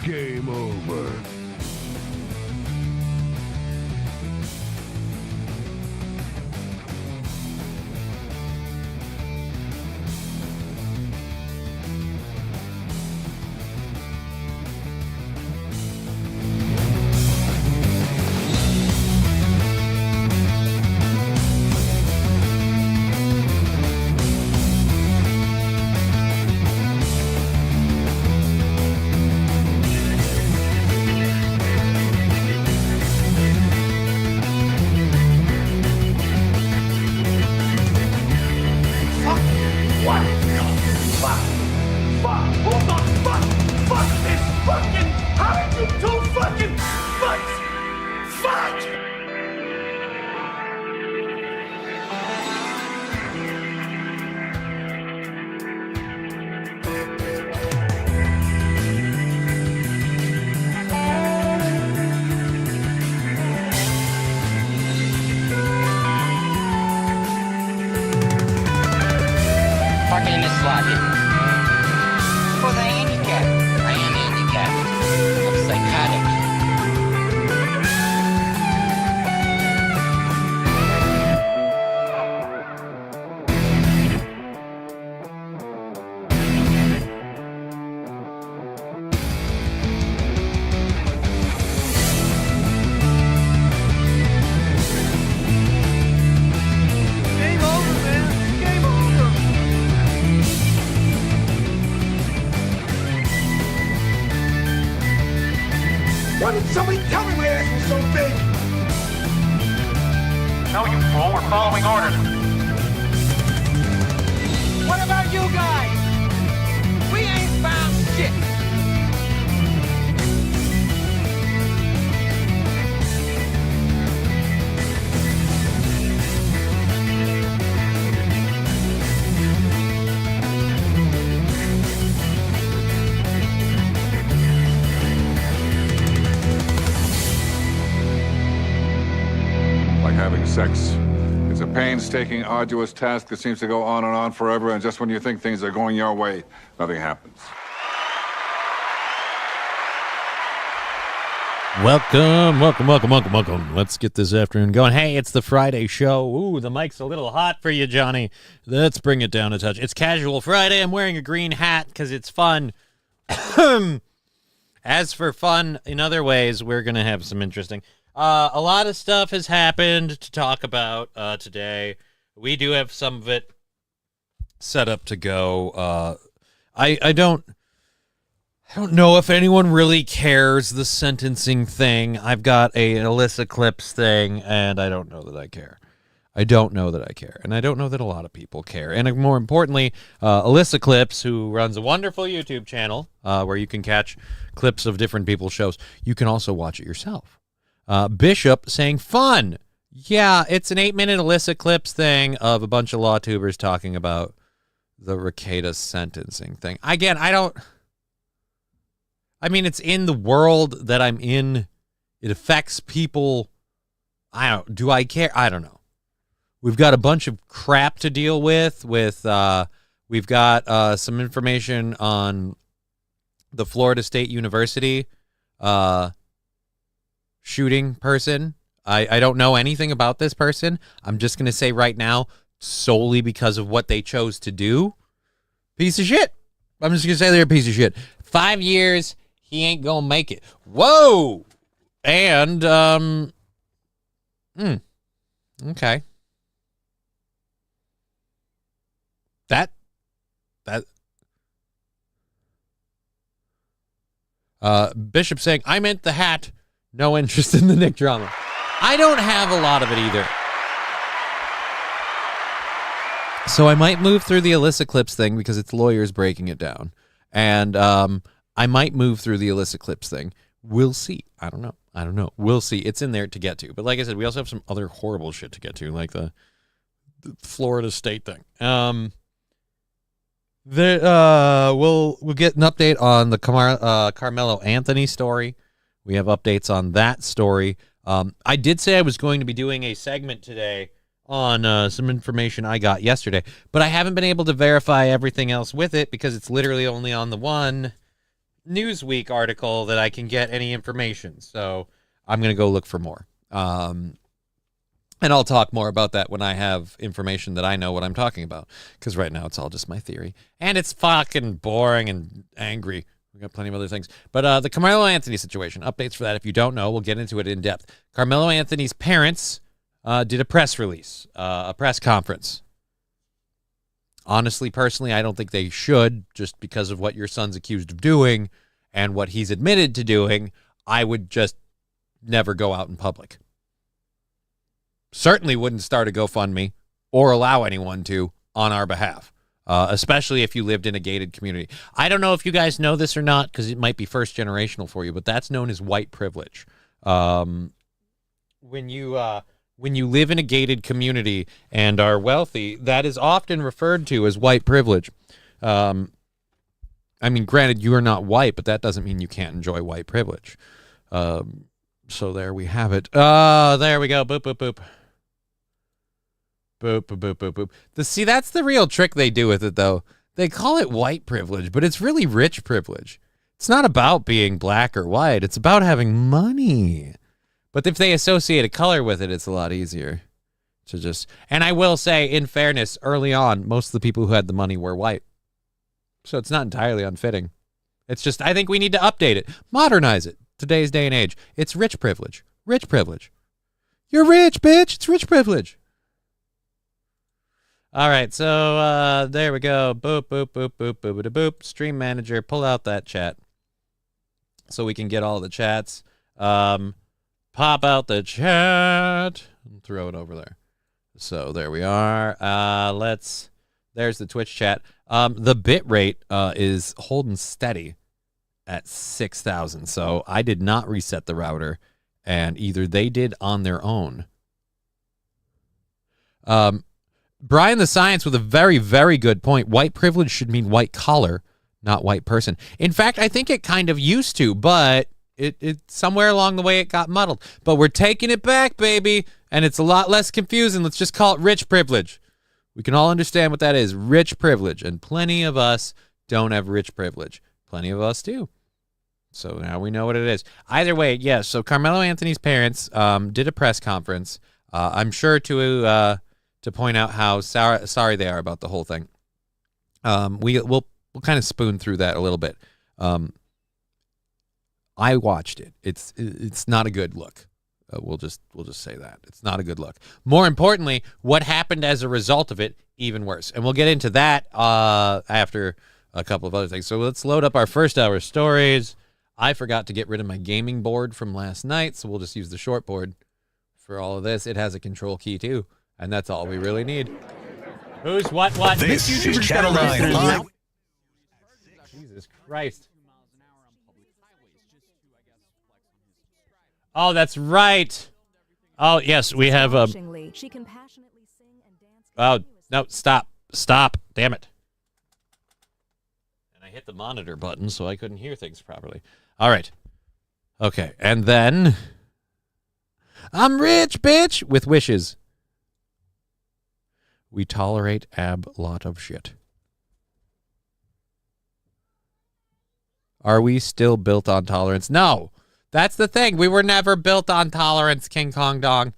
Game over. Parking in this slot here. For the handicap. I am handicapped. I'm psychotic. Game over, man. Game over. Why didn't somebody tell me my ass was so big? No, you fool. We're following orders. What about you guys? We ain't found shit. Like having sex. It's a painstaking, arduous task that seems to go on and on forever, and just when you think things are going your way, nothing happens. Welcome. Let's get this afternoon going. Hey, it's the Friday show. Ooh, the mic's a little hot for you, Johnny. Let's bring it down a touch. It's Casual Friday. I'm wearing a green hat because it's fun. As for fun in other ways, we're going to have some interesting... a lot of stuff has happened to talk about today. We do have some of it set up to go. I don't know if anyone really cares, the sentencing thing. I've got an Alyssa Clips thing, and I don't know that I care. And I don't know that a lot of people care. And more importantly, Alyssa Clips, who runs a wonderful YouTube channel where you can catch clips of different people's shows. You can also watch it yourself. Bishop saying fun. Yeah, it's an 8-minute Alyssa Clips thing of a bunch of law tubers talking about the Rekieta sentencing thing. Again, it's in the world that I'm in. It affects people. Do I care? I don't know. We've got a bunch of crap to deal with. We've got some information on the Florida State University shooting person. I don't know anything about this person. I'm just going to say right now, solely because of what they chose to do, piece of shit. I'm just going to say they're a piece of shit. 5 years, he ain't going to make it. Whoa! And, okay. That Bishop saying, I meant the hat. No interest in the Nick drama. I don't have a lot of it either. So I might move through the Alyssa Clips thing because it's lawyers breaking it down. And I might move through the Alyssa Clips thing. We'll see. I don't know. We'll see. It's in there to get to. But like I said, we also have some other horrible shit to get to, like the Florida State thing. We'll get an update on the Carmelo Anthony story. We have updates on that story. I did say I was going to be doing a segment today on some information I got yesterday, but I haven't been able to verify everything else with it because it's literally only on the one Newsweek article that I can get any information. So I'm going to go look for more. And I'll talk more about that when I have information that I know what I'm talking about. Because right now it's all just my theory. And it's fucking boring and angry. We got plenty of other things. But the Carmelo Anthony situation, updates for that. If you don't know, we'll get into it in depth. Carmelo Anthony's parents did a press release, a press conference. Honestly, personally, I don't think they should, just because of what your son's accused of doing and what he's admitted to doing. I would just never go out in public. Certainly wouldn't start a GoFundMe or allow anyone to on our behalf, especially if you lived in a gated community. I don't know if you guys know this or not, because it might be first generational for you, but that's known as white privilege. When you live in a gated community and are wealthy, that is often referred to as white privilege. I mean, granted, you are not white, but that doesn't mean you can't enjoy white privilege. So there we have it. There we go. Boop, boop, boop. Boop, boop, boop, boop, boop. See, that's the real trick they do with it, though. They call it white privilege, but it's really rich privilege. It's not about being black or white. It's about having money. But if they associate a color with it, it's a lot easier to just... And I will say, in fairness, early on, most of the people who had the money were white. So it's not entirely unfitting. It's just, I think we need to update it. Modernize it. Today's day and age. It's rich privilege. Rich privilege. You're rich, bitch. It's rich privilege. All right, so there we go. Boop, boop, boop, boop, boop, boop, boop. Stream manager, pull out that chat so we can get all the chats. Pop out the chat and throw it over there. So there we are. There's the Twitch chat. The bit rate is holding steady at 6,000. So I did not reset the router, and either they did on their own. Brian the Science with a very, very good point. White privilege should mean white collar, not white person. In fact, I think it kind of used to, but it somewhere along the way it got muddled. But we're taking it back, baby, and it's a lot less confusing. Let's just call it rich privilege. We can all understand what that is, rich privilege, and plenty of us don't have rich privilege. Plenty of us do. So now we know what it is. Either way, yes, so Carmelo Anthony's parents did a press conference. I'm sure to point out how sorry they are about the whole thing. We'll kind of spoon through that a little bit. I watched it. It's not a good look. We'll just say that it's not a good look. More importantly, what happened as a result of it, even worse. And we'll get into that after a couple of other things. So let's load up our first hour stories. I forgot to get rid of my gaming board from last night, so we'll just use the short board for all of this. It has a control key too. And that's all we really need. Who's what? This is Channel 9 Live. Jesus Christ. Oh, that's right. Oh, yes, we have a... Oh, no, stop. Stop. Damn it. And I hit the monitor button, so I couldn't hear things properly. All right. Okay, and then... I'm rich, bitch! With wishes. We tolerate lot of shit. Are we still built on tolerance? No. That's the thing. We were never built on tolerance, King Kong Dong.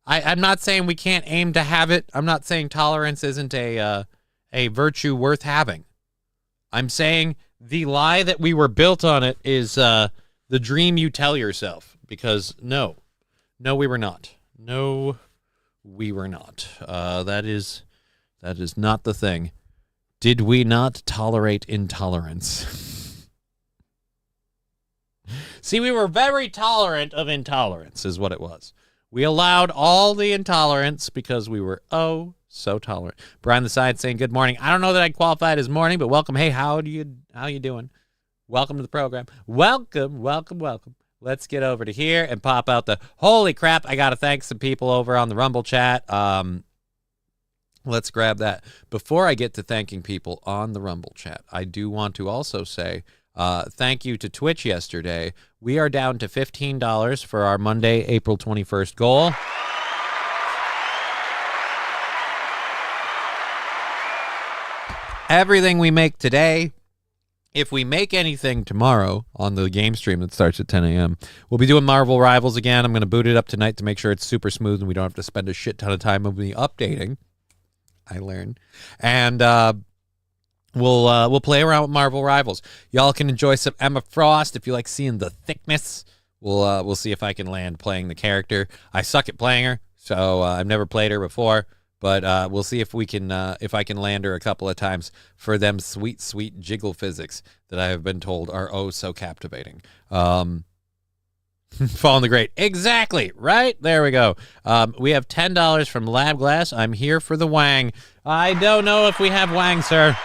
I'm not saying we can't aim to have it. I'm not saying tolerance isn't a virtue worth having. I'm saying the lie that we were built on it is the dream you tell yourself. Because no, we were not. No, we were not. That is not the thing. Did we not tolerate intolerance? See, we were very tolerant of intolerance, is what it was. We allowed all the intolerance because we were so tolerant. Brian the Side saying good morning. I don't know that I qualified as morning, but welcome. Hey, how you doing? Welcome to the program. Welcome. Let's get over to here and pop out the... Holy crap, I got to thank some people over on the Rumble chat. Let's grab that. Before I get to thanking people on the Rumble chat, I do want to also say thank you to Twitch yesterday. We are down to $15 for our Monday, April 21st goal. Everything we make today if we make anything tomorrow on the game stream that starts at 10 a.m., we'll be doing Marvel Rivals again. I'm going to boot it up tonight to make sure it's super smooth and we don't have to spend a shit ton of time of me updating. I learned. And we'll play around with Marvel Rivals. Y'all can enjoy some Emma Frost if you like seeing the thickness. We'll see if I can land playing the character. I suck at playing her, so I've never played her before. But we'll see if we can, if I can land her a couple of times for them sweet, sweet jiggle physics that I have been told are oh so captivating. Falling the Great, exactly right. There we go. We have $10 from Lab Glass. I'm here for the Wang. I don't know if we have Wang, sir.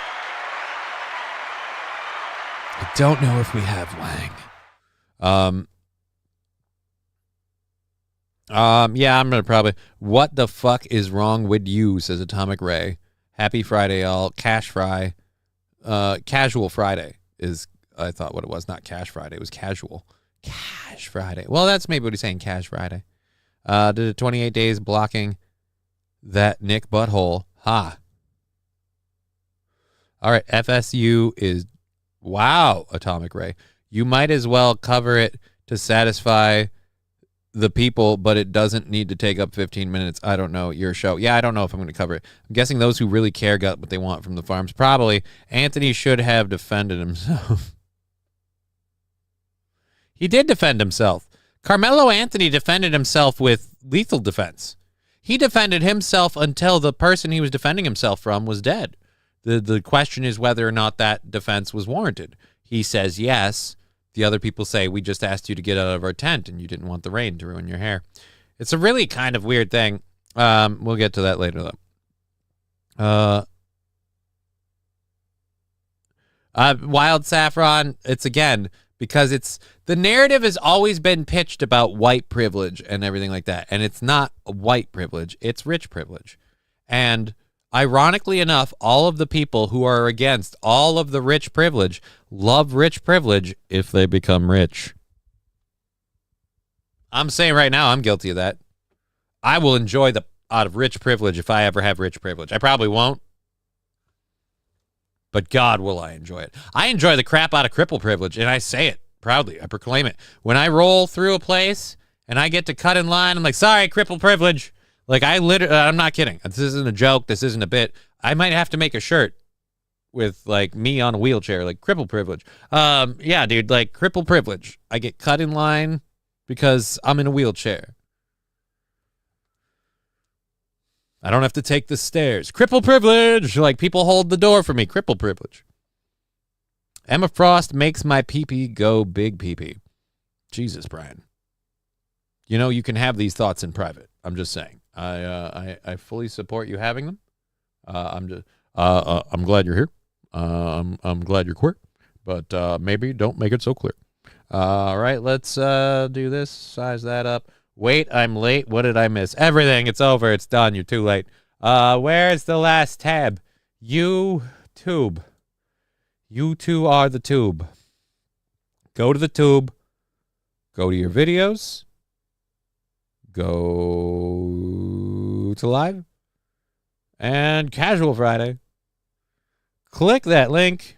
I don't know if we have Wang. Yeah, I'm gonna probably. What the fuck is wrong with you? Says Atomic Ray. Happy Friday, y'all. Cash Fry. Casual Friday is. I thought what it was. Not Cash Friday. It was casual. Cash Friday. Well, that's maybe what he's saying. Cash Friday. Did it 28 days blocking that Nick butthole. Ha. All right. FSU is. Wow. Atomic Ray. You might as well cover it to satisfy the people, but it doesn't need to take up 15 minutes. I don't know. Your show. Yeah, I don't know if I'm going to cover it. I'm guessing those who really care got what they want from the farms. Probably. Anthony should have defended himself. He did defend himself. Carmelo Anthony defended himself with lethal defense. He defended himself until the person he was defending himself from was dead. The question is whether or not that defense was warranted. He says yes. The other people say, we just asked you to get out of our tent and you didn't want the rain to ruin your hair. It's a really kind of weird thing. We'll get to that later, though. Wild Saffron, it's again, because it's the narrative has always been pitched about white privilege and everything like that. And it's not white privilege, it's rich privilege. And ironically enough, all of the people who are against all of the rich privilege love rich privilege if they become rich. I'm saying right now, I'm guilty of that. I will enjoy the out of rich privilege if I ever have rich privilege. I probably won't. But God, will I enjoy it. I enjoy the crap out of cripple privilege, and I say it proudly. I proclaim it. When I roll through a place and I get to cut in line, I'm like, sorry, cripple privilege. Like, I'm not kidding. This isn't a joke. This isn't a bit. I might have to make a shirt with, like, me on a wheelchair, like, cripple privilege. Yeah, dude, like, cripple privilege. I get cut in line because I'm in a wheelchair. I don't have to take the stairs. Cripple privilege! Like, people hold the door for me. Cripple privilege. Emma Frost makes my pee-pee go big pee-pee. Jesus, Brian. You know, you can have these thoughts in private. I'm just saying. I fully support you having them. I'm glad you're here. I'm glad you're queer, but maybe don't make it so clear. All right, let's do this. Size that up. Wait, I'm late. What did I miss? Everything. It's over. It's done. You're too late. Where's the last tab? YouTube. You two are the tube. Go to the tube. Go to your videos. Go to live and Casual Friday. Click that link.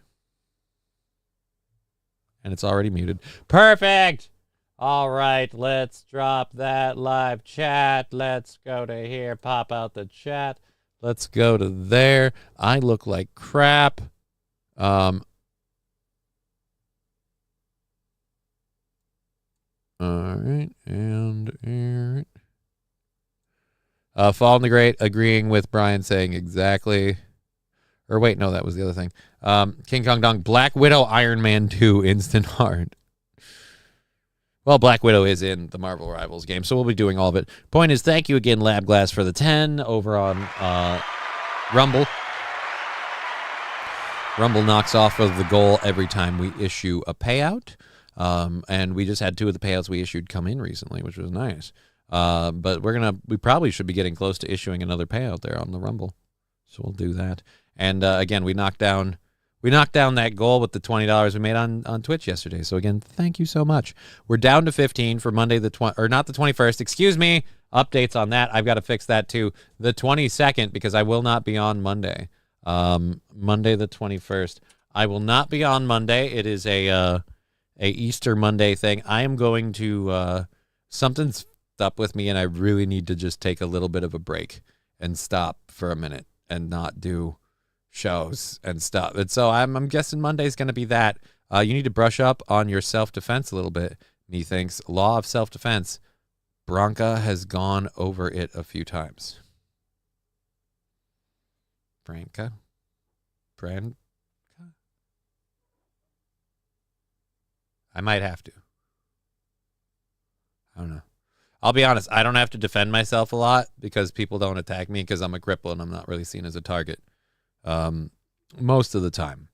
And it's already muted. Perfect. All right, let's drop that live chat. Let's go to here. Pop out the chat. Let's go to there. I look like crap. All right, and here. Fallen the Great agreeing with Brian saying exactly. Or wait, no, that was the other thing. King Kong Dong, Black Widow, Iron Man 2, Instant Hard. Well, Black Widow is in the Marvel Rivals game, so we'll be doing all of it. Point is, thank you again, Lab Glass, for the 10 over on Rumble. Rumble knocks off of the goal every time we issue a payout. And we just had 2 of the payouts we issued come in recently, which was nice. But we probably should be getting close to issuing another payout there on the Rumble. So we'll do that. And again, we knocked down that goal with the $20 we made on Twitch yesterday. So again, thank you so much. We're down to 15 for Monday not the 21st. Excuse me. Updates on that. I've got to fix that too. The 22nd, because I will not be on Monday. Monday the 21st. I will not be on Monday. It is a Easter Monday thing. I am going to something's up with me, and I really need to just take a little bit of a break and stop for a minute and not do shows and stuff. And so I'm guessing Monday's going to be that. You need to brush up on your self-defense a little bit, methinks. Law of self-defense. Bronca has gone over it a few times. Branca? I might have to. I don't know. I'll be honest. I don't have to defend myself a lot because people don't attack me because I'm a cripple and I'm not really seen as a target most of the time.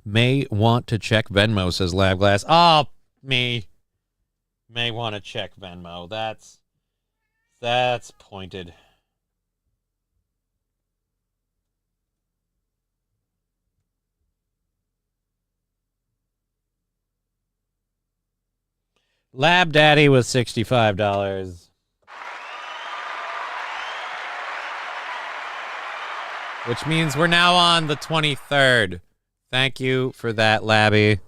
May want to check Venmo, says Lab Glass. Oh, me. May want to check Venmo. That's pointed. Lab Daddy with $65. Which means we're now on the 23rd. Thank you for that, Labby.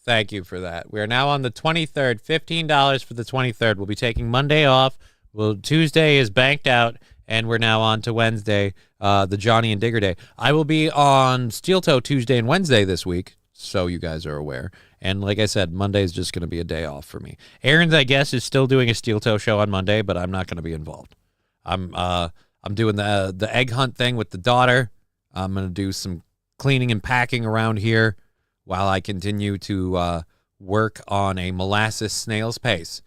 Thank you for that. We are now on the 23rd. $15 for the 23rd. We'll be taking Monday off. Well, Tuesday is banked out, and we're now on to Wednesday, the Johnny and Digger Day. I will be on Steel Toe Tuesday and Wednesday this week, so you guys are aware. And like I said, Monday is just going to be a day off for me. Aaron's, I guess, is still doing a Steel Toe show on Monday, but I'm not going to be involved. I'm doing the egg hunt thing with the daughter. I'm going to do some cleaning and packing around here while I continue to work on a molasses snail's pace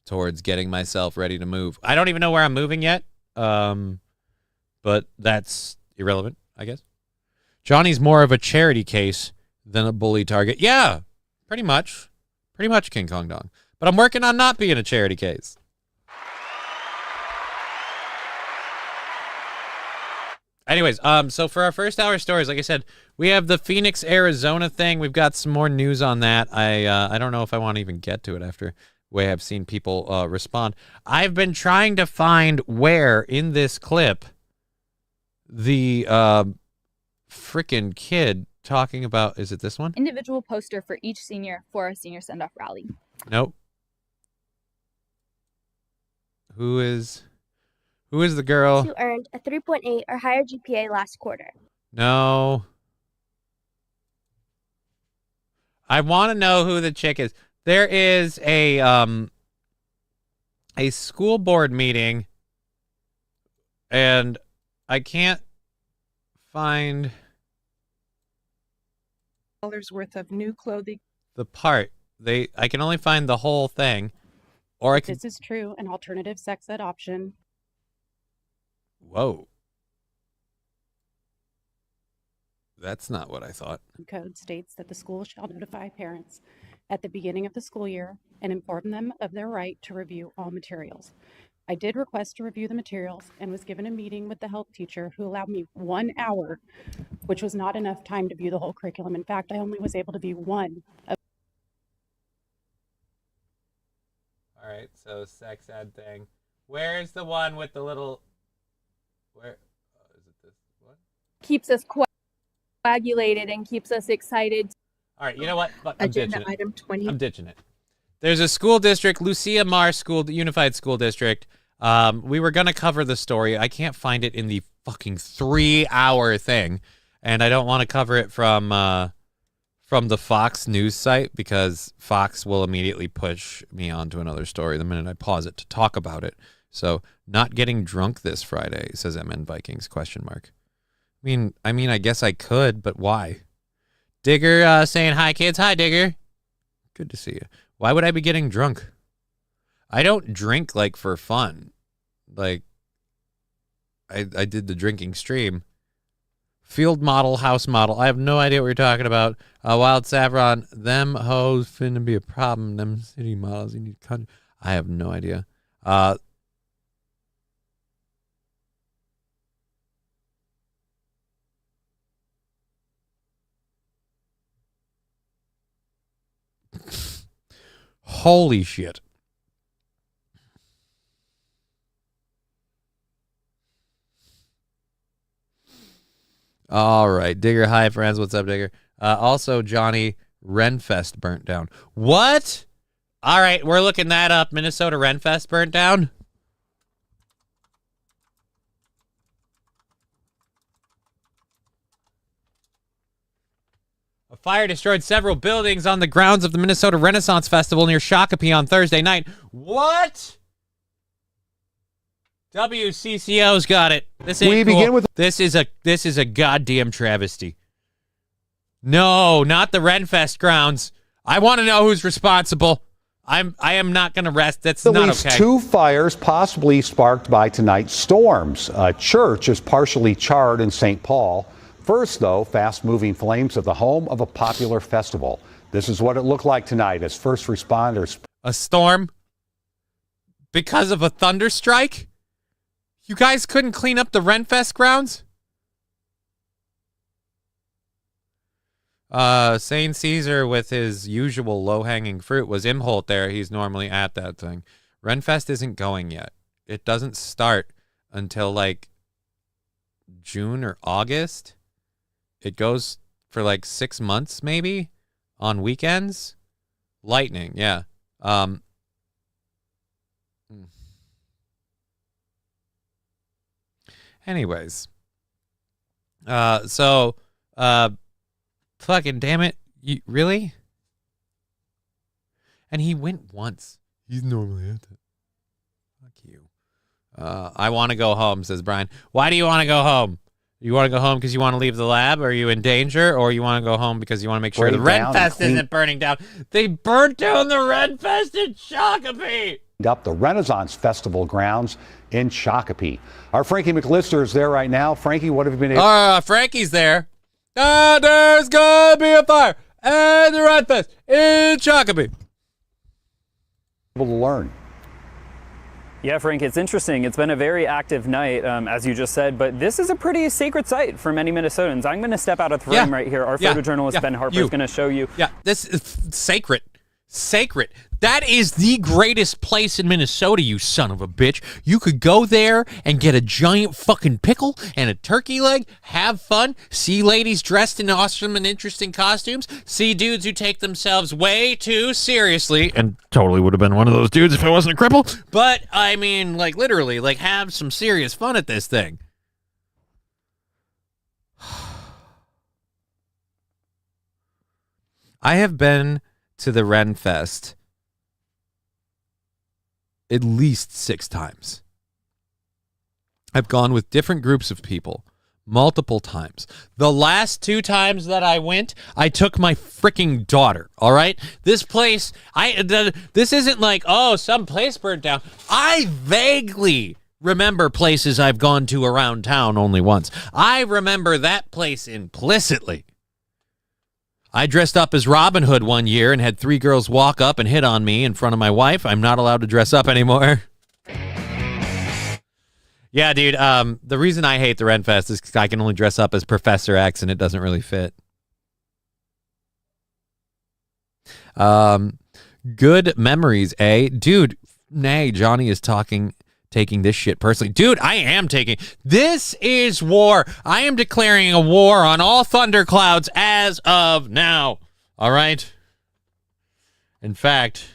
towards getting myself ready to move. I don't even know where I'm moving yet, but that's irrelevant, I guess. Johnny's more of a charity case than a bully target. Yeah, pretty much. Pretty much, King Kong Dong. But I'm working on not being a charity case. Anyways, so for our first hour stories, like I said, we have the Phoenix, Arizona thing. We've got some more news on that. I don't know if I want to even get to it after the way I've seen people respond. I've been trying to find where in this clip the frickin' kid talking about, is it this one? Individual poster for each senior for a senior send-off rally. Nope. Who is the girl? Who earned a 3.8 or higher GPA last quarter? No. I want to know who the chick is. There is a school board meeting, and I can't find dollars worth of new clothing. the part. I can only find the whole thing, or I can. This is true. An alternative sex ed option. Whoa. That's not what I thought. Code states that the school shall notify parents at the beginning of the school year and inform them of their right to review all materials. I did request to review the materials and was given a meeting with the health teacher who allowed me 1 hour, which was not enough time to view the whole curriculum. In fact, I only was able to view one of. All right, so sex ed thing. Where's the one with the little? Where? Oh, is it this one? Keeps us coagulated and keeps us excited. All right, you know what? Fuck, I'm Agenda ditching it. item 20. I'm ditching it. There's a school district, Lucia Mar School, Unified School District. We were gonna cover the story. I can't find it in the fucking 3-hour thing, and I don't want to cover it from the Fox News site because Fox will immediately push me onto another story the minute I pause it to talk about it. So, not getting drunk this Friday, says MN Vikings, ? I mean, I guess I could, but why? Digger saying, hi, kids. Hi, Digger. Good to see you. Why would I be getting drunk? I don't drink, like, for fun. Like, I did the drinking stream. Field model, house model. I have no idea what you're talking about. Wild Savron, them hoes finna be a problem. Them city models, you need country. I have no idea. Holy shit. All right, Digger. Hi, friends. What's up, Digger? Also, Johnny, Renfest burnt down. What? All right, we're looking that up. Minnesota Renfest burnt down. A fire destroyed several buildings on the grounds of the Minnesota Renaissance Festival near Shakopee on Thursday night. What? WCCO's got it. This ain't cool. This is a goddamn travesty. No, not the Renfest grounds. I want to know who's responsible. I am not going to rest. That's not okay. At least 2 fires possibly sparked by tonight's storms. A church is partially charred in St. Paul. First, though, fast-moving flames at the home of a popular festival. This is what it looked like tonight as first responders. A storm? Because of a thunderstrike? You guys couldn't clean up the Renfest grounds? St. Caesar with his usual low-hanging fruit. Was Imholt there? He's normally at that thing. Renfest isn't going yet. It doesn't start until like June or August. It goes for like 6 months maybe on weekends. Lightning, yeah. Anyways. Fucking damn it. You really? And he went once. He's normally at that. Fuck you. I want to go home, says Brian. Why do you want to go home? You want to go home because you want to leave the lab? Are you in danger? Or you want to go home because you want to make sure the Renfest isn't burning down? They burnt down the Renfest in Shakopee! Up the Renaissance Festival grounds in Shakopee. Our Frankie McLister is there right now. Frankie, what have you been able Frankie's there. There's gonna be a fire at the Renfest in Shakopee. to learn? Yeah, Frank, it's interesting. It's been a very active night, as you just said, but this is a pretty sacred site for many Minnesotans. I'm going to step out of the room right here. Our photojournalist, Ben Harper, is going to show you. Yeah, this is sacred. Sacred. That is the greatest place in Minnesota, you son of a bitch. You could go there and get a giant fucking pickle and a turkey leg, have fun, see ladies dressed in awesome and interesting costumes, see dudes who take themselves way too seriously, and totally would have been one of those dudes if I wasn't a cripple. But, I mean, like, literally, like, have some serious fun at this thing. I have been to the Renfest at least 6 times. I've gone with different groups of people multiple times. The last 2 times that I went, I took my freaking daughter, all right? This place, this isn't like, oh, some place burnt down. I vaguely remember places I've gone to around town only once. I remember that place implicitly. I dressed up as Robin Hood one year and had 3 girls walk up and hit on me in front of my wife. I'm not allowed to dress up anymore. Yeah, dude, the reason I hate the Renfest is because I can only dress up as Professor X and it doesn't really fit. Good memories, eh? Dude, nay, Johnny is taking this shit personally. Dude, I am taking... This is war. I am declaring a war on all thunderclouds as of now. All right? In fact...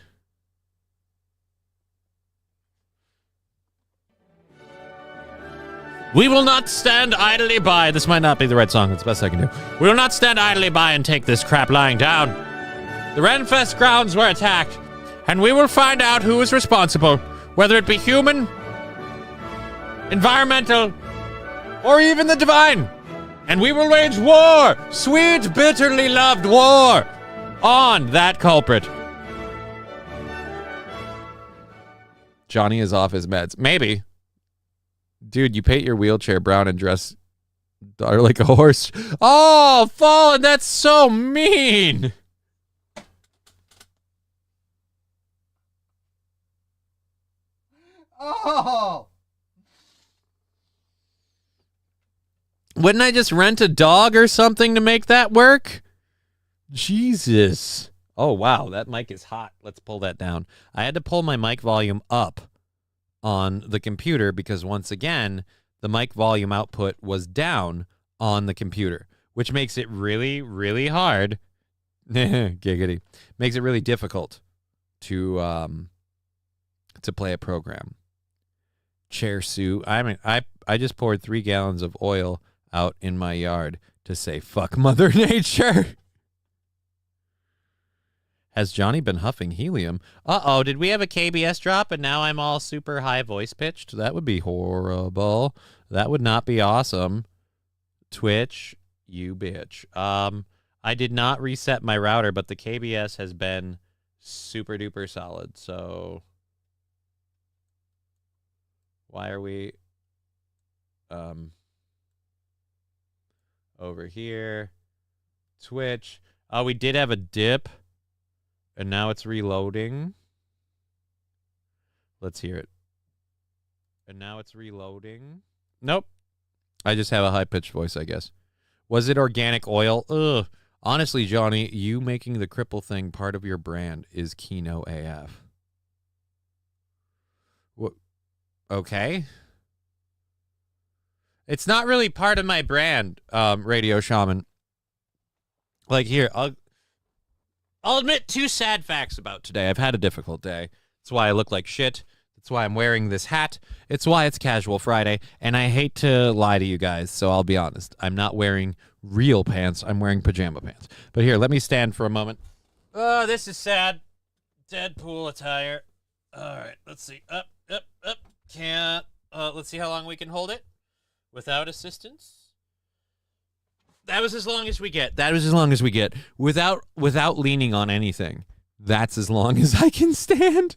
we will not stand idly by. This might not be the right song. It's the best I can do. We will not stand idly by and take this crap lying down. The Renfest grounds were attacked, and we will find out who is responsible, whether it be human, environmental, or even the divine. And we will wage war, sweet, bitterly loved war, on that culprit. Johnny is off his meds. Maybe. Dude, you paint your wheelchair brown and dress daughter like a horse. Oh, Fallen, that's so mean. Oh. Wouldn't I just rent a dog or something to make that work? Jesus. Oh, wow, that mic is hot. Let's pull that down. I had to pull my mic volume up on the computer because once again, the mic volume output was down on the computer, which makes it really, really hard. Giggity. Makes it really difficult to play a program. Chair Sue. I just poured 3 gallons of oil out in my yard to say fuck Mother Nature. Has Johnny been huffing helium? Uh-oh, did we have a KBS drop and now I'm all super high voice pitched? That would be horrible. That would not be awesome. Twitch, you bitch. I did not reset my router, but the KBS has been super duper solid. So why are we over here? Twitch. Oh, we did have a dip. And now it's reloading. Let's hear it. And now it's reloading. Nope. I just have a high-pitched voice, I guess. Was it organic oil? Ugh. Honestly, Johnny, you making the cripple thing part of your brand is Kino AF. What? Okay. It's not really part of my brand, Radio Shaman. Like, here, I'll admit 2 sad facts about today. I've had a difficult day. That's why I look like shit. That's why I'm wearing this hat. It's why it's Casual Friday. And I hate to lie to you guys, so I'll be honest. I'm not wearing real pants. I'm wearing pajama pants. But here, let me stand for a moment. Oh, this is sad. Deadpool attire. All right, let's see. Up. Can't. Let's see how long we can hold it without assistance. That was as long as we get. Without leaning on anything. That's as long as I can stand.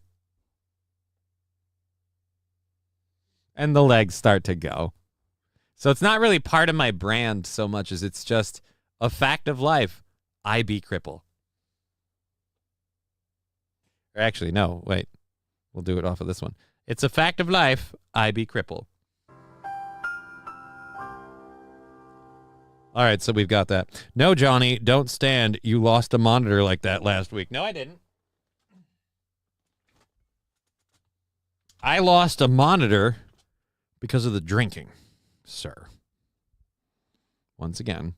And the legs start to go. So it's not really part of my brand so much as it's just a fact of life. I be cripple. Or actually, no, wait. We'll do it off of this one. It's a fact of life. I be cripple. All right, so we've got that. No, Johnny, don't stand. You lost a monitor like that last week. No, I didn't. I lost a monitor because of the drinking, sir. Once again,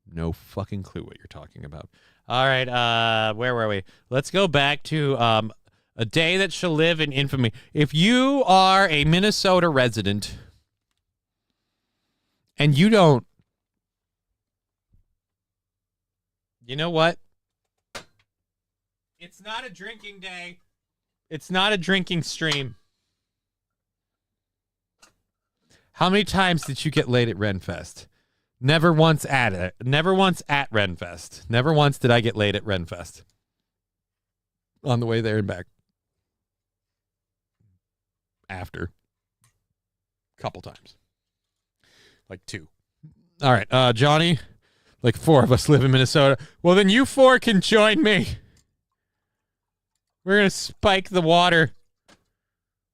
no fucking clue what you're talking about. All right, where were we? Let's go back to a day that shall live in infamy. If you are a Minnesota resident and you don't, you know what? It's not a drinking day. It's not a drinking stream. How many times did you get laid at Renfest? Never once at it. Never once at Renfest. Never once did I get laid at Renfest. On the way there and back. After. Couple times. Like 2. All right, Johnny. Like 4 of us live in Minnesota. Well, then you 4 can join me. We're going to spike the water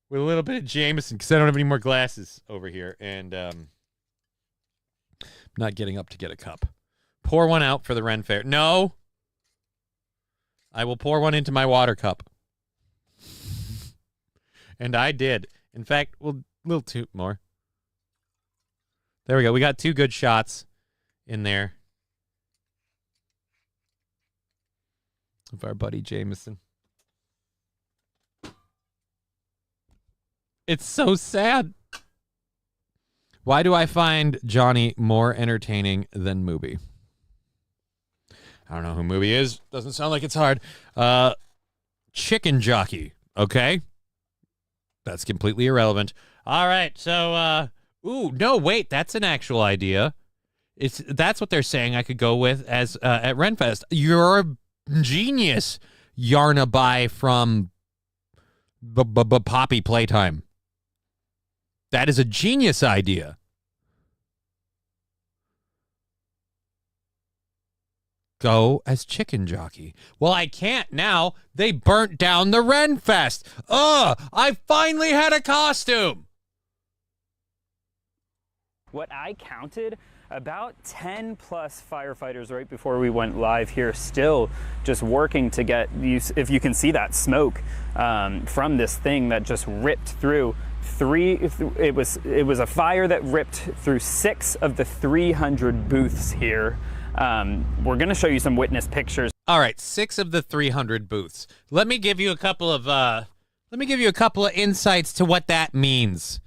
with a little bit of Jameson because I don't have any more glasses over here. And I'm not getting up to get a cup. Pour one out for the Ren Fair. No. I will pour one into my water cup. And I did. In fact, we'll little toot more. There we go. We got 2 good shots in there. Of our buddy Jameson. It's so sad. Why do I find Johnny more entertaining than Mooby? I don't know who Mooby is. Doesn't sound like it's hard. Chicken jockey. Okay. That's completely irrelevant. All right. So, ooh, no, wait. That's an actual idea. That's what they're saying I could go with as at Renfest. You're a genius, Yarnaby from Poppy Playtime. That is a genius idea. Go as chicken jockey. Well, I can't now. They burnt down the Renfest. Ugh, I finally had a costume. What I counted, about 10 plus firefighters right before we went live here, still just working to get, if you can see that smoke from this thing that just ripped through it was a fire that ripped through 6 of the 300 booths here. We're going to show you some witness pictures. All right, 6 of the 300 booths. Let me give you a couple of insights to what that means.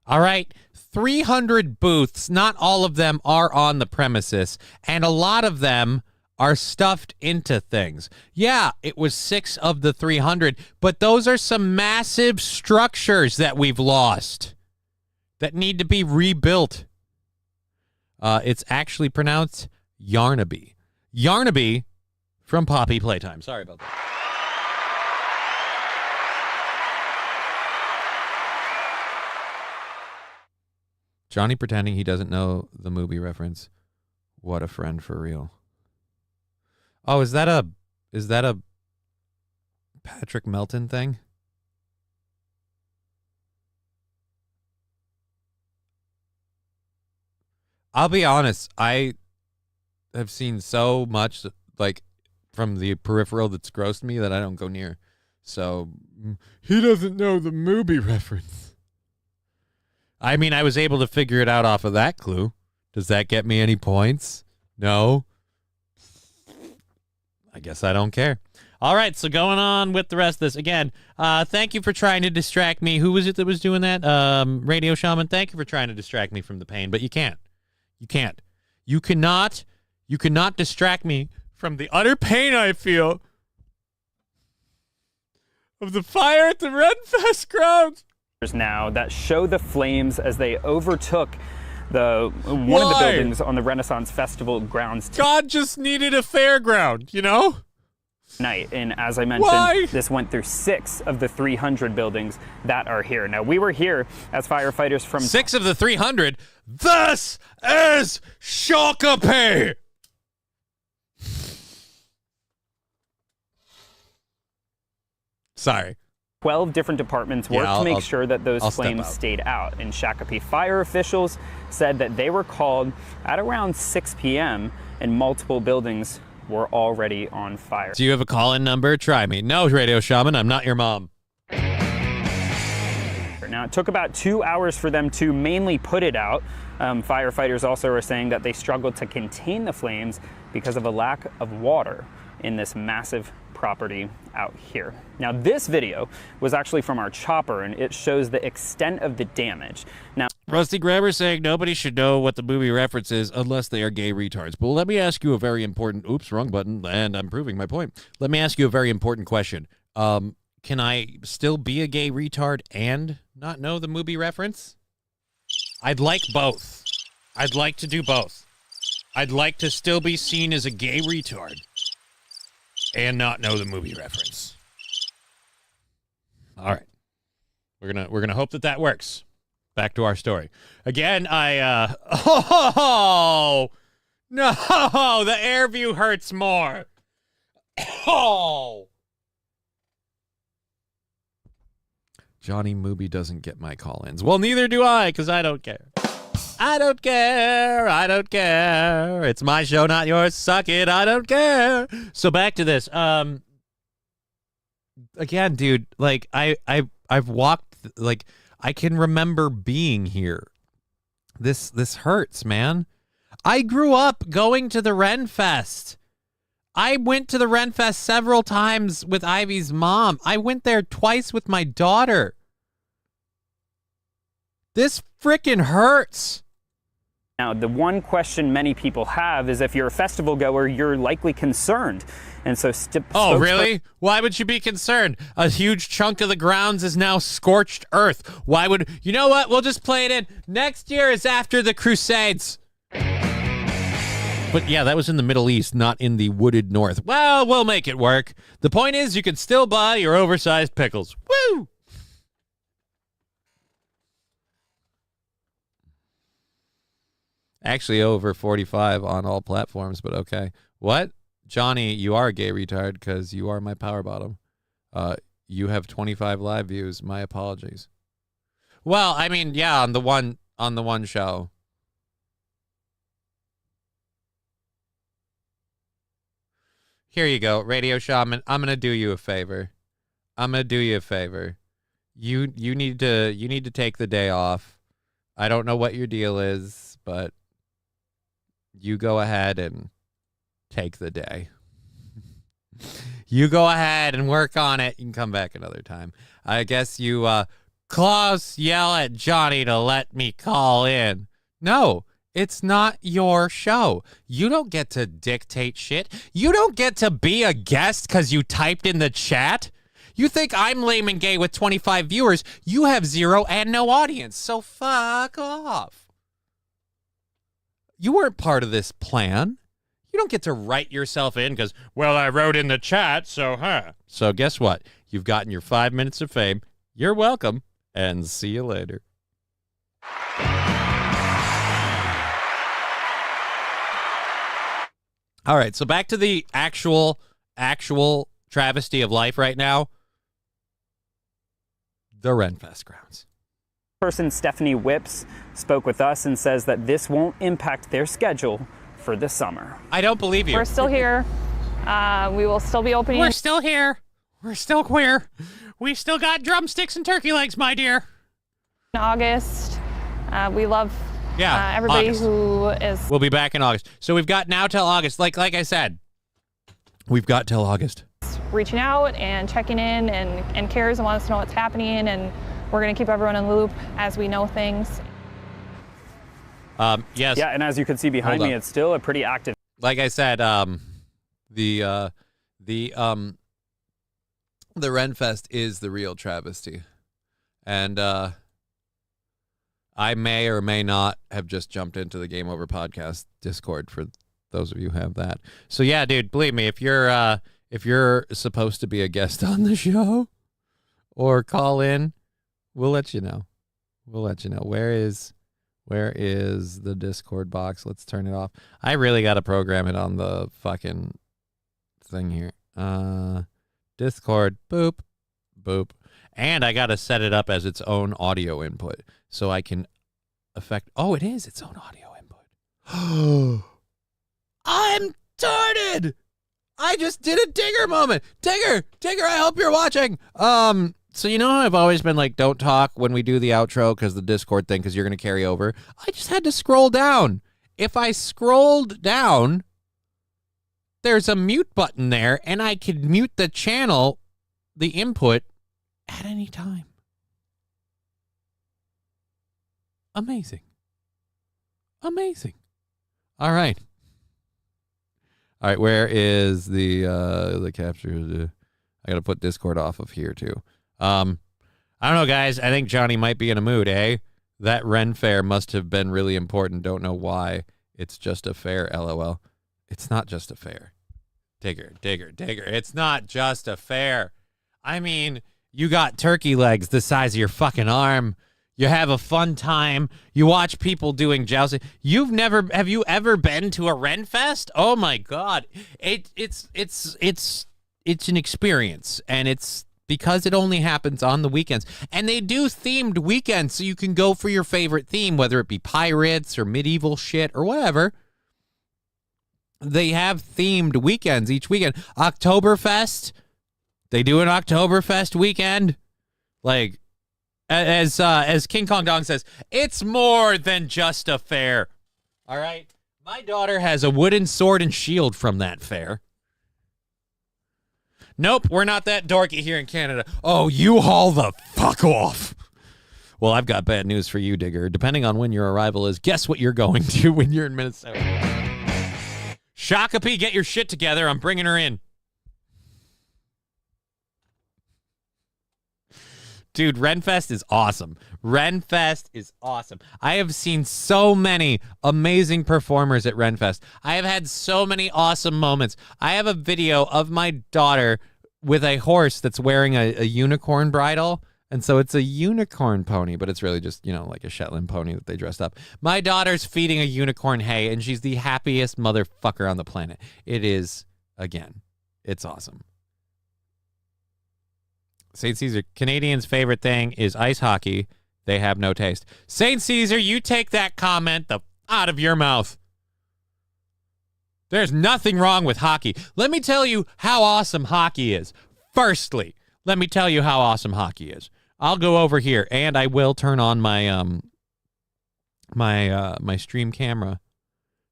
All right, 300 booths. Not all of them are on the premises, and a lot of them are stuffed into things. Yeah, it was 6 of the 300, but those are some massive structures that we've lost that need to be rebuilt. It's actually pronounced Yarnaby. Yarnaby from Poppy Playtime. Sorry about that. Johnny pretending he doesn't know the movie reference. What a friend for real. Oh, is that a Patrick Melton thing? I'll be honest, I have seen so much like from the peripheral that's grossed me that I don't go near. So he doesn't know the movie reference. I mean, I was able to figure it out off of that clue. Does that get me any points? No. I guess I don't care. All right, so going on with the rest of this. Again, thank you for trying to distract me. Who was it that was doing that? Radio Shaman, thank you for trying to distract me from the pain, but you can't. You can't. You cannot distract me from the utter pain I feel of the fire at the Renfest grounds. Now that show the flames as they overtook one of the buildings on the Renaissance Festival grounds. God just needed a fairground, you know? Night, and as I mentioned, this went through 6 of the 300 buildings that are here. Now, we were here as firefighters from 6 of the 300. This is Shakopee. Sorry. 12 different departments worked to make sure that those flames stayed out. And Shakopee fire officials said that they were called at around 6 p.m. and multiple buildings were already on fire. Do you have a call-in number? Try me. No, Radio Shaman, I'm not your mom. Now, it took about 2 hours for them to mainly put it out. Firefighters also are saying that they struggled to contain the flames because of a lack of water in this massive property out here. Now, this video was actually from our chopper, and it shows the extent of the damage. Now, Rusty Grabber saying nobody should know what the movie reference is unless they are gay retards. But let me ask you a very important, oops, wrong button, and I'm proving my point. Let me ask you a very important question. Can I still be a gay retard and not know the movie reference? I'd like both. I'd like to do both. I'd like to still be seen as a gay retard and not know the movie reference. All right. We're gonna hope that works. Back to our story. Again, oh no, the air view hurts more. Oh. Johnny Movie doesn't get my call-ins. Well, neither do I, because I don't care. I don't care. I don't care. It's my show, not yours. Suck it. I don't care. So back to this. Again, dude, like I've walked, like I can remember being here. This hurts, man. I grew up going to the Renfest. I went to the Renfest several times with Ivy's mom. I went there twice with my daughter. This frickin' hurts. Now, the one question many people have is if you're a festival goer, you're likely concerned. And so... Oh, really? Why would you be concerned? A huge chunk of the grounds is now scorched earth. Why would... You know what? We'll just play it in. Next year is after the Crusades. But yeah, that was in the Middle East, not in the wooded north. Well, we'll make it work. The point is you can still buy your oversized pickles. Woo! Actually, over 45 on all platforms, but okay. What? Johnny, you are a gay retard because you are my power bottom. You have 25 live views. My apologies. Well, I mean, yeah, on the one show. Here you go, Radio Shaman. I'm going to do you a favor. You need to take the day off. I don't know what your deal is, but you go ahead and take the day. You go ahead and work on it. You can come back another time. I guess you Klaus yell at Johnny to let me call in. No, it's not your show. You don't get to dictate shit. You don't get to be a guest because you typed in the chat. You think I'm lame and gay with 25 viewers. You have 0 and no audience, so fuck off. You weren't part of this plan. You don't get to write yourself in because, well, I wrote in the chat, so. So guess what? You've gotten your 5 minutes of fame. You're welcome, and see you later. All right, so back to the actual travesty of life right now. The Renfest grounds. Person Stephanie Whips spoke with us and says that this won't impact their schedule for the summer. I don't believe you. We're still here. We will still be opening. We're still here. We're still queer. We still got drumsticks and turkey legs, my dear. In August. We love everybody August. who is. We'll be back in August. So we've got now till August. Like I said, we've got till August. Reaching out and checking in and cares and wants to know what's happening, and we're going to keep everyone in the loop as we know things. Yes. Yeah, and as you can see behind me, it's still a pretty active. Like I said, the Renfest is the real travesty, and I may or may not have just jumped into the Game Over Podcast Discord for those of you who have that. So yeah, dude, believe me, if you're supposed to be a guest on the show or call in, we'll let you know. We'll let you know. Where is the Discord box? Let's turn it off. I really got to program it on the fucking thing here. Discord, boop, boop. And I got to set it up as its own audio input so I can affect. Oh, it is its own audio input. I'm started. I just did a Digger moment. Digger, I hope you're watching. So you know how I've always been like, don't talk when we do the outro because the Discord thing, because you're going to carry over. I just had to scroll down. If I scrolled down, there's a mute button there, and I could mute the channel, the input, at any time. Amazing. Amazing. All right. All right, where is the capture? I got to put Discord off of here, too. I don't know, guys. I think Johnny might be in a mood, eh? That Ren Fair must have been really important. Don't know why. It's just a fair, LOL. It's not just a fair. Digger. It's not just a fair. I mean, you got turkey legs the size of your fucking arm. You have a fun time. You watch people doing jousting. Have you ever been to a Renfest? Oh my God. It's an experience, and it's because it only happens on the weekends. And they do themed weekends, so you can go for your favorite theme, whether it be pirates or medieval shit or whatever. They have themed weekends each weekend. Oktoberfest, they do an Oktoberfest weekend. Like, as King Kong Dong says, it's more than just a fair. All right? My daughter has a wooden sword and shield from that fair. Nope, we're not that dorky here in Canada. Oh, you haul the fuck off. Well, I've got bad news for you, Digger. Depending on when your arrival is, guess what you're going to when you're in Minnesota. Shakopee, get your shit together. I'm bringing her in. Dude, Renfest is awesome. Renfest is awesome. I have seen so many amazing performers at Renfest. I have had so many awesome moments. I have a video of my daughter with a horse that's wearing a unicorn bridle. And so it's a unicorn pony, but it's really just, like a Shetland pony that they dressed up. My daughter's feeding a unicorn hay, and she's the happiest motherfucker on the planet. It is, again, it's awesome. St. Caesar, Canadians' favorite thing is ice hockey. They have no taste. St. Caesar, you take that comment out of your mouth. There's nothing wrong with hockey. Let me tell you how awesome hockey is. Firstly, let me tell you how awesome hockey is. I'll go over here, and I will turn on my my stream camera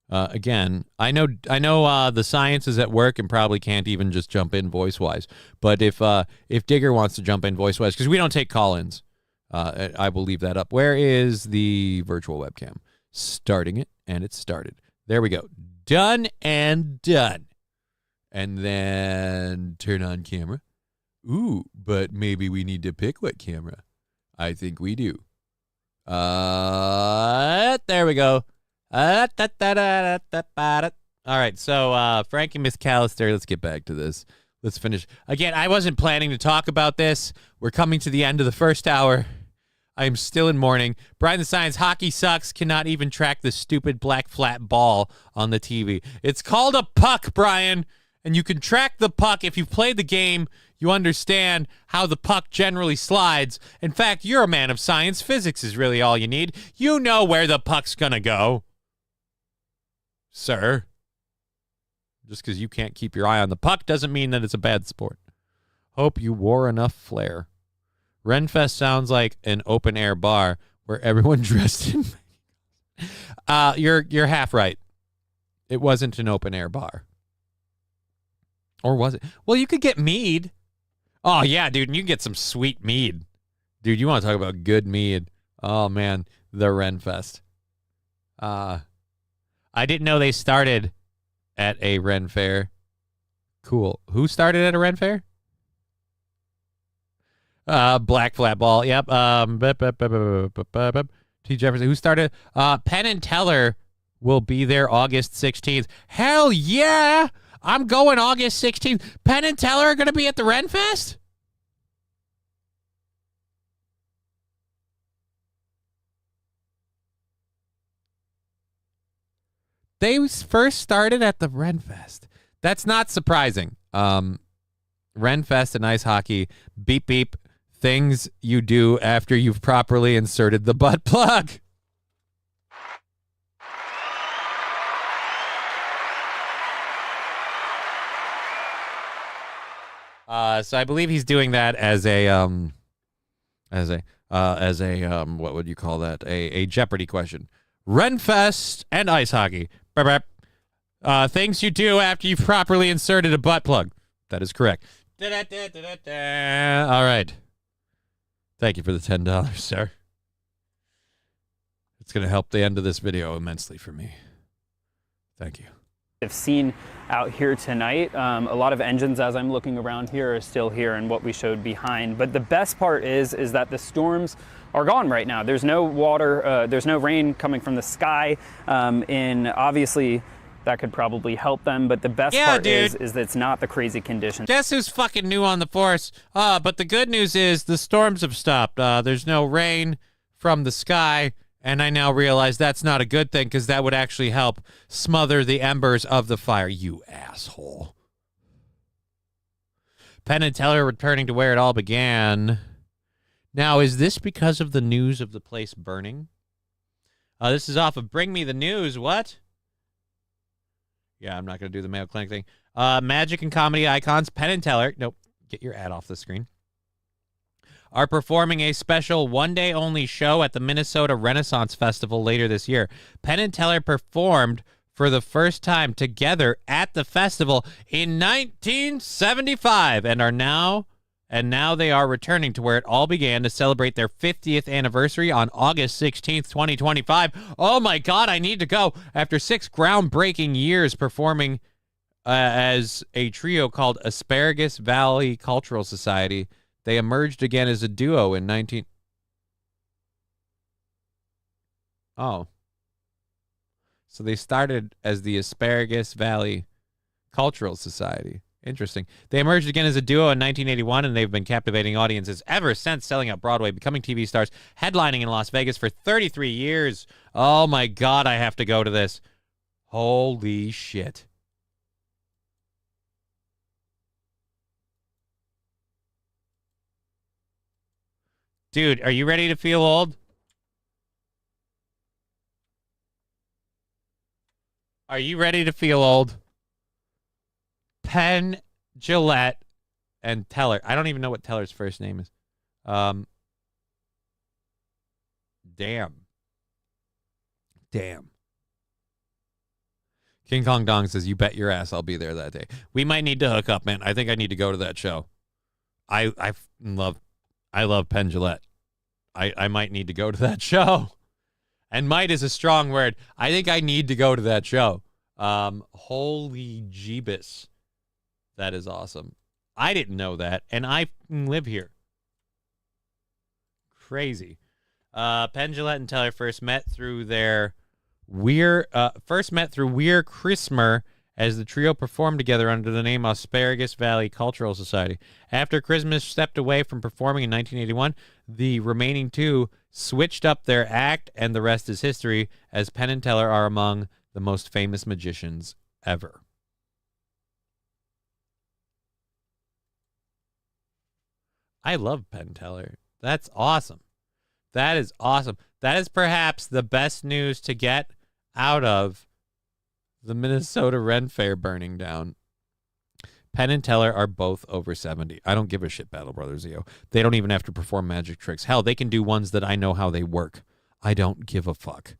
again. I know the science is at work and probably can't even just jump in voice wise. But if Digger wants to jump in voice wise, because we don't take call-ins, I will leave that up. Where is the virtual webcam? Starting it, and it's started. There we go. Done and done. And then turn on camera. Ooh, but maybe we need to pick what camera. I think we do. There we go. All right, so Frankie McAllister, let's get back to this. Let's finish. Again, I wasn't planning to talk about this. We're coming to the end of the first hour. I am still in mourning. Brian the Science, hockey sucks. Cannot even track the stupid black flat ball on the TV. It's called a puck, Brian, and you can track the puck. If you've played the game, you understand how the puck generally slides. In fact, you're a man of science. Physics is really all you need. You know where the puck's going to go, sir. Just because you can't keep your eye on the puck doesn't mean that it's a bad sport. Hope you wore enough flair. Renfest sounds like an open-air bar where everyone dressed in... You're half right. It wasn't an open-air bar. Or was it? Well, you could get mead. Oh, yeah, dude, and you can get some sweet mead. Dude, you want to talk about good mead. Oh, man, the Renfest. I didn't know they started at a Ren Fair. Cool. Who started at a Ren Fair? Black flat ball. Yep. T. Jefferson. Who started? Penn and Teller will be there August 16th. Hell yeah! I'm going August 16th. Penn and Teller are going to be at the Renfest? They first started at the Renfest. That's not surprising. Renfest and ice hockey. Beep, beep. Things you do after you've properly inserted the butt plug. So I believe he's doing that as a what would you call that? A Jeopardy question. Renfest and ice hockey. Things you do after you've properly inserted a butt plug. That is correct. All right. Thank you for the $10, sir. It's going to help the end of this video immensely for me. Thank you. I've seen out here tonight, a lot of engines as I'm looking around here are still here and what we showed behind. But the best part is that the storms are gone right now. There's no water, there's no rain coming from the sky. And obviously that could probably help them. But the best part is that it's not the crazy conditions. Guess who's fucking new on the force? But the good news is the storms have stopped. There's no rain from the sky. And I now realize that's not a good thing because that would actually help smother the embers of the fire. You asshole. Penn and Teller returning to where it all began. Now, is this because of the news of the place burning? This is off of Bring Me the News. What? Yeah, I'm not going to do the Mayo Clinic thing. Magic and comedy icons. Penn and Teller. Nope. Get your ad off the screen. Are performing a special one-day-only show at the Minnesota Renaissance Festival later this year. Penn and Teller performed for the first time together at the festival in 1975 and now they are returning to where it all began to celebrate their 50th anniversary on August 16th, 2025. Oh my God, I need to go. After 6 groundbreaking years performing as a trio called Asparagus Valley Cultural Society, they emerged again as a duo in 19... Oh. So they started as the Asparagus Valley Cultural Society. Interesting. They emerged again as a duo in 1981, and they've been captivating audiences ever since, selling out Broadway, becoming TV stars, headlining in Las Vegas for 33 years. Oh, my God, I have to go to this. Holy shit. Dude, are you ready to feel old? Are you ready to feel old? Penn, Gillette, and Teller. I don't even know what Teller's first name is. Damn. King Kong Dong says, you bet your ass I'll be there that day. We might need to hook up, man. I think I need to go to that show. I love Penn Jillette. I might need to go to that show. And might is a strong word. I think I need to go to that show. Holy jeebus. That is awesome. I didn't know that, and I live here. Crazy. Penn Jillette and Teller first met through Weir Christmer as the trio performed together under the name Asparagus Valley Cultural Society. After Christmas stepped away from performing in 1981, the remaining two switched up their act, and the rest is history, as Penn and Teller are among the most famous magicians ever. I love Penn Teller. That's awesome. That is awesome. That is perhaps the best news to get out of the Minnesota Ren Fair burning down. Penn and Teller are both over 70. I don't give a shit, Battle Brothers EO. They don't even have to perform magic tricks. Hell, they can do ones that I know how they work. I don't give a fuck.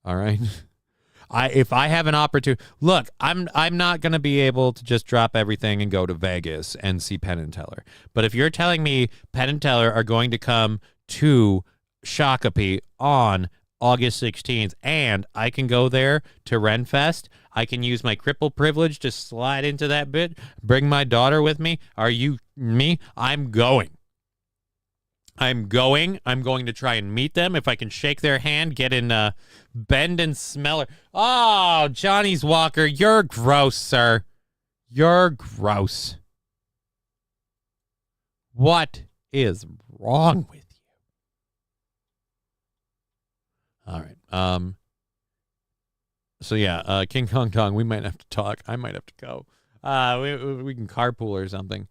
All right? If I have an opportunity, look, I'm not going to be able to just drop everything and go to Vegas and see Penn and Teller. But if you're telling me Penn and Teller are going to come to Shakopee on August 16th, and I can go there to Renfest, I can use my cripple privilege to slide into that bit, bring my daughter with me. Are you me? I'm going. I'm going to try and meet them. If I can shake their hand, get in Bend and Smeller. Oh, Johnny's Walker, you're gross, sir. You're gross. What is wrong with you? All right. So yeah, King Kong Kong, we might have to talk. I might have to go. We can carpool or something.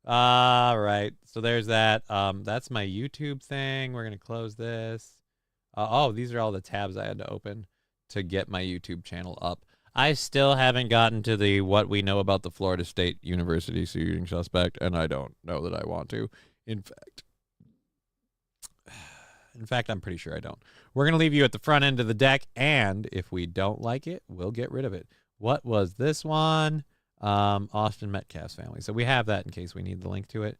All right. So there's that. That's my YouTube thing. We're going to close this. Oh, these are all the tabs I had to open to get my YouTube channel up. I still haven't gotten to the what we know about the Florida State University shooting suspect, and I don't know that I want to. In fact, I'm pretty sure I don't. We're going to leave you at the front end of the deck, and if we don't like it, we'll get rid of it. What was this one? Austin Metcalf's family. So we have that in case we need the link to it.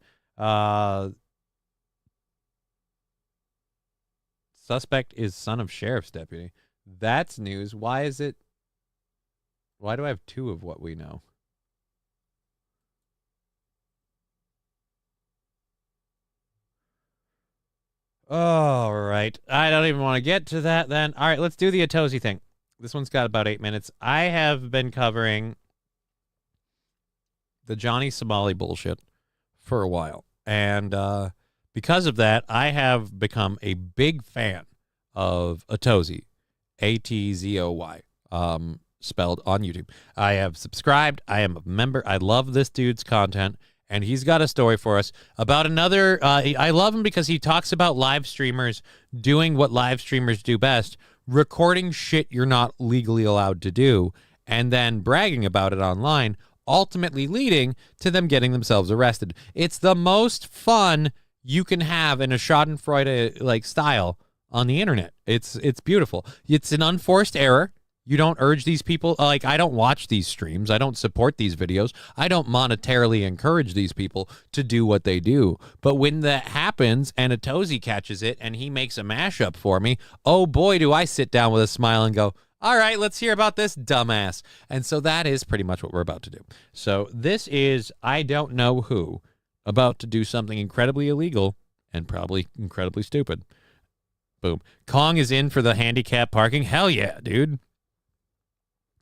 Suspect is son of sheriff's deputy. That's news. Why do I have two of what we know? All right. I don't even want to get to that then. All right, let's do the Atosi thing. This one's got about 8 minutes. I have been covering the Johnny Somali bullshit for a while. And because of that, I have become a big fan of Atosi, A-T-Z-O-Y, spelled on YouTube. I have subscribed. I am a member. I love this dude's content. And he's got a story for us about another. I love him because he talks about live streamers doing what live streamers do best, recording shit you're not legally allowed to do, and then bragging about it online, ultimately leading to them getting themselves arrested. It's the most fun you can have in a Schadenfreude like style on the internet. It's beautiful. It's an unforced error. You don't urge these people, like I don't watch these streams. I don't support these videos. I don't monetarily encourage these people to do what they do. But when that happens and Atosi catches it and he makes a mashup for me, oh boy, do I sit down with a smile and go, all right, let's hear about this dumbass. And so that is pretty much what we're about to do. So this is I don't know who about to do something incredibly illegal and probably incredibly stupid. Boom. Kong is in for the handicap parking. Hell yeah, dude.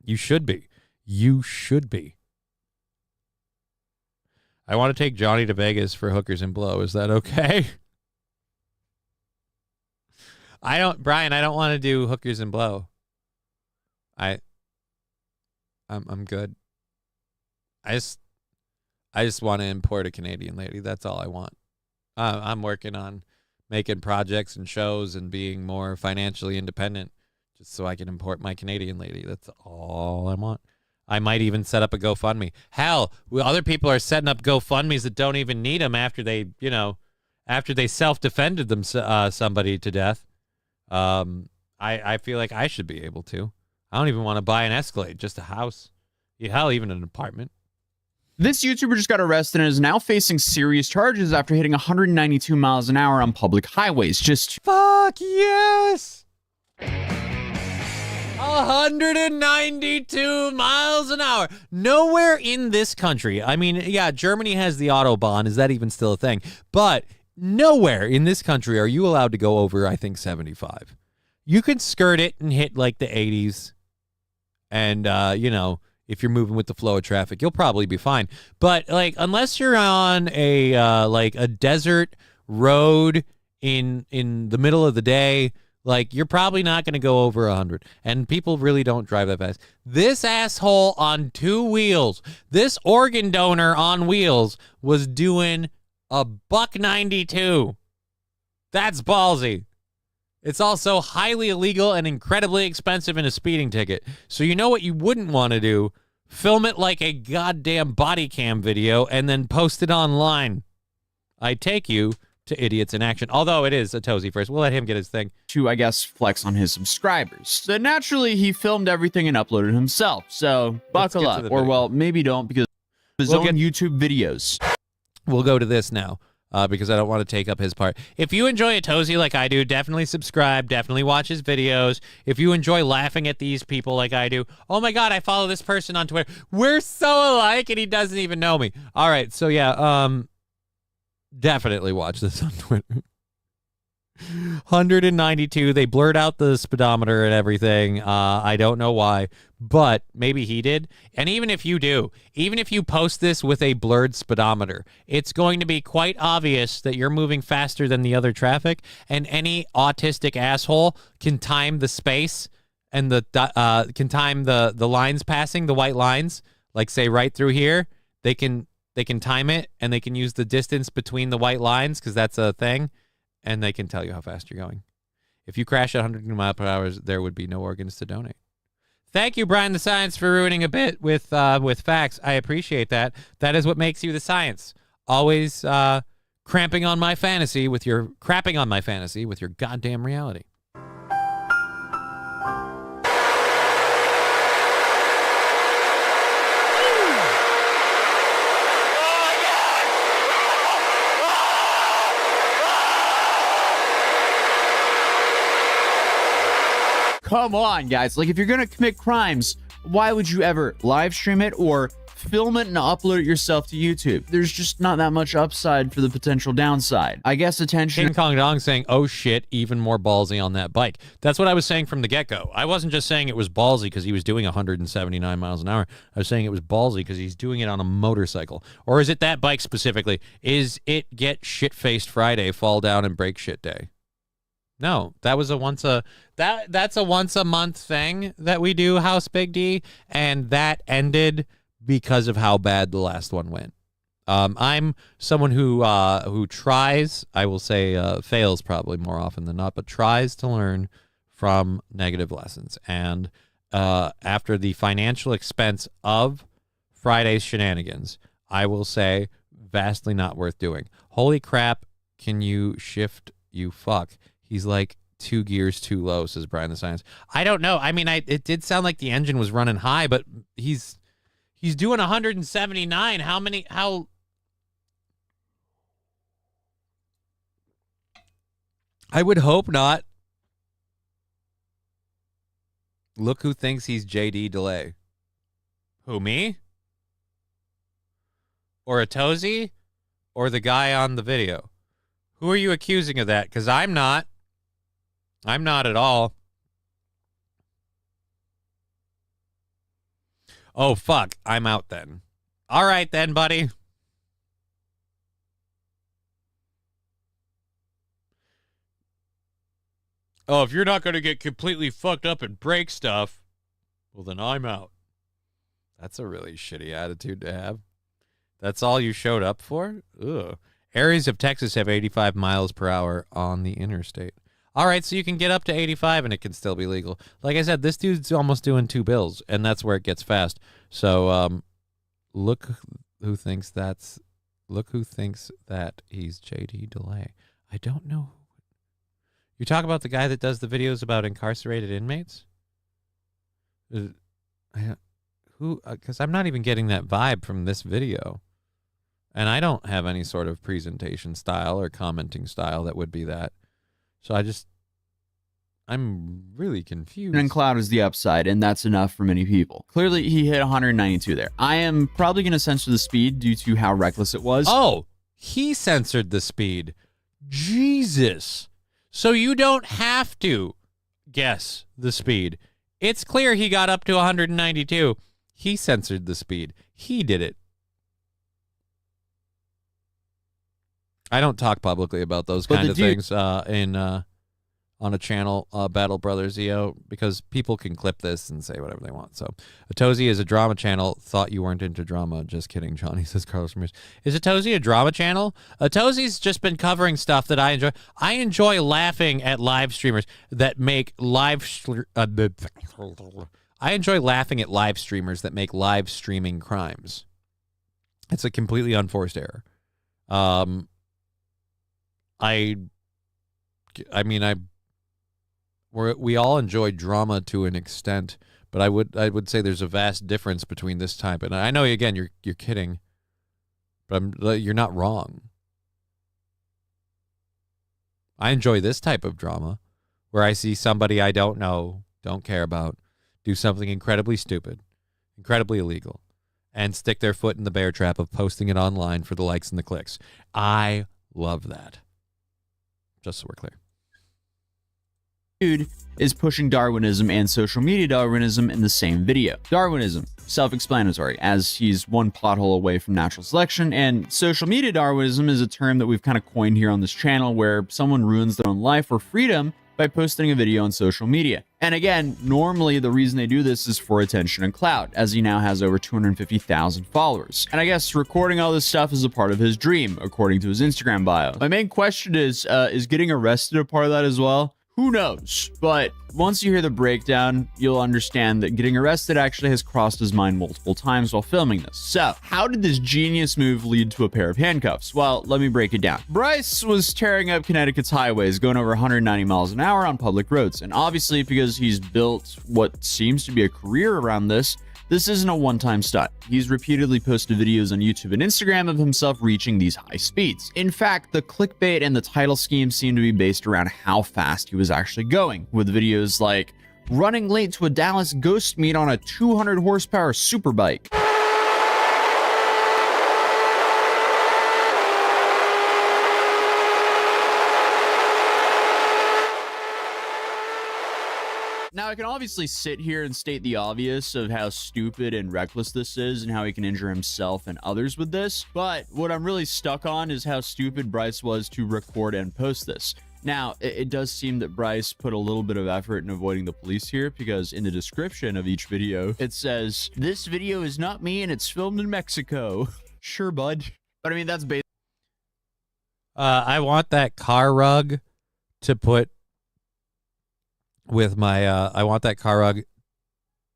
You should be. You should be. I want to take Johnny to Vegas for hookers and blow. Is that okay? Brian, I don't want to do hookers and blow. I'm good. I just want to import a Canadian lady. That's all I want. I'm working on making projects and shows and being more financially independent just so I can import my Canadian lady. That's all I want. I might even set up a GoFundMe. Hell, other people are setting up GoFundMes that don't even need them after they self-defended them somebody to death. I feel like I should be able to. I don't even want to buy an Escalade, just a house. Hell, even an apartment. This YouTuber just got arrested and is now facing serious charges after hitting 192 miles an hour on public highways. Just fuck yes! 192 miles an hour. Nowhere in this country. I mean, yeah, Germany has the Autobahn. Is that even still a thing? But nowhere in this country are you allowed to go over, I think, 75. You can skirt it and hit like the 80s. And, you know, if you're moving with the flow of traffic, you'll probably be fine. But like, unless you're on a like a desert road in the middle of the day, like you're probably not going to go over 100. And people really don't drive that fast. This asshole on two wheels, this organ donor on wheels, was doing $192. That's ballsy. It's also highly illegal and incredibly expensive in a speeding ticket. So you know what you wouldn't want to do? Film it like a goddamn body cam video and then post it online. I take you to Idiots in Action. Although it is a Tozy first. We'll let him get his thing. To, I guess, flex on his subscribers. So naturally, he filmed everything and uploaded himself. So buckle up. Or, well, maybe don't because his own YouTube videos. We'll go to this now. Because I don't want to take up his part. If you enjoy a Tozy like I do, definitely subscribe. Definitely watch his videos. If you enjoy laughing at these people like I do, oh my God, I follow this person on Twitter. We're so alike, and he doesn't even know me. All right, so yeah, definitely watch this on Twitter. 192. They blurred out the speedometer and everything. I don't know why, but maybe he did. And even if you do, even if you post this with a blurred speedometer, it's going to be quite obvious that you're moving faster than the other traffic. And any autistic asshole can time the space and can time the lines passing, the white lines, like say right through here. They can time it, and they can use the distance between the white lines because that's a thing. And they can tell you how fast you're going. If you crash at 100 miles per hour, there would be no organs to donate. Thank you, Brian the Science, for ruining a bit with facts. I appreciate that. That is what makes you the science. Always cramping on my fantasy with your crapping on my fantasy with your goddamn reality. Come on, guys. Like, if you're going to commit crimes, why would you ever live stream it or film it and upload it yourself to YouTube? There's just not that much upside for the potential downside. I guess attention. King Kong Dong saying, oh shit, even more ballsy on that bike. That's what I was saying from the get-go. I wasn't just saying it was ballsy because he was doing 179 miles an hour. I was saying it was ballsy because he's doing it on a motorcycle. Or is it that bike specifically? Is it get shit-faced Friday, fall down and break shit day? No, that was that's a once a month thing that we do, House Big D, and that ended because of how bad the last one went. I'm someone who tries, I will say fails probably more often than not, but tries to learn from negative lessons. And after the financial expense of Friday's shenanigans, I will say vastly not worth doing. Holy crap, can you shift, you fuck? He's like 2 gears too low, says Brian the Science. I don't know. I mean, it did sound like the engine was running high, but he's doing 179. How I would hope not. Look who thinks he's JD Delay. Who, me? Or a Tozy? Or the guy on the video? Who are you accusing of that? Because I'm not. I'm not at all. Oh, fuck. I'm out then. All right then, buddy. Oh, if you're not going to get completely fucked up and break stuff, well, then I'm out. That's a really shitty attitude to have. That's all you showed up for? Ugh. Areas of Texas have 85 miles per hour on the interstate. All right, so you can get up to 85 and it can still be legal. Like I said, this dude's almost doing 2 bills, and that's where it gets fast. So look who thinks that he's JD Delay. I don't know. You talk about the guy that does the videos about incarcerated inmates? Who? Because I'm not even getting that vibe from this video. And I don't have any sort of presentation style or commenting style that would be that. So I'm really confused. And cloud is the upside, and that's enough for many people. Clearly, he hit 192 there. I am probably going to censor the speed due to how reckless it was. Oh, he censored the speed. Jesus. So you don't have to guess the speed. It's clear he got up to 192. He censored the speed. He did it. I don't talk publicly about those kind of things on a channel, Battle Brothers EO, because people can clip this and say whatever they want. So, Atozi is a drama channel. Thought you weren't into drama. Just kidding, Johnny, says Carlos Ramirez. Is Atozi a drama channel? Atozi's just been covering stuff that I enjoy. I enjoy laughing at live streamers that make I enjoy laughing at live streamers that make live streaming crimes. It's a completely unforced error. We all enjoy drama to an extent, but I would say there's a vast difference between this type. And I know, again, you're kidding, but you're not wrong. I enjoy this type of drama where I see somebody I don't know, don't care about, do something incredibly stupid, incredibly illegal, and stick their foot in the bear trap of posting it online for the likes and the clicks. I love that. Just so we're clear. Dude is pushing Darwinism and social media Darwinism in the same video. Darwinism, self-explanatory, as he's one pothole away from natural selection, and social media Darwinism is a term that we've kind of coined here on this channel where someone ruins their own life or freedom by posting a video on social media. And again, normally the reason they do this is for attention and clout, as he now has over 250,000 followers. And I guess recording all this stuff is a part of his dream, according to his Instagram bio. My main question is getting arrested a part of that as well? Who knows? But once you hear the breakdown, you'll understand that getting arrested actually has crossed his mind multiple times while filming this. So, how did this genius move lead to a pair of handcuffs? Well, let me break it down. Bryce was tearing up Connecticut's highways, going over 190 miles an hour on public roads. And obviously, because he's built what seems to be a career around this isn't a one-time stunt. He's repeatedly posted videos on YouTube and Instagram of himself reaching these high speeds. In fact, the clickbait and the title scheme seem to be based around how fast he was actually going, with videos like running late to a Dallas ghost meet on a 200 horsepower superbike. Now, I can obviously sit here and state the obvious of how stupid and reckless this is and how he can injure himself and others with this, but what I'm really stuck on is how stupid Bryce was to record and post this. Now, it does seem that Bryce put a little bit of effort in avoiding the police here, because in the description of each video, it says, "This video is not me and it's filmed in Mexico." Sure, bud. But I mean, that's basically... I want that car rug to put with my I want that car rug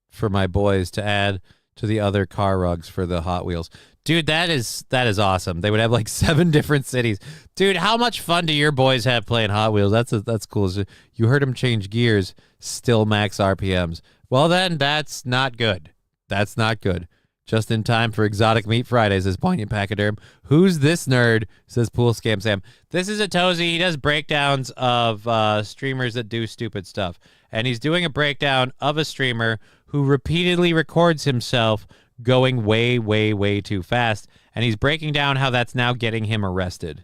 for my boys to add to the other car rugs for the Hot Wheels. Dude, that is awesome. They would have like 7 different cities. Dude, how much fun do your boys have playing Hot Wheels? That's cool. You heard them change gears, still max RPMs. Well then, that's not good. That's not good. Just in time for Exotic Meat Fridays, says Poignant Pachyderm. Who's this nerd? Says Pool Scam Sam. This is Atozi. He does breakdowns of streamers that do stupid stuff. And he's doing a breakdown of a streamer who repeatedly records himself going way, way, way too fast. And he's breaking down how that's now getting him arrested.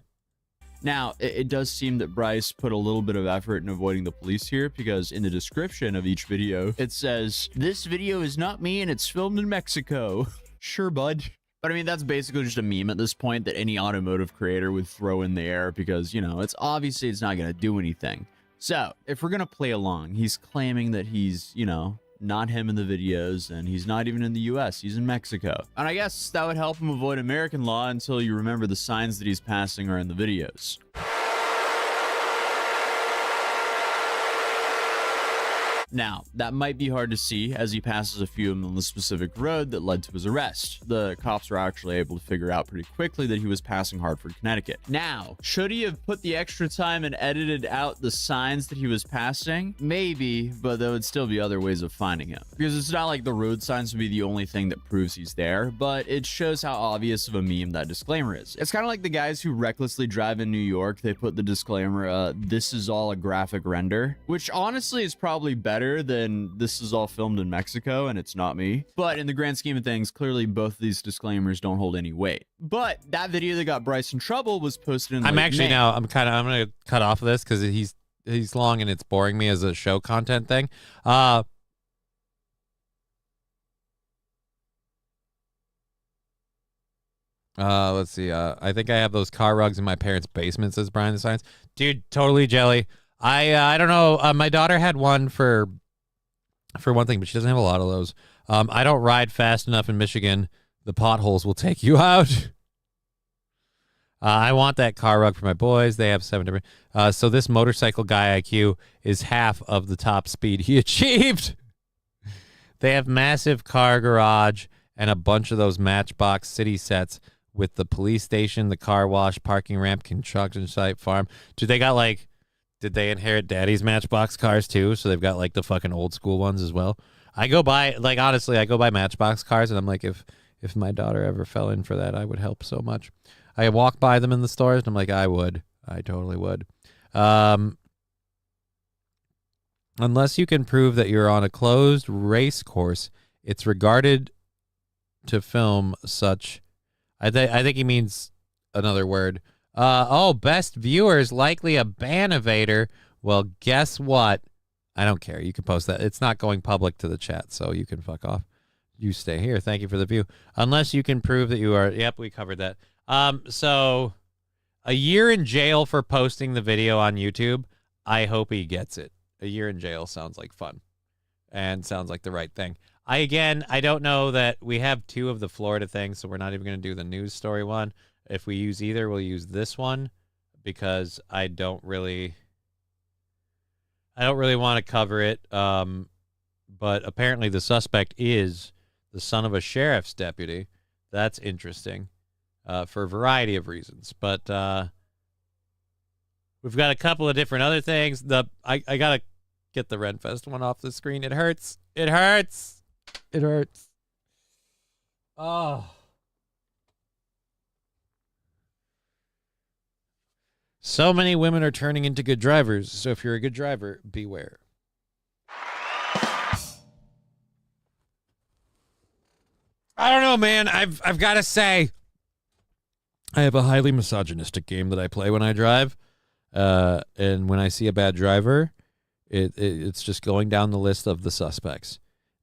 Now, it does seem that Bryce put a little bit of effort in avoiding the police here, because in the description of each video, it says, "This video is not me and it's filmed in Mexico." Sure, bud. But I mean, that's basically just a meme at this point that any automotive creator would throw in the air because, you know, it's obviously it's not going to do anything. So, if we're going to play along, he's claiming that he's, you know, not him in the videos, and he's not even in the US, he's in Mexico. And I guess that would help him avoid American law until you remember the signs that he's passing are in the videos. Now, that might be hard to see as he passes a few of them on the specific road that led to his arrest. The cops were actually able to figure out pretty quickly that he was passing Hartford, Connecticut. Now, should he have put the extra time and edited out the signs that he was passing? Maybe, but there would still be other ways of finding him. Because it's not like the road signs would be the only thing that proves he's there, but it shows how obvious of a meme that disclaimer is. It's kind of like the guys who recklessly drive in New York. They put the disclaimer, this is all a graphic render, which honestly is probably better than this is all filmed in Mexico and it's not me. But in the grand scheme of things, clearly both of these disclaimers don't hold any weight. But that video that got Bryce in trouble was posted in I'm May. I'm gonna cut off of this because he's long and it's boring me as a show content thing. Let's see. I think I have those car rugs in my parents' basement, says Brian the Science. Dude, totally jelly. I don't know. My daughter had one for one thing, but she doesn't have a lot of those. I don't ride fast enough in Michigan. The potholes will take you out. I want that car rug for my boys. They have 7 different. So this motorcycle guy IQ is half of the top speed he achieved. They have massive car garage and a bunch of those Matchbox City sets with the police station, the car wash, parking ramp, construction site, farm. Did they inherit daddy's Matchbox cars too? So they've got like the fucking old school ones as well. I go by Matchbox cars and I'm like, if my daughter ever fell in for that, I would help so much. I walk by them in the stores and I'm like, I totally would. Unless you can prove that you're on a closed race course, it's regarded to film such. I think he means another word. Best viewers, likely a ban evader. Well, guess what? I don't care. You can post that. It's not going public to the chat, so you can fuck off. You stay here. Thank you for the view. Unless you can prove that you are. Yep, we covered that. So a year in jail for posting the video on YouTube. I hope he gets it. A year in jail sounds like fun and sounds like the right thing. I don't know that we have 2 of the Florida things, so we're not even going to do the news story one. If we use either, we'll use this one because I don't really want to cover it. But apparently the suspect is the son of a sheriff's deputy. That's interesting for a variety of reasons. But we've got a couple of different other things. I got to get the Renfest one off the screen. It hurts. It hurts. It hurts. Oh. So many women are turning into good drivers. So if you're a good driver, beware. I don't know, man. I've got to say, I have a highly misogynistic game that I play when I drive. And when I see a bad driver, it's just going down the list of the suspects.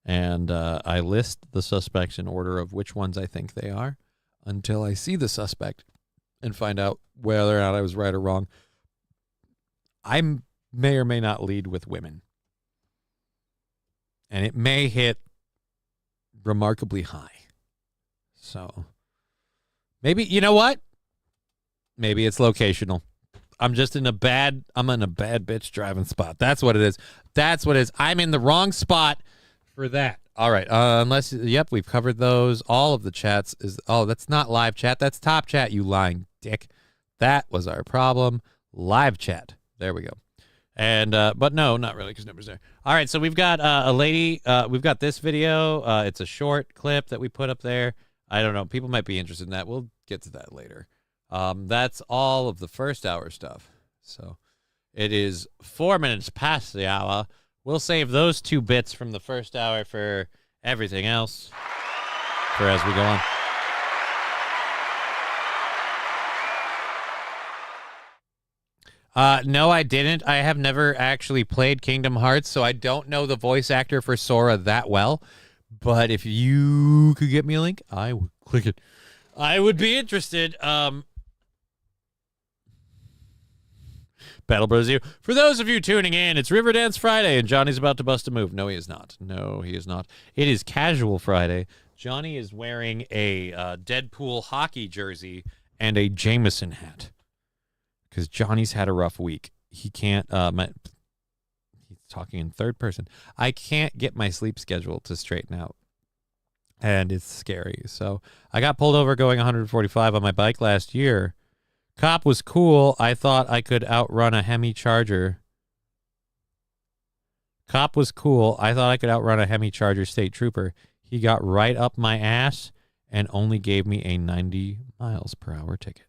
And I list the suspects in order of which ones I think they are until I see the suspect and find out whether or not I was right or wrong. I may or may not lead with women. And it may hit remarkably high. So maybe, you know what? Maybe it's locational. I'm in a bad bitch driving spot. That's what it is. That's what it is. I'm in the wrong spot for that. All right. Yep, we've covered those. All of the chats that's not live chat. That's top chat, you lying dick. That was our problem. Live chat. There we go. And, but no, not really, because nobody's there. All right. So we've got a lady, we've got this video. It's a short clip that we put up there. I don't know. People might be interested in that. We'll get to that later. That's all of the first hour stuff. So it is 4 minutes past the hour. We'll save those 2 bits from the first hour for everything else for as we go on. No, I didn't. I have never actually played Kingdom Hearts, so I don't know the voice actor for Sora that well. But if you could get me a link, I would click it. I would be interested. Battle Bros. For those of you tuning in, it's Riverdance Friday, and Johnny's about to bust a move. No, he is not. No, he is not. It is Casual Friday. Johnny is wearing a Deadpool hockey jersey and a Jameson hat because Johnny's had a rough week. He can't. talking in third person. I can't get my sleep schedule to straighten out, and it's scary. So I got pulled over going 145 on my bike last year. Cop was cool. I thought I could outrun a Hemi Charger. Cop was cool. I thought I could outrun a Hemi Charger state trooper. He got right up my ass and only gave me a 90 miles per hour ticket.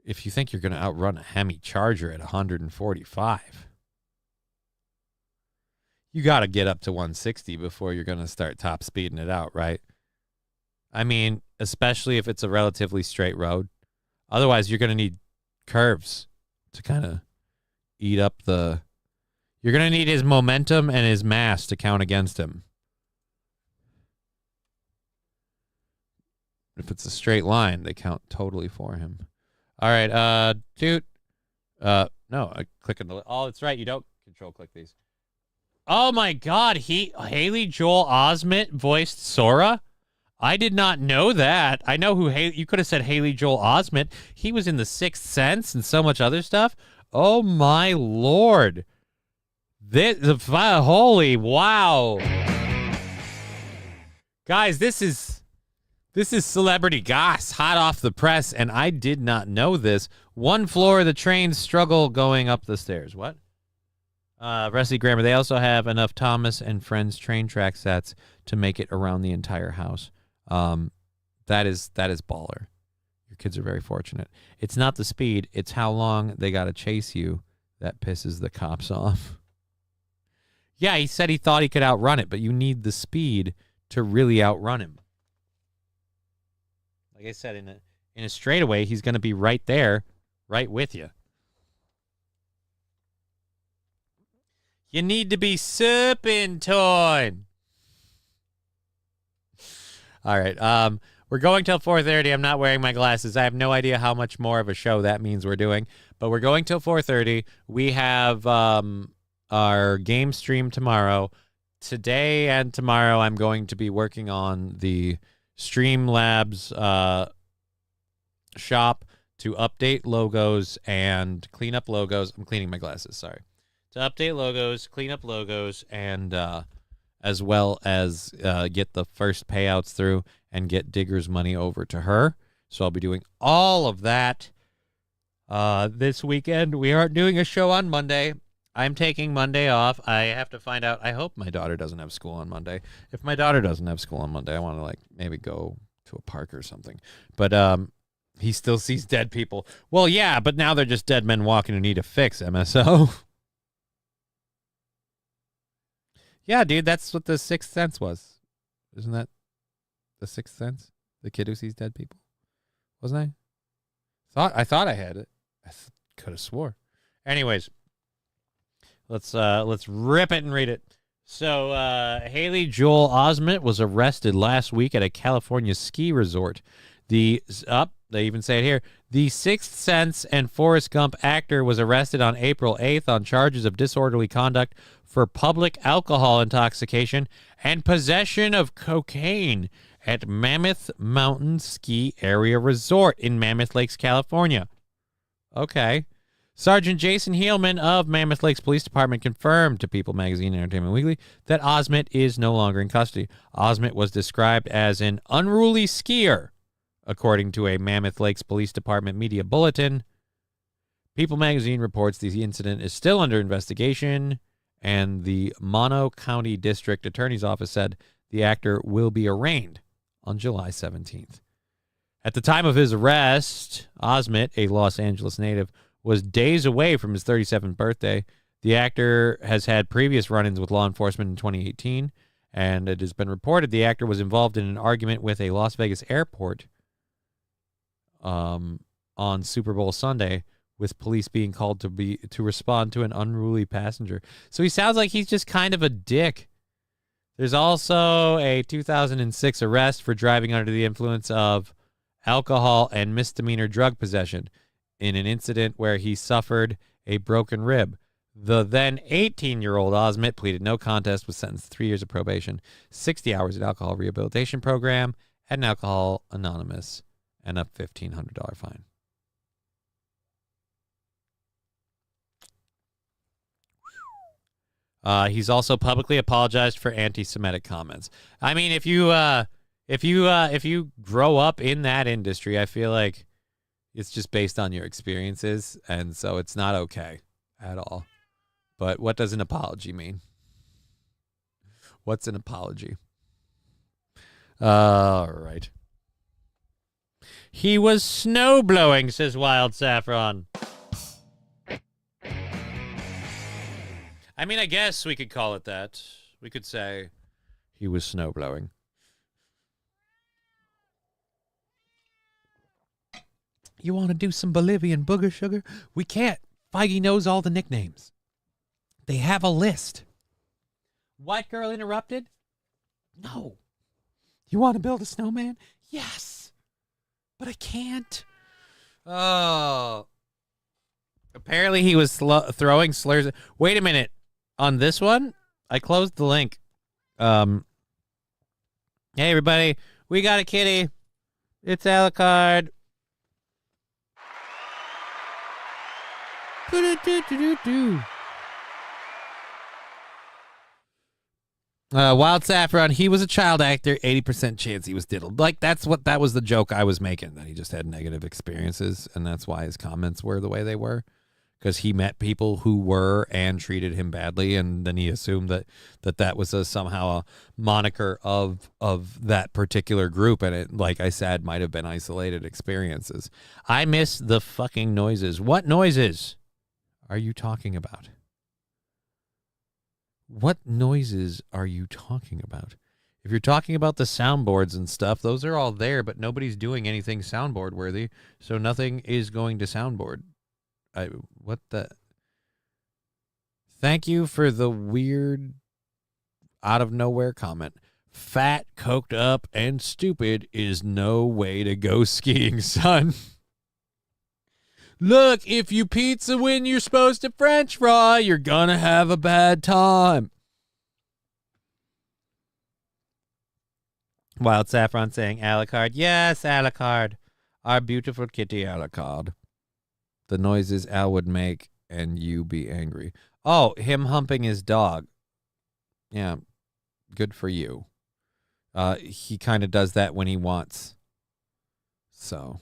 If you think you're going to outrun a Hemi Charger at 145, you got to get up to 160 before you're going to start top speeding it out, right? I mean, especially if it's a relatively straight road. Otherwise, you're going to need curves to kind of eat up the... You're going to need his momentum and his mass to count against him. If it's a straight line, they count totally for him. All right, dude. No, I click on the... Oh, it's right. You don't control click these. Oh, my God. Haley Joel Osment voiced Sora? I did not know that. I know who you could have said Haley Joel Osment. He was in The Sixth Sense and so much other stuff. Oh, my Lord. Holy wow. Guys, this is celebrity goss, hot off the press, and I did not know this. One floor of the train struggle going up the stairs. What? Rusty Grammar. They also have enough Thomas and Friends train track sets to make it around the entire house. That is baller. Your kids are very fortunate. It's not the speed, it's how long they got to chase you that pisses the cops off. Yeah, he said he thought he could outrun it, but you need the speed to really outrun him. Like I said, in a straightaway, he's going to be right there, right with you. You need to be serpentine. All right. We're going till 4:30. I'm not wearing my glasses. I have no idea how much more of a show that means we're doing, but we're going till 4:30. We have our game stream tomorrow. Today and tomorrow, I'm going to be working on the Streamlabs shop to update logos and clean up logos. I'm cleaning my glasses, sorry. To update logos, clean up logos, and as well as get the first payouts through and get Digger's money over to her. So I'll be doing all of that this weekend. We aren't doing a show on Monday. I'm taking Monday off. I have to find out. I hope my daughter doesn't have school on Monday. If my daughter doesn't have school on Monday, I want to maybe go to a park or something. But he still sees dead people. Well, yeah, but now they're just dead men walking who need a fix, MSO. Yeah, dude, that's what The Sixth Sense was. Isn't that The Sixth Sense? The kid who sees dead people? Wasn't I? I thought I had it. I could have swore. Anyways, let's rip it and read it. So, Haley Joel Osment was arrested last week at a California ski resort. They even say it here. The Sixth Sense and Forrest Gump actor was arrested on April 8th on charges of disorderly conduct for public alcohol intoxication and possession of cocaine at Mammoth Mountain Ski Area Resort in Mammoth Lakes, California. Okay. Sergeant Jason Heelman of Mammoth Lakes Police Department confirmed to People Magazine and Entertainment Weekly that Osment is no longer in custody. Osment was described as an unruly skier, according to a Mammoth Lakes Police Department media bulletin. People Magazine reports the incident is still under investigation, and the Mono County District Attorney's Office said the actor will be arraigned on July 17th. At the time of his arrest, Osment, a Los Angeles native, was days away from his 37th birthday. The actor has had previous run-ins with law enforcement in 2018, and it has been reported the actor was involved in an argument with a Las Vegas airport on Super Bowl Sunday, with police being called to respond to an unruly passenger. So he sounds like he's just kind of a dick. There's also a 2006 arrest for driving under the influence of alcohol and misdemeanor drug possession in an incident where he suffered a broken rib. The then 18-year-old Osment pleaded no contest, was sentenced to 3 years of probation, 60 hours at alcohol rehabilitation program, at an Alcohol Anonymous, and a $1,500 fine. He's also publicly apologized for anti-Semitic comments. I mean, if you grow up in that industry, I feel like it's just based on your experiences, and so it's not okay at all. But what does an apology mean? What's an apology? All right. He was snow blowing, says Wild Saffron. I mean, I guess we could call it that. We could say he was snow blowing. You want to do some Bolivian booger sugar? We can't. Feige knows all the nicknames. They have a list. White girl interrupted? No. You want to build a snowman? Yes. But I can't. Oh. Apparently he was throwing slurs. Wait a minute. On this one, I closed the link. Hey, everybody. We got a kitty. It's Alucard. Wild Saffron, he was a child actor, 80% chance he was diddled. Like, that was the joke I was making, that he just had negative experiences, and that's why his comments were the way they were. Because he met people who were and treated him badly, and then he assumed that was somehow a moniker of that particular group, and it, like I said, might have been isolated experiences. I miss the fucking noises. What noises are you talking about? What noises are you talking about? If you're talking about the soundboards and stuff, those are all there, but nobody's doing anything soundboard worthy, so nothing is going to soundboard. What the? Thank you for the weird, out of nowhere comment. Fat, coked up, and stupid is no way to go skiing, son. Look, if you pizza when you're supposed to French fry, you're gonna have a bad time. Wild Saffron saying Alucard. Yes, Alucard. Our beautiful kitty Alucard. The noises Al would make and you be angry. Oh, him humping his dog. Yeah, good for you. He kind of does that when he wants. So,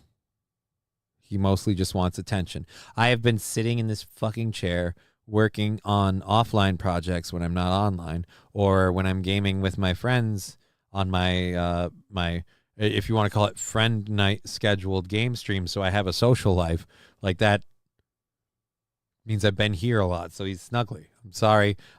he mostly just wants attention. I have been sitting in this fucking chair working on offline projects when I'm not online, or when I'm gaming with my friends on my, if you want to call it friend night scheduled game stream, so I have a social life. Like, that means I've been here a lot, so he's snuggly.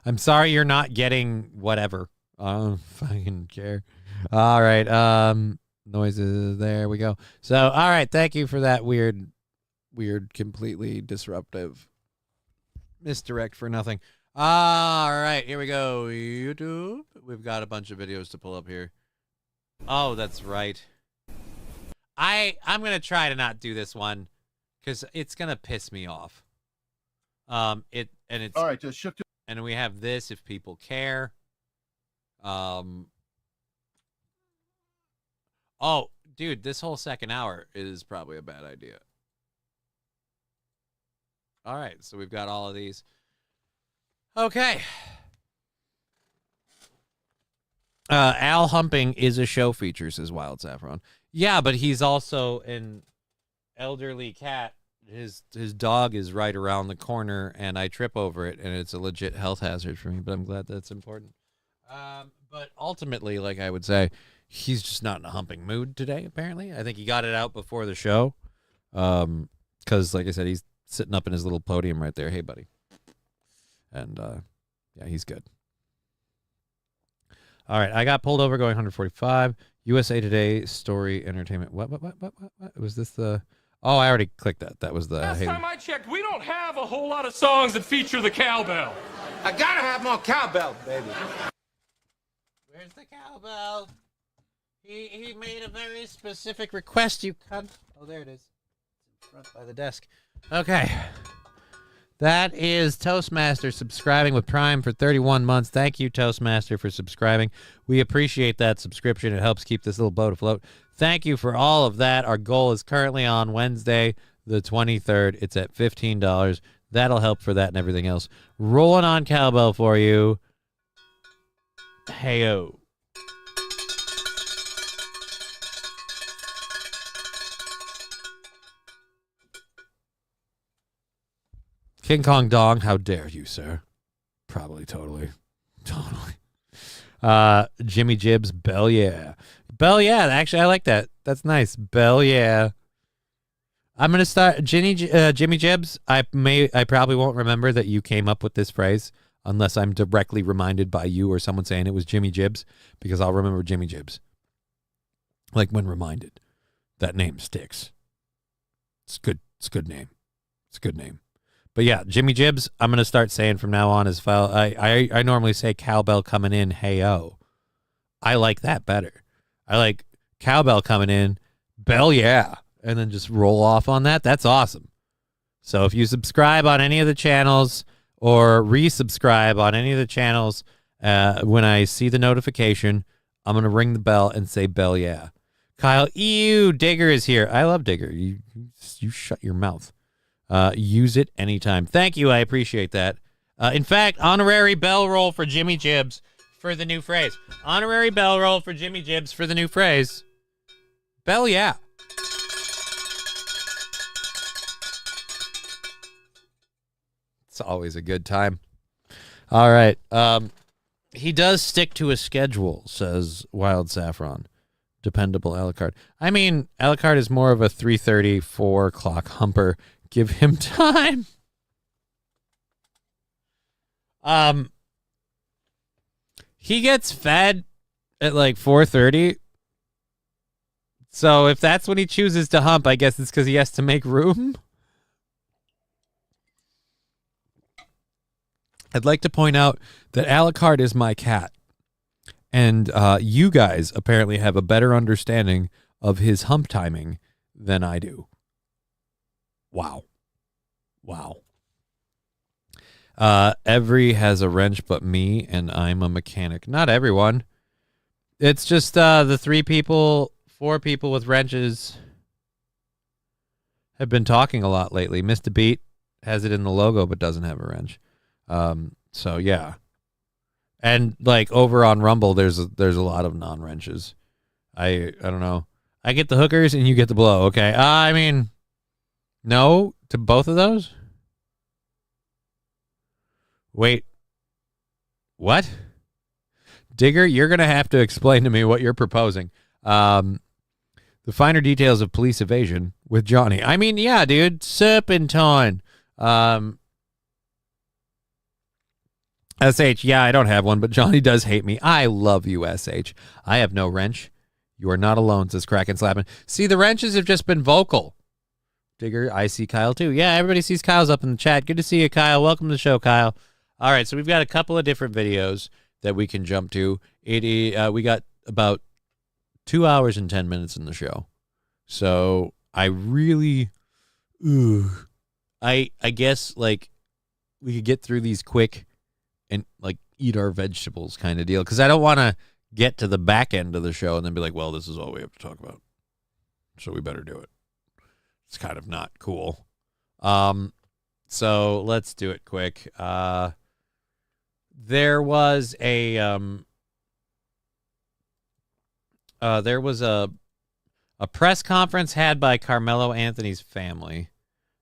I'm sorry you're not getting whatever. I don't fucking care. All right, noises, there we go. So, all right, thank you for that weird, completely disruptive misdirect for nothing. All right, here we go. YouTube. We've got a bunch of videos to pull up here. Oh, that's right. I'm going to try to not do this one, because it's gonna piss me off. It's all right. Just shook. And we have this if people care. Oh, dude, this whole second hour is probably a bad idea. All right, so we've got all of these. Okay. Al humping is a show feature, says Wild Saffron. Yeah, but he's also an elderly cat. His dog is right around the corner, and I trip over it, and it's a legit health hazard for me, but I'm glad that's important. But ultimately, like I would say, he's just not in a humping mood today, apparently. I think he got it out before the show, because, like I said, he's sitting up in his little podium right there. Hey, buddy. And, yeah, he's good. All right, I got pulled over going 145. USA Today story entertainment. What? Was this the... Oh, I already clicked that. That was the... Last time I checked, we don't have a whole lot of songs that feature the cowbell. I gotta have more cowbell, baby. Where's the cowbell? He made a very specific request, you cunt. Oh, there it is. It's in front by the desk. Okay. That is Toastmaster subscribing with Prime for 31 months. Thank you, Toastmaster, for subscribing. We appreciate that subscription. It helps keep this little boat afloat. Thank you for all of that. Our goal is currently on Wednesday, the 23rd. It's at $15. That'll help for that and everything else. Rolling on cowbell for you. Hey-o. King Kong Dong, how dare you, sir? Probably, totally. Jimmy Jibbs, Bell Yeah. Bell Yeah, actually, I like that. That's nice. Bell Yeah. I'm going to start, Jimmy Jibbs, I probably won't remember that you came up with this phrase unless I'm directly reminded by you or someone saying it was Jimmy Jibbs, because I'll remember Jimmy Jibbs. Like when reminded. That name sticks. It's good. It's a good name. It's a good name. But yeah, Jimmy Jibbs, I'm going to start saying from now on as well. I normally say cowbell coming in, hey-o. I like that better. I like cowbell coming in, bell yeah, and then just roll off on that. That's awesome. So if you subscribe on any of the channels or resubscribe on any of the channels, when I see the notification, I'm going to ring the bell and say bell yeah. Kyle, ew, Digger is here. I love Digger. You shut your mouth. Use it anytime. Thank you. I appreciate that. In fact, honorary bell roll for Jimmy Jibbs for the new phrase. Honorary bell roll for Jimmy Jibbs for the new phrase. Bell yeah. It's always a good time. All right. He does stick to a schedule, says Wild Saffron. Dependable Alucard. I mean, Alucard is more of a 3:30, 4 o'clock humper. Give him time. He gets fed at like 4:30. So if that's when he chooses to hump, I guess it's because he has to make room. I'd like to point out that Alucard is my cat. And you guys apparently have a better understanding of his hump timing than I do. Wow. Wow. Every has a wrench but me, and I'm a mechanic. Not everyone. It's just the 4 people with wrenches have been talking a lot lately. Mr. Beat has it in the logo but doesn't have a wrench. So, yeah. And, like, over on Rumble, there's a lot of non-wrenches. I don't know. I get the hookers and you get the blow, okay? I mean, no to both of those? Wait. What? Digger, you're going to have to explain to me what you're proposing. The finer details of police evasion with Johnny. I mean, yeah, dude. Serpentine. SH, yeah, I don't have one, but Johnny does hate me. I love you, SH. I have no wrench. You are not alone, says Kraken Slapping. See, the wrenches have just been vocal. Digger, I see Kyle too. Yeah, everybody sees Kyle's up in the chat. Good to see you, Kyle. Welcome to the show, Kyle. All right, so we've got a couple of different videos that we can jump to. We got about 2 hours and 10 minutes in the show. So I really, I guess, like, we could get through these quick and, like, eat our vegetables kind of deal. Because I don't want to get to the back end of the show and then be like, well, this is all we have to talk about. So we better do it. It's kind of not cool. So let's do it quick. There was a press conference had by Carmelo Anthony's family,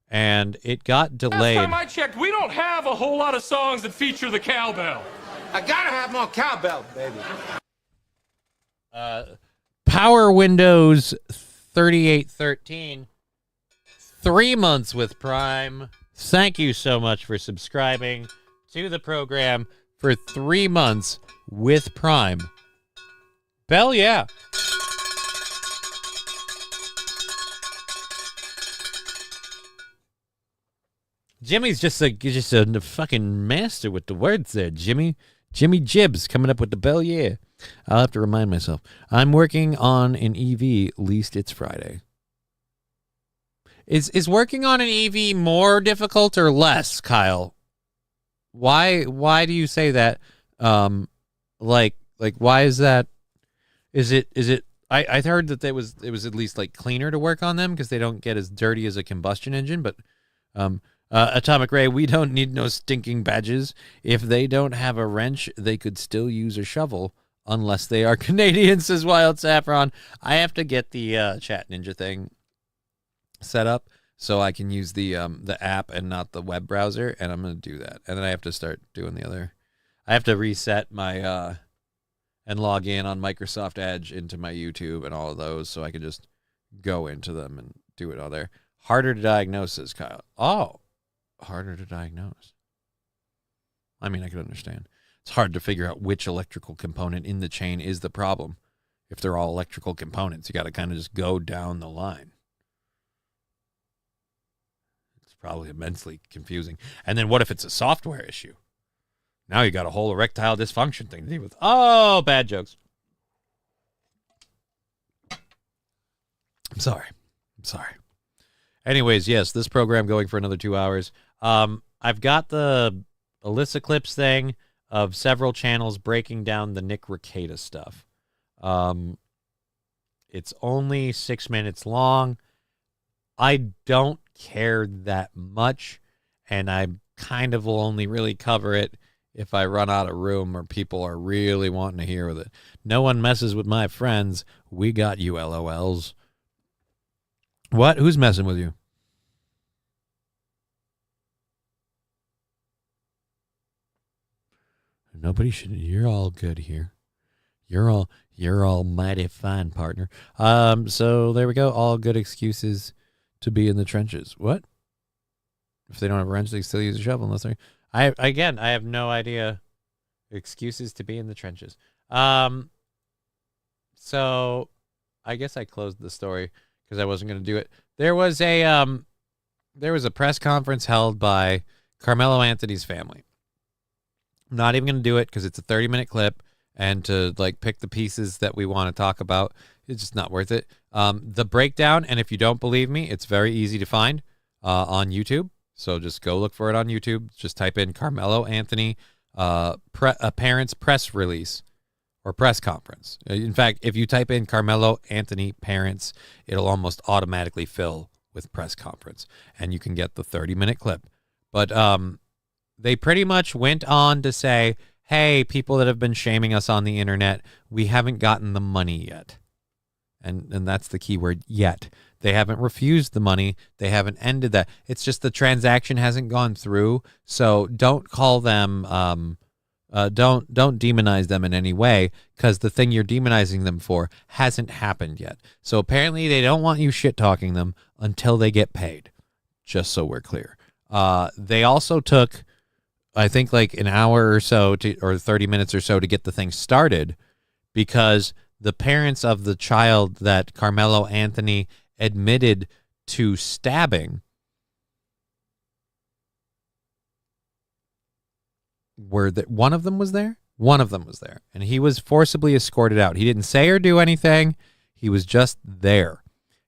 and it got delayed. Last time I checked, we don't have a whole lot of songs that feature the cowbell. I gotta have more cowbell, baby. Power Windows 3813, 3 months with Prime. Thank you so much for subscribing to the program for 3 months with Prime. Bell, yeah. Jimmy's just a fucking master with the words there, Jimmy. Jimmy Jibbs coming up with the bell, yeah. I'll have to remind myself. I'm working on an EV, least it's Friday. Is working on an EV more difficult or less, Kyle? Why do you say that? Like why is that? Is it I heard that it was at least like cleaner to work on them because they don't get as dirty as a combustion engine, but Atomic Ray, we don't need no stinking badges. If they don't have a wrench, they could still use a shovel, unless they are Canadian, says Wild Saffron. I have to get the Chat Ninja thing set up so I can use the app and not the web browser, and I'm going to do that. And then I have to start doing the other. I have to reset my and log in on Microsoft Edge into my YouTube and all of those so I can just go into them and do it all there. Harder to diagnose, says Kyle. Oh, harder to diagnose. I mean, I can understand. It's hard to figure out which electrical component in the chain is the problem. If they're all electrical components, you got to kind of just go down the line. It's probably immensely confusing. And then what if it's a software issue? Now you got a whole erectile dysfunction thing to deal with. Oh, bad jokes. I'm sorry. Anyways, yes, this program going for another 2 hours. I've got the Alyssa Clips thing of several channels breaking down the Nick Rekieta stuff. It's only 6 minutes long. I don't care that much, and I kind of will only really cover it if I run out of room or people are really wanting to hear with it. No one messes with my friends. We got you, LOLs. What? Who's messing with you? Nobody should. You're all good here. You're all mighty fine, partner. So there we go. All good excuses to be in the trenches. What? If they don't have a wrench, they still use a shovel unless they. I have no idea. Excuses to be in the trenches. So I guess I closed the story because I wasn't going to do it. There was a press conference held by Carmelo Anthony's family. I'm not even going to do it because it's a 30-minute clip, and to pick the pieces that we want to talk about, it's just not worth it. The breakdown, and if you don't believe me, it's very easy to find on YouTube. So just go look for it on YouTube. Just type in Carmelo Anthony parents press release or press conference. In fact, if you type in Carmelo Anthony parents, it'll almost automatically fill with press conference, and you can get the 30-minute clip. But they pretty much went on to say, hey, people that have been shaming us on the internet, we haven't gotten the money yet. And that's the key word, yet. They haven't refused the money. They haven't ended that. It's just the transaction hasn't gone through. So don't call them, don't demonize them in any way, because the thing you're demonizing them for hasn't happened yet. So apparently they don't want you shit-talking them until they get paid, just so we're clear. They also took, I think, an hour or so or 30 minutes or so to get the thing started, because the parents of the child that Carmelo Anthony admitted to stabbing one of them was there. One of them was there, and he was forcibly escorted out. He didn't say or do anything. He was just there.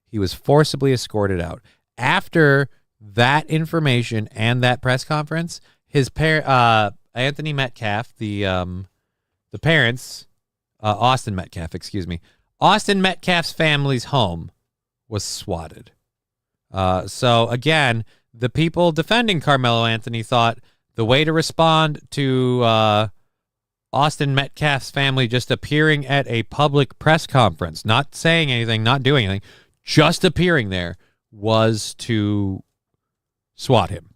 He was forcibly escorted out. After that information and that press conference, his Anthony Metcalf, the parents, Austin Metcalf, excuse me, Austin Metcalf's family's home was swatted. So again, the people defending Carmelo Anthony thought the way to respond to Austin Metcalf's family just appearing at a public press conference, not saying anything, not doing anything, just appearing there, was to swat him.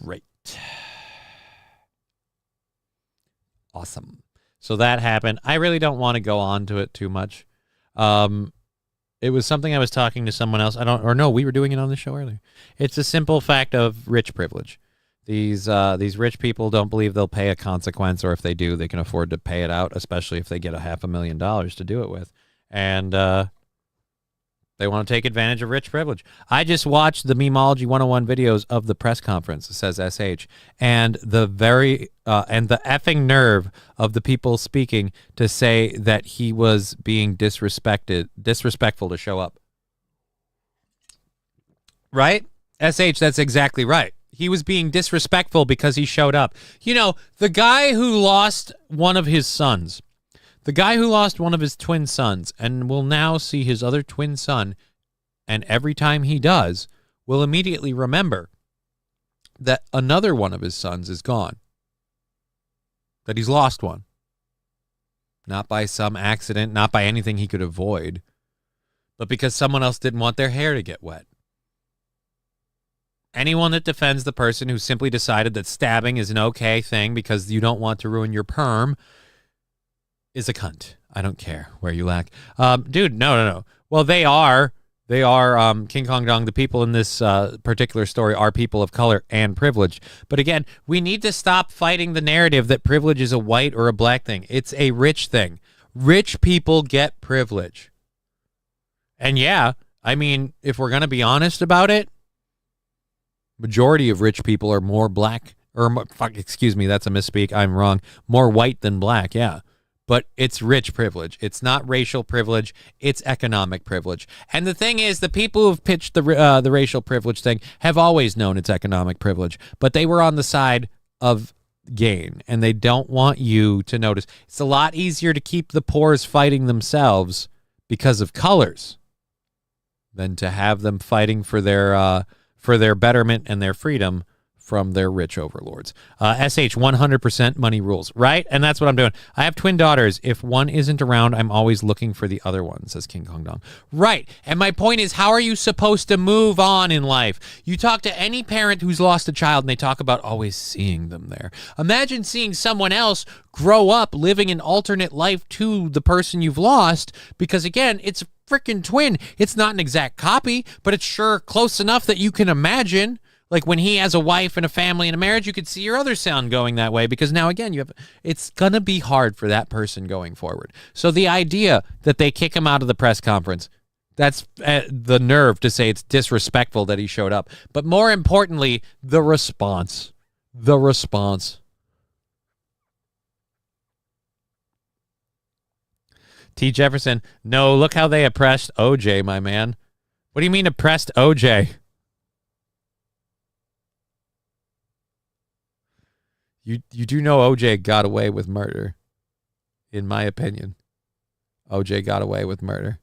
Great. Awesome. So that happened. I really don't want to go on to it too much. It was something I was talking to someone else. We were doing it on the show earlier. It's a simple fact of rich privilege. These rich people don't believe they'll pay a consequence, or if they do, they can afford to pay it out, especially if they get $500,000 to do it with. And they want to take advantage of rich privilege. I just watched the Memology 101 videos of the press conference, says SH, and the effing nerve of the people speaking to say that he was being disrespectful to show up. Right? SH, that's exactly right. He was being disrespectful because he showed up. You know, the guy who lost one of his sons, the guy who lost one of his twin sons and will now see his other twin son And every time he does, will immediately remember that another one of his sons is gone, that he's lost one. Not by some accident, not by anything he could avoid, but because someone else didn't want their hair to get wet. Anyone that defends the person who simply decided that stabbing is an okay thing because you don't want to ruin your perm is a cunt. I don't care where you lack. Dude, no. Well, they are King Kong Dong. The people in this particular story are people of color and privilege. But again, we need to stop fighting the narrative that privilege is a white or a black thing. It's a rich thing. Rich people get privilege. And yeah, I mean, if we're going to be honest about it, majority of rich people are more black, excuse me, that's a misspeak. I'm wrong. More white than black, yeah. But it's rich privilege. It's not racial privilege. It's economic privilege. And the thing is, the people who have pitched the racial privilege thing have always known it's economic privilege, but they were on the side of gain, and they don't want you to notice. It's a lot easier to keep the poors fighting themselves because of colors than to have them fighting for their betterment and their freedom from their rich overlords. SH, 100% money rules, right? And that's what I'm doing. I have twin daughters. If one isn't around, I'm always looking for the other one, says King Kong Dong. Right. And my point is, how are you supposed to move on in life? You talk to any parent who's lost a child, and they talk about always seeing them there. Imagine seeing someone else grow up living an alternate life to the person you've lost, because, again, it's a freaking twin. It's not an exact copy, but it's sure close enough that you can imagine. Like when he has a wife and a family and a marriage, you could see your other son going that way, because now, again, it's going to be hard for that person going forward. So the idea that they kick him out of the press conference, that's the nerve to say it's disrespectful that he showed up. But more importantly, the response. The response. T. Jefferson, no, look how they oppressed OJ, my man. What do you mean oppressed OJ? You do know OJ got away with murder, in my opinion. OJ got away with murder.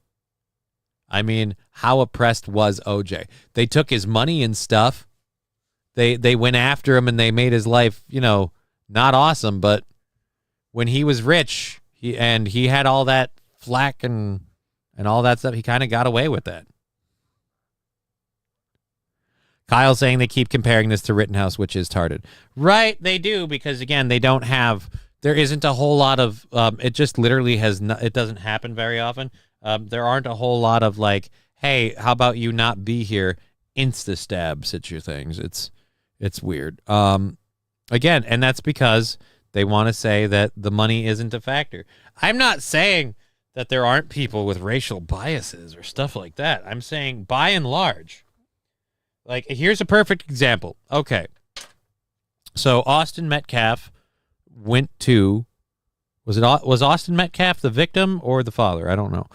I mean, how oppressed was OJ? They took his money and stuff. They went after him and they made his life, not awesome. But when he was rich, he had all that flack and all that stuff, he kind of got away with that. Kyle saying they keep comparing this to Rittenhouse, which is tarded. Right, they do, because, again, there isn't a whole lot of, it just literally it doesn't happen very often. There aren't a whole lot of, like, hey, how about you not be here, insta-stab things. It's weird. Again, and that's because they want to say that the money isn't a factor. I'm not saying that there aren't people with racial biases or stuff like that. I'm saying, by and large, like, here's a perfect example. Okay. So Austin Metcalf went to, was Austin Metcalf the victim or the father? I don't know.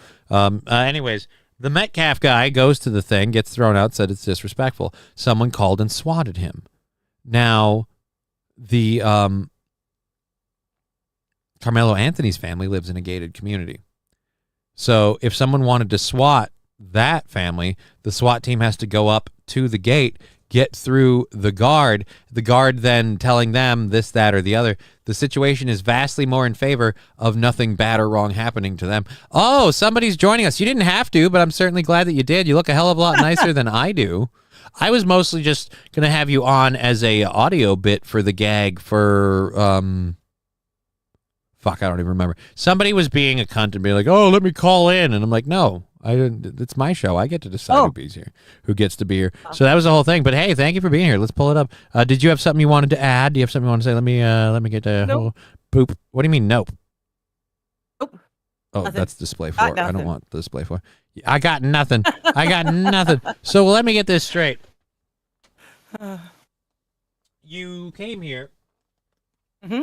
Anyways, the Metcalf guy goes to the thing, gets thrown out, said it's disrespectful. Someone called and swatted him. Now, the Carmelo Anthony's family lives in a gated community. So if someone wanted to swat that family, the SWAT team has to go up to the gate, get through the guard then telling them this, that, or the other. The situation is vastly more in favor of nothing bad or wrong happening to them. Oh, somebody's joining us. You didn't have to, but I'm certainly glad that you did. You look a hell of a lot nicer than I do. I was mostly just going to have you on as a audio bit for the gag for, I don't even remember. Somebody was being a cunt and being like, oh, let me call in. And I'm like, no. It's my show. I get to decide who gets to be here. So that was the whole thing. But hey, thank you for being here. Let's pull it up. Did you have something you wanted to add? Do you have something you want to say? Let me get the nope. Boop. What do you mean nope? Nope. Oh, nothing. That's display 4. I don't want the display 4. I got nothing. I got nothing. So let me get this straight. You came here. Mm-hmm.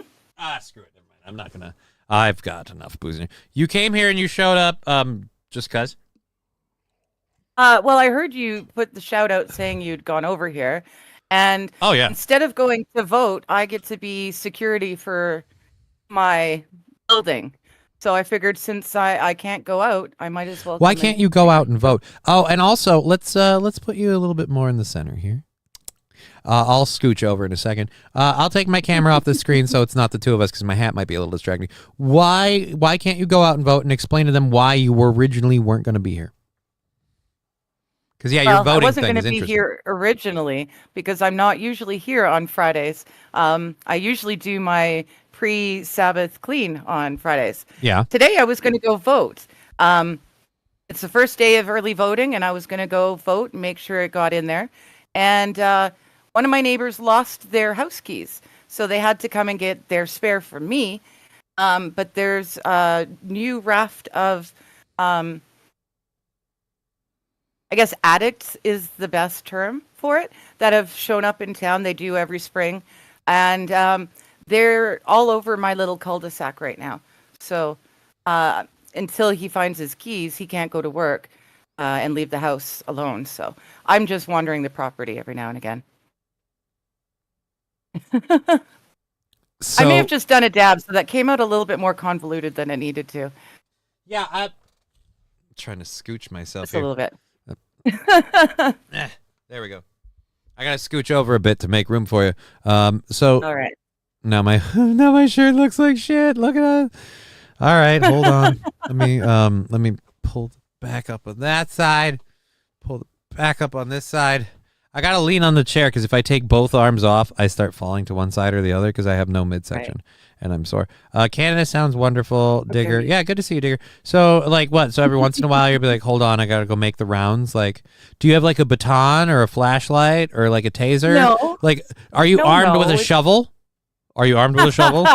Screw it. Never mind. I'm not gonna. I've got enough booze in here. You came here and you showed up just cuz? Well, I heard you put the shout out saying you'd gone over here, and instead of going to vote, I get to be security for my building. So I figured since I can't go out, I might as well. Why come can't in. you go out and vote? Oh, and also let's put you a little bit more in the center here. I'll scooch over in a second. I'll take my camera off the screen so it's not the two of us because my hat might be a little distracting. Why can't you go out and vote and explain to them why you originally weren't going to be here? Because your voting I wasn't thing going is to be interesting. here originally because I'm not usually here on Fridays. I usually do my pre-Sabbath clean on Fridays. Yeah. Today I was going to go vote. It's the first day of early voting, and I was going to go vote and make sure it got in there. And one of my neighbors lost their house keys, so they had to come and get their spare from me. But there's a new raft of, I guess addicts is the best term for it, that have shown up in town. They do every spring. And they're all over my little cul-de-sac right now. So until he finds his keys, he can't go to work and leave the house alone. So I'm just wandering the property every now and again. So, I may have just done a dab, so that came out a little bit more convoluted than it needed to. Yeah, I'm trying to scooch myself Just here. a little bit. There we go. I gotta scooch over a bit to make room for you. So All right. now my shirt looks like shit. Look at that. All right, hold on. let me pull back up on that side. Pull back up on this side. I gotta lean on the chair because if I take both arms off, I start falling to one side or the other because I have no midsection and I'm sore. Canada sounds wonderful, Digger. Yeah, good to see you, Digger. So like what? So every once in a while you'll be like, hold on, I gotta go make the rounds. Like, do you have like a baton or a flashlight or like a taser? No. Like, are you armed with a shovel? Are you armed with a shovel?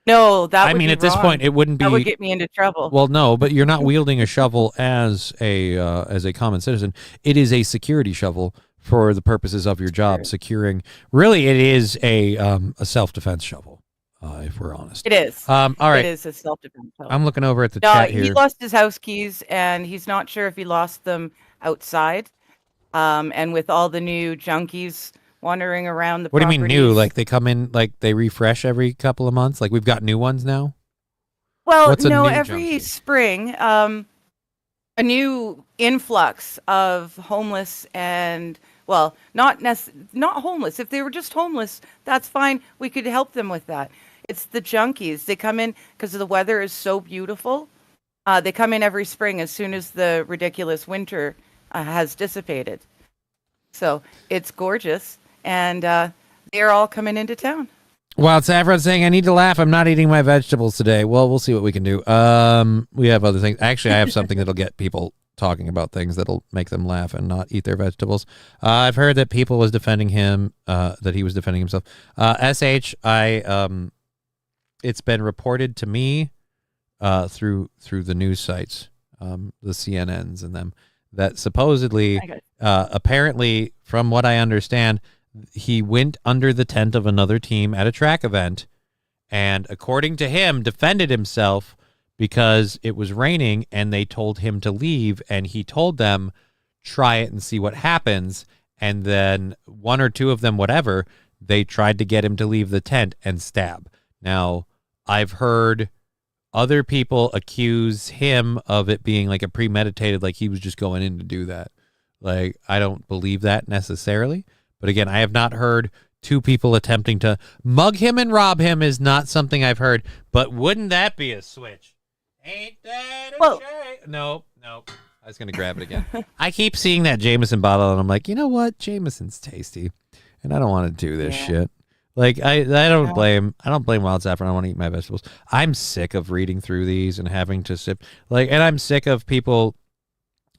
No, that would I mean, be at this wrong. point, it wouldn't be. That would get me into trouble. Well, no, but you're not wielding a shovel as a common citizen. It is a security shovel for the purposes of your job, securing. Really, it is a self-defense shovel, if we're honest. It is. All right. It is a self-defense. I'm looking over at the chat here. He lost his house keys, and he's not sure if he lost them outside. And with all the new junkies wandering around the What do you mean new? properties- Like they come in, like they refresh every couple of months? Like we've got new ones now? Well, What's a no, new every spring, a new influx of homeless and, well, not homeless. If they were just homeless, that's fine. We could help them with that. It's the junkies. They come in because the weather is so beautiful. They come in every spring as soon as the ridiculous winter has dissipated. So it's gorgeous, and they're all coming into town. Well, it's everyone's saying I need to laugh. I'm not eating my vegetables today. Well, we'll see what we can do. We have other things. Actually, I have something that'll get people talking about things that'll make them laugh and not eat their vegetables. I've heard that people was defending him, that he was defending himself. SH, it's been reported to me through the news sites, the CNNs and them, that supposedly, apparently, from what I understand, he went under the tent of another team at a track event and, according to him, defended himself because it was raining and they told him to leave, and he told them, try it and see what happens. And then one or two of them, whatever, they tried to get him to leave the tent and stab. Now, I've heard other people accuse him of it being like a premeditated, like he was just going in to do that. Like, I don't believe that necessarily. But again, I have not heard two people attempting to mug him and rob him is not something I've heard. But wouldn't that be a switch? Ain't that a shame? Nope. I was going to grab it again. I keep seeing that Jameson bottle, and I'm like, you know what? Jameson's tasty, and I don't want to do this shit. Like, I don't blame Wild Saffron. I want to eat my vegetables. I'm sick of reading through these and having to sip. Like, and I'm sick of people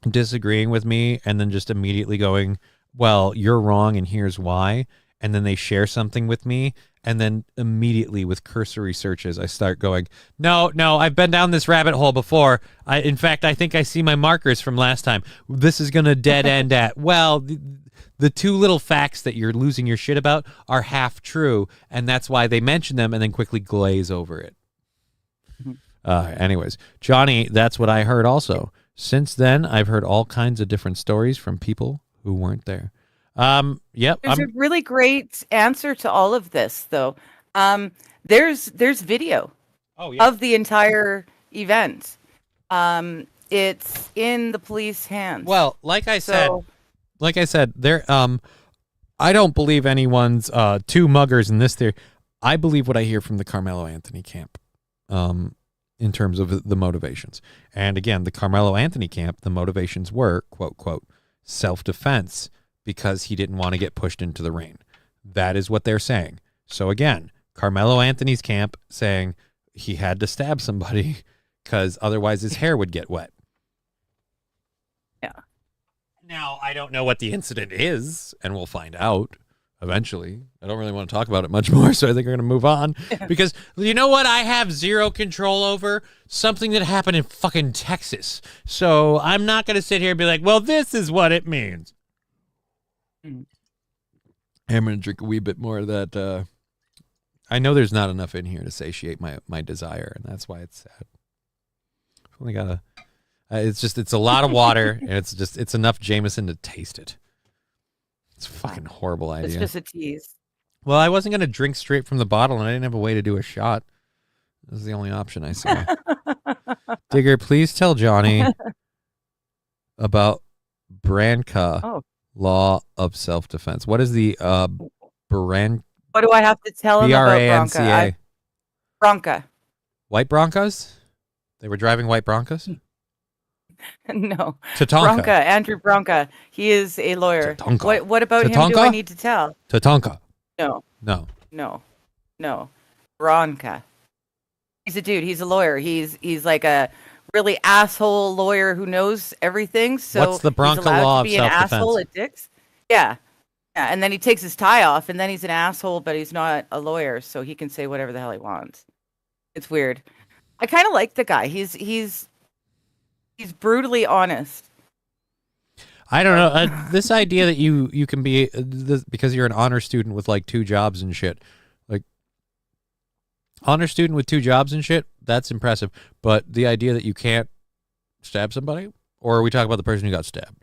disagreeing with me and then just immediately going, well, you're wrong and here's why. And then they share something with me, and then immediately with cursory searches, I start going, no, I've been down this rabbit hole before. In fact, I think I see my markers from last time. This is going to dead end at, well, the two little facts that you're losing your shit about are half true, and that's why they mention them and then quickly glaze over it. Anyways, Johnny, that's what I heard also. Since then, I've heard all kinds of different stories from people who weren't there. Yep. There's a really great answer to all of this, though. There's video of the entire event. It's in the police hands. Well, like I said, there. I don't believe anyone's two muggers in this theory. I believe what I hear from the Carmelo Anthony camp, in terms of the motivations. And again, the Carmelo Anthony camp, the motivations were quote quote self-defense because he didn't want to get pushed into the rain. That is what they're saying. So again, Carmelo Anthony's camp saying he had to stab somebody because otherwise his hair would get wet. Yeah. Now, I don't know what the incident is, and we'll find out eventually. I don't really want to talk about it much more, so I think we're going to move on. Because you know what I have zero control over? Something that happened in fucking Texas. So I'm not going to sit here and be like, well, this is what it means. I'm going to drink a wee bit more of that. I know there's not enough in here to satiate my desire, and that's why it's sad. I've only got it's a lot of water, and it's enough Jameson to taste it. It's a fucking horrible idea. It's just a tease. Well, I wasn't going to drink straight from the bottle, and I didn't have a way to do a shot. This is the only option I saw. Digger, please tell Johnny about Branca law of self-defense. What is the Branca? What do I have to tell him about Branca? Bronca. White Broncos? They were driving white Broncos? No. Tatanka. Bronca, Andrew Bronca. He is a lawyer. Tatanka. What about him do I need to tell? Tatanka. No. No. Bronca. He's a dude. He's a lawyer. He's like a really asshole lawyer who knows everything. So what's the Bronca he's allowed law to of be an self-defense? asshole at Dick's. Yeah. And then he takes his tie off, and then he's an asshole, but he's not a lawyer, so he can say whatever the hell he wants. It's weird. I kind of like the guy. He's brutally honest. I don't know. This idea that you can be because you're an honor student with like 2 jobs and shit. Like honor student with 2 jobs and shit, that's impressive. But the idea that you can't stab somebody, or are we talking about the person who got stabbed?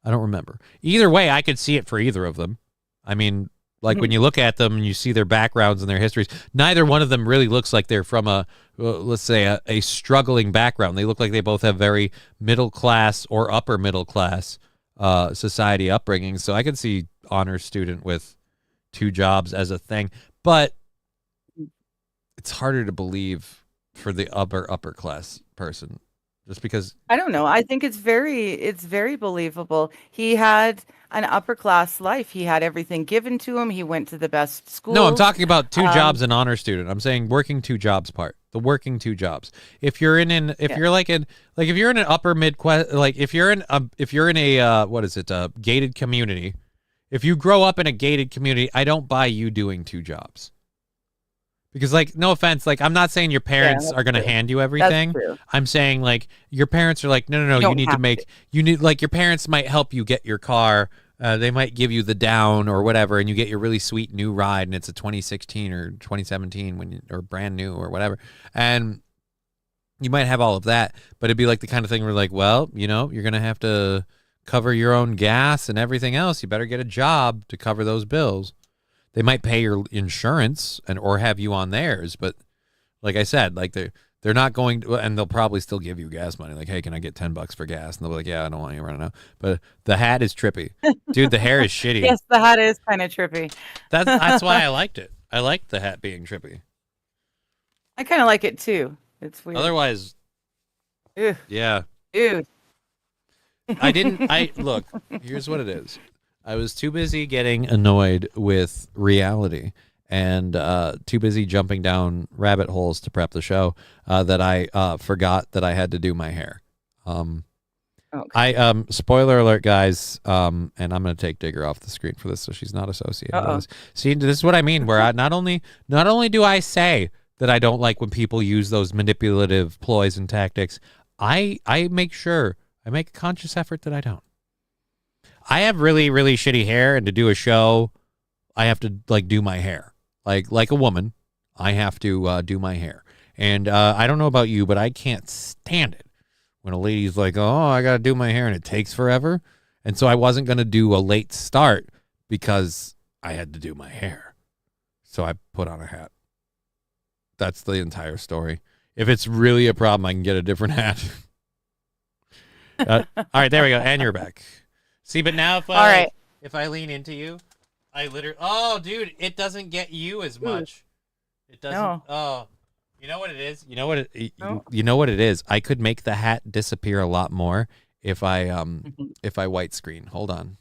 I don't remember. Either way, I could see it for either of them. I mean, like when you look at them and you see their backgrounds and their histories, neither one of them really looks like they're from let's say a struggling background. They look like they both have very middle class or upper middle class society upbringing. So I could see honor student with 2 jobs as a thing, but it's harder to believe for the upper class person. Just because I don't know. I think it's very believable. He had an upper class life. He had everything given to him. He went to the best school. No, I'm talking about 2 jobs and honor student. I'm saying working 2 jobs part. The working 2 jobs. If you're in an upper Midwest, like if you're in a gated community, if you grow up in a gated community, I don't buy you doing 2 jobs. Because, like, no offense, like, I'm not saying your parents are going to hand you everything. I'm saying, like, your parents are like, no, you need to make, your parents might help you get your car. They might give you the down or whatever, and you get your really sweet new ride, and it's a 2016 or 2017 or brand new or whatever. And you might have all of that, but it'd be like the kind of thing where, like, well, you're going to have to cover your own gas and everything else. You better get a job to cover those bills. They might pay your insurance or have you on theirs, but like I said, like they're not going to, and they'll probably still give you gas money. Like, hey, can I get $10 for gas? And they'll be like, yeah, I don't want you running out. But the hat is trippy, dude. The hair is shitty. Yes, the hat is kind of trippy. That's why I liked it. I liked the hat being trippy. I kind of like it too. It's weird. Otherwise, yeah, dude. Look. Here's what it is. I was too busy getting annoyed with reality and too busy jumping down rabbit holes to prep the show that I forgot that I had to do my hair. Okay. Spoiler alert, guys, and I'm going to take Digger off the screen for this so she's not associated with this. See, this is what I mean, where I not only do I say that I don't like when people use those manipulative ploys and tactics, I make sure, I make a conscious effort that I don't. I have really, really shitty hair, and to do a show, I have to like do my hair like a woman. I have to do my hair, and I don't know about you, but I can't stand it when a lady's like, "Oh, I got to do my hair," and it takes forever. And so I wasn't going to do a late start because I had to do my hair, so I put on a hat. That's the entire story. If it's really a problem, I can get a different hat. All right, there we go. And you're back. See, but now if I lean into you, I literally. Oh, dude, it doesn't get you as much. It doesn't. No. Oh, you know what it is? You know what it is? I could make the hat disappear a lot more if I white screen. Hold on.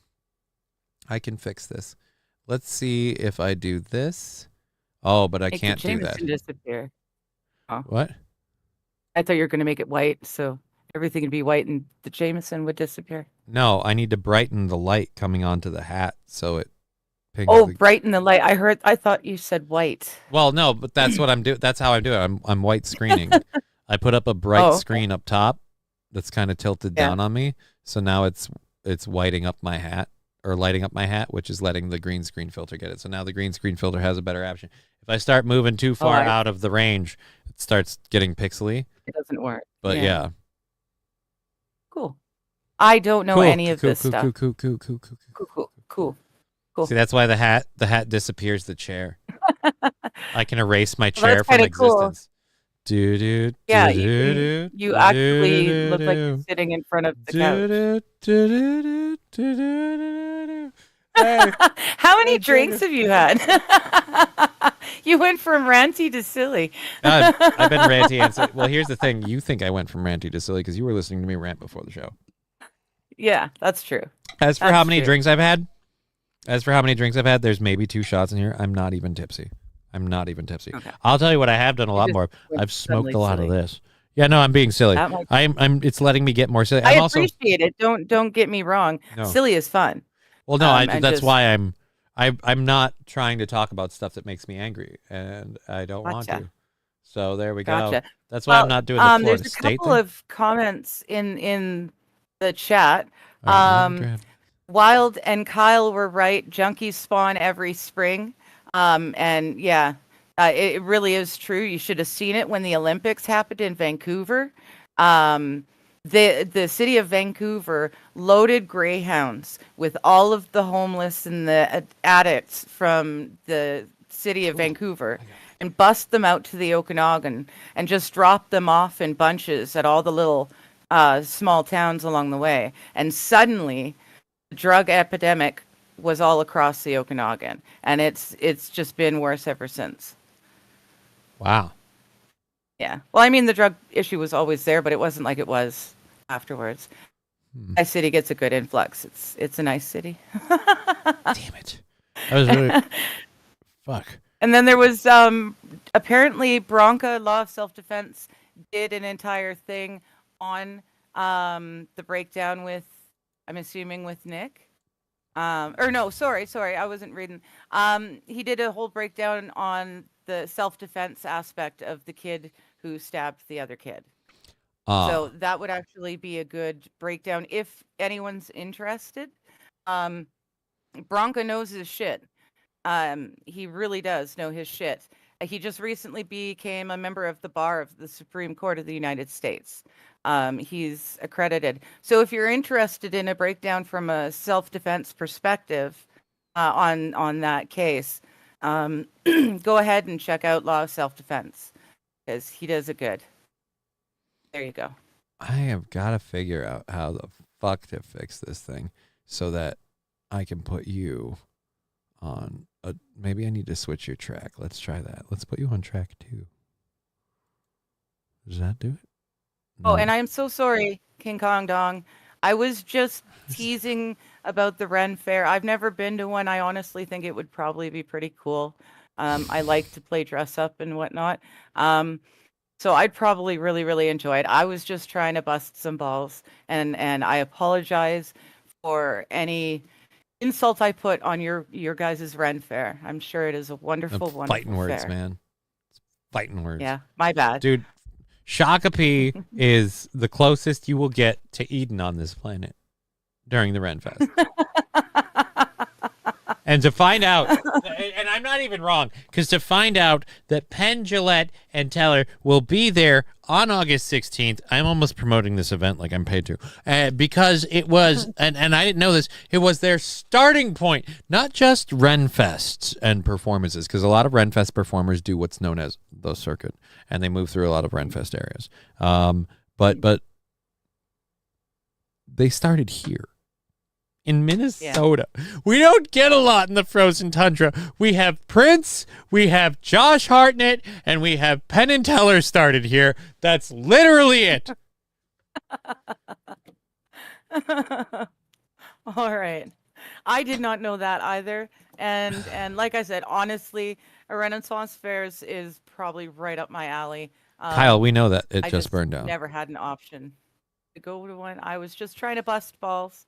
I can fix this. Let's see if I do this. Oh, but I can't do that. Disappear. Oh. What? I thought you were going to make it white, so everything would be white and the Jameson would disappear. No, I need to brighten the light coming onto the hat so it pings. Oh, brighten the light. I thought you said white. Well, no, but that's what I'm doing. That's how I'm doing it. I'm white screening. I put up a bright screen up top that's kind of tilted down on me. So now it's whiting up my hat or lighting up my hat, which is letting the green screen filter get it. So now the green screen filter has a better option. If I start moving too far out of the range, it starts getting pixely. It doesn't work. But yeah. Cool. I don't know any of this stuff. Cool. See, that's why the hat disappears the chair. I can erase my chair from existence. You actually look like you're sitting in front of the couch. How many drinks have you had? You went from ranty to silly. I've been ranty and silly. Well, here's the thing. You think I went from ranty to silly because you were listening to me rant before the show. Yeah, that's true. As for how many drinks I've had, there's maybe 2 shots in here. I'm not even tipsy. Okay. I'll tell you what I have done a lot more. I've smoked a lot of this. Yeah, no, I'm being silly. It's letting me get more silly. I appreciate it. Don't get me wrong. No. Silly is fun. Well, no, that's why I'm not trying to talk about stuff that makes me angry, and I don't want to. So there we go. That's why I'm not doing the Florida State thing. There's a couple of comments in the chat. Wild and Kyle were right. Junkies spawn every spring. And yeah, it really is true. You should have seen it when the Olympics happened in Vancouver. The city of Vancouver loaded greyhounds with all of the homeless and the addicts from the city of Vancouver and bust them out to the Okanagan and just drop them off in bunches at all the little small towns along the way. And suddenly the drug epidemic was all across the Okanagan, and it's just been worse ever since. Wow. Yeah. Well, I mean, the drug issue was always there, but it wasn't like it was afterwards. My city gets a good influx. It's a nice city. Damn it. That was really fuck. And then there was apparently Bronca Law of Self-Defense did an entire thing on the breakdown with, I'm assuming, with Nick. Or no, sorry, I wasn't reading. He did a whole breakdown on the self-defense aspect of the kid who stabbed the other kid. So that would actually be a good breakdown if anyone's interested. Bronca knows his shit. He really does know his shit. He just recently became a member of the bar of the Supreme Court of the United States. He's accredited. So if you're interested in a breakdown from a self-defense perspective on that case, go ahead and check out Law of Self-Defense because he does it good. There you go. I have got to figure out how the fuck to fix this thing so that I can put you on maybe I need to switch your track. Let's try that. Let's put you on track 2. Does that do it? No. Oh, and I'm so sorry, King Kong Dong. I was just teasing about the Ren Fair. I've never been to one. I honestly think it would probably be pretty cool. I like to play dress up and whatnot. So I'd probably really, really enjoy it. I was just trying to bust some balls, and I apologize for any insult I put on your guys' Ren Fair. I'm sure it is a wonderful fighting words, fair. Man. It's fighting words. Yeah, my bad. Dude, Shakopee is the closest you will get to Eden on this planet during the Ren Fest. And to find out, and I'm not even wrong, because to find out that Penn, Jillette, and Teller will be there on August 16th, I'm almost promoting this event like I'm paid to, because it was, and I didn't know this, it was their starting point, not just Renfests and performances, because a lot of Renfest performers do what's known as the circuit, and they move through a lot of Renfest areas. But they started here. In Minnesota. Yeah. We don't get a lot in the frozen tundra. We have Prince, we have Josh Hartnett, and we have Penn and Teller started here. That's literally it. All right. I did not know that either. And like I said, honestly, a Renaissance Fairs is probably right up my alley. Kyle, we know that. It I just burned down. Never had an option to go to one. I was just trying to bust balls.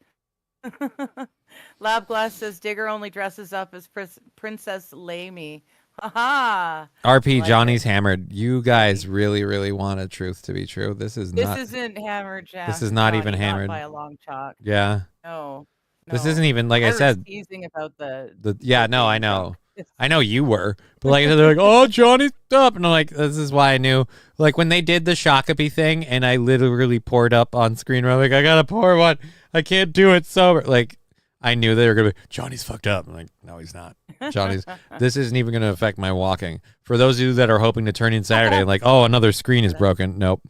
Lab Glass says Digger only dresses up as Princess Lamey. Haha. RP like Johnny's hammered. You guys really, really wanted truth to be true. This isn't hammered, Jack. This is not even hammered. Not by a long chalk. Yeah. No. This isn't even like I said. Teasing about the yeah, no, I know. I know you were, but like they're like, oh, Johnny's up, and I'm like, this is why I knew. Like when they did the Shakopee thing, and I literally poured up on screen. I'm like, I gotta pour one. I can't do it sober. Like I knew they were gonna be. Johnny's fucked up. I'm like, no, he's not. Johnny's. This isn't even gonna affect my walking. For those of you that are hoping to turn in Saturday, and like, oh, another screen is broken. Nope.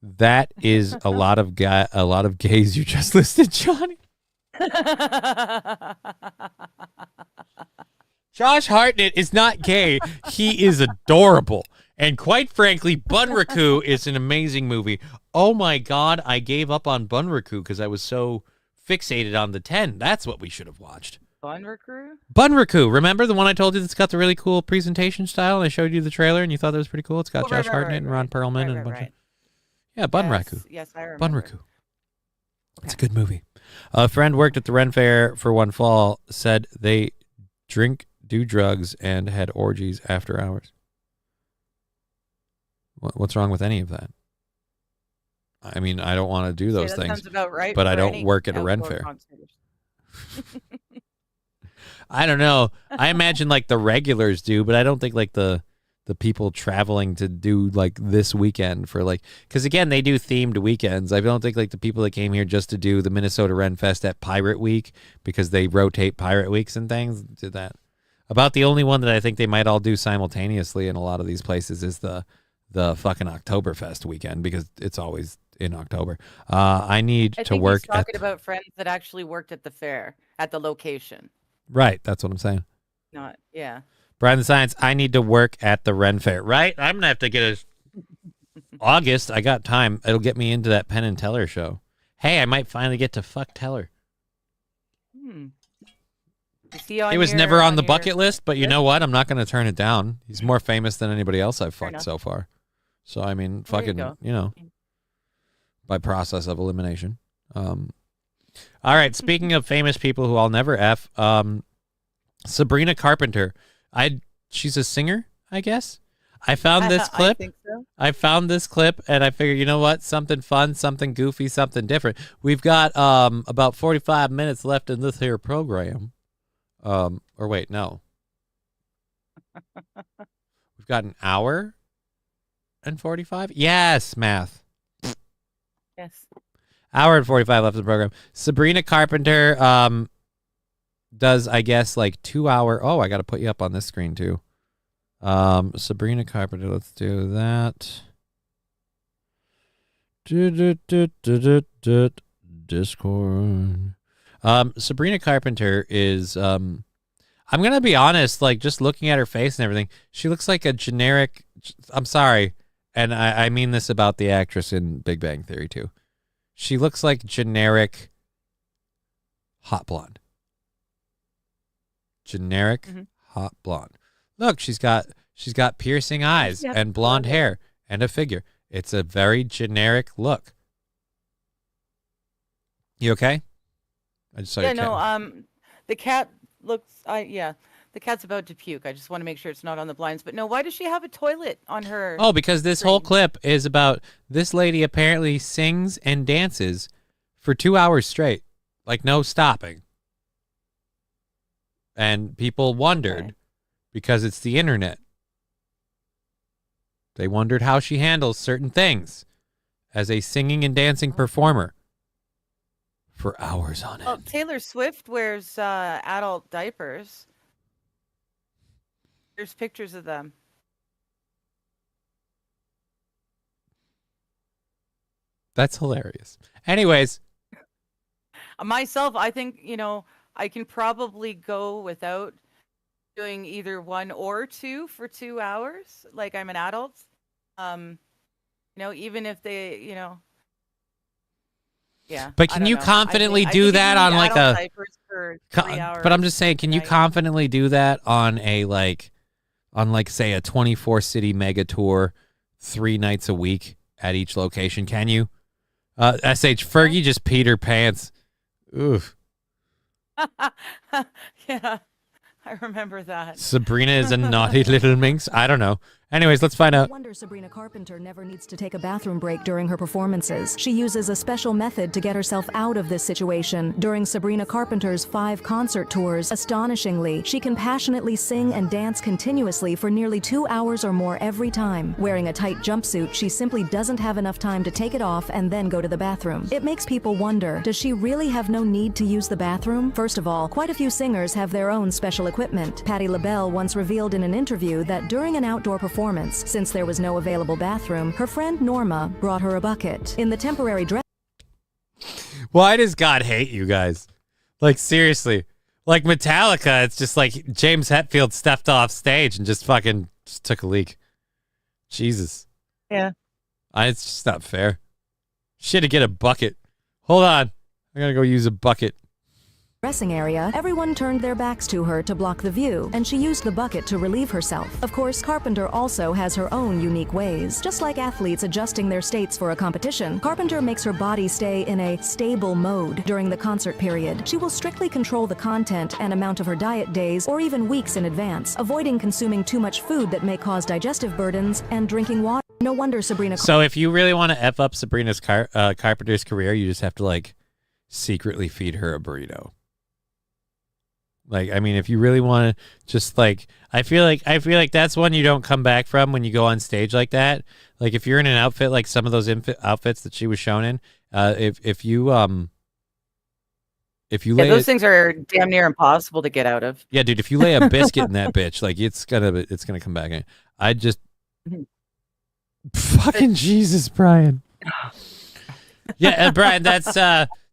That is a lot of gays you just listed, Johnny. Josh Hartnett is not gay. He is adorable. And quite frankly, Bunraku is an amazing movie. Oh my God, I gave up on Bunraku because I was so fixated on the 10. That's what we should have watched. Bunraku. Remember the one I told you that's got the really cool presentation style? And I showed you the trailer and you thought that was pretty cool? It's got Josh Hartnett and Ron Perlman and a bunch of... Yeah, Bunraku. Yes, I remember. Bunraku. It's a good movie. A friend worked at the Ren Fair for one fall, said they drink, do drugs, and had orgies after hours. What's wrong with any of that? I mean, I don't want to do those things, right but I don't work at a Ren Fair. I don't know. I imagine like the regulars do, but I don't think like the people traveling to do like this weekend for like, because again, they do themed weekends. I don't think like the people that came here just to do the Minnesota Ren Fest at Pirate Week, because they rotate Pirate Weeks and things, did that. About the only one that I think they might all do simultaneously in a lot of these places is the fucking Oktoberfest weekend, because it's always in October. I need to work he's talking about friends that actually worked at the fair, at the location. Right, that's what I'm saying. Not, yeah. Brian the Science, I need to work at the Ren Fair. Right? I'm going to have to get August, I got time. It'll get me into that Penn and Teller show. Hey, I might finally get to fuck Teller. He was never on the bucket list, but you know what? I'm not going to turn it down. He's more famous than anybody else I've fucked so far. So, I mean, fucking, you know, by process of elimination. All right, speaking of famous people who I'll never F, Sabrina Carpenter. She's a singer, I guess. I found this clip. I think so. I found this clip, and I figured, you know what? Something fun, something goofy, something different. We've got about 45 minutes left in this here program. Or wait, no. We've got an hour and 45? Yes, math. Yes. Hour and 45 left in the program. Sabrina Carpenter does, I guess, like 2 hour. Oh, I got to put you up on this screen too. Sabrina Carpenter, let's do that. Discord. Sabrina Carpenter is, I'm going to be honest, like just looking at her face and everything, she looks like a generic, I'm sorry, and I mean this about the actress in Big Bang Theory too. She looks like generic hot blonde. Generic hot blonde. Look, she's got piercing eyes and blonde hair and a figure. It's a very generic look. You okay? I just saw your cat. The cat looks. The cat's about to puke. I just want to make sure it's not on the blinds. But no, why does she have a toilet on her? Oh, because this whole clip is about this lady apparently sings and dances for 2 hours straight, like no stopping. And people wondered, because it's the internet, they wondered how she handles certain things as a singing and dancing performer for hours on end. Well, Taylor Swift wears adult diapers. There's pictures of them. That's hilarious. Anyways. Myself, I think, I can probably go without doing either 1 or 2 for 2 hours. Like, I'm an adult. Even if they, yeah. But can you confidently do that on like a? But I'm just saying, can you confidently do that on a say a 24-city mega tour, 3 nights a week at each location? Can you? SH Fergie just peed her pants. Oof. Yeah, I remember that. Sabrina is a naughty little minx. I don't know. Anyways, let's find out. No wonder Sabrina Carpenter never needs to take a bathroom break during her performances. She uses a special method to get herself out of this situation. During Sabrina Carpenter's 5 concert tours, astonishingly, she can passionately sing and dance continuously for nearly 2 hours or more every time. Wearing a tight jumpsuit, she simply doesn't have enough time to take it off and then go to the bathroom. It makes people wonder, does she really have no need to use the bathroom? First of all, quite a few singers have their own special equipment. Patti LaBelle once revealed in an interview that during an outdoor performance, since there was no available bathroom, her friend Norma brought her a bucket. In the temporary dress. Why does God hate you guys? Like, seriously. Like Metallica, it's just like James Hetfield stepped off stage and just took a leak. Jesus. Yeah. It's just not fair. She had to get a bucket. Hold on. I gotta go use a bucket. Dressing area, everyone turned their backs to her to block the view, and she used the bucket to relieve herself. Of course, Carpenter also has her own unique ways. Just like athletes adjusting their states for a competition, Carpenter makes her body stay in a stable mode during the concert period. She will strictly control the content and amount of her diet days or even weeks in advance, avoiding consuming too much food that may cause digestive burdens and drinking water. No wonder Sabrina... So if you really want to F up Sabrina's Carpenter's career, you just have to, secretly feed her a burrito. If you really want to just I feel like that's one you don't come back from when you go on stage like that. Like if you're in an outfit like some of those outfits that she was shown in, if you lay those things are damn near impossible to get out of. Yeah, dude, if you lay a biscuit in that bitch, it's gonna come back in. I just fucking Jesus, Brian. Yeah, Brian,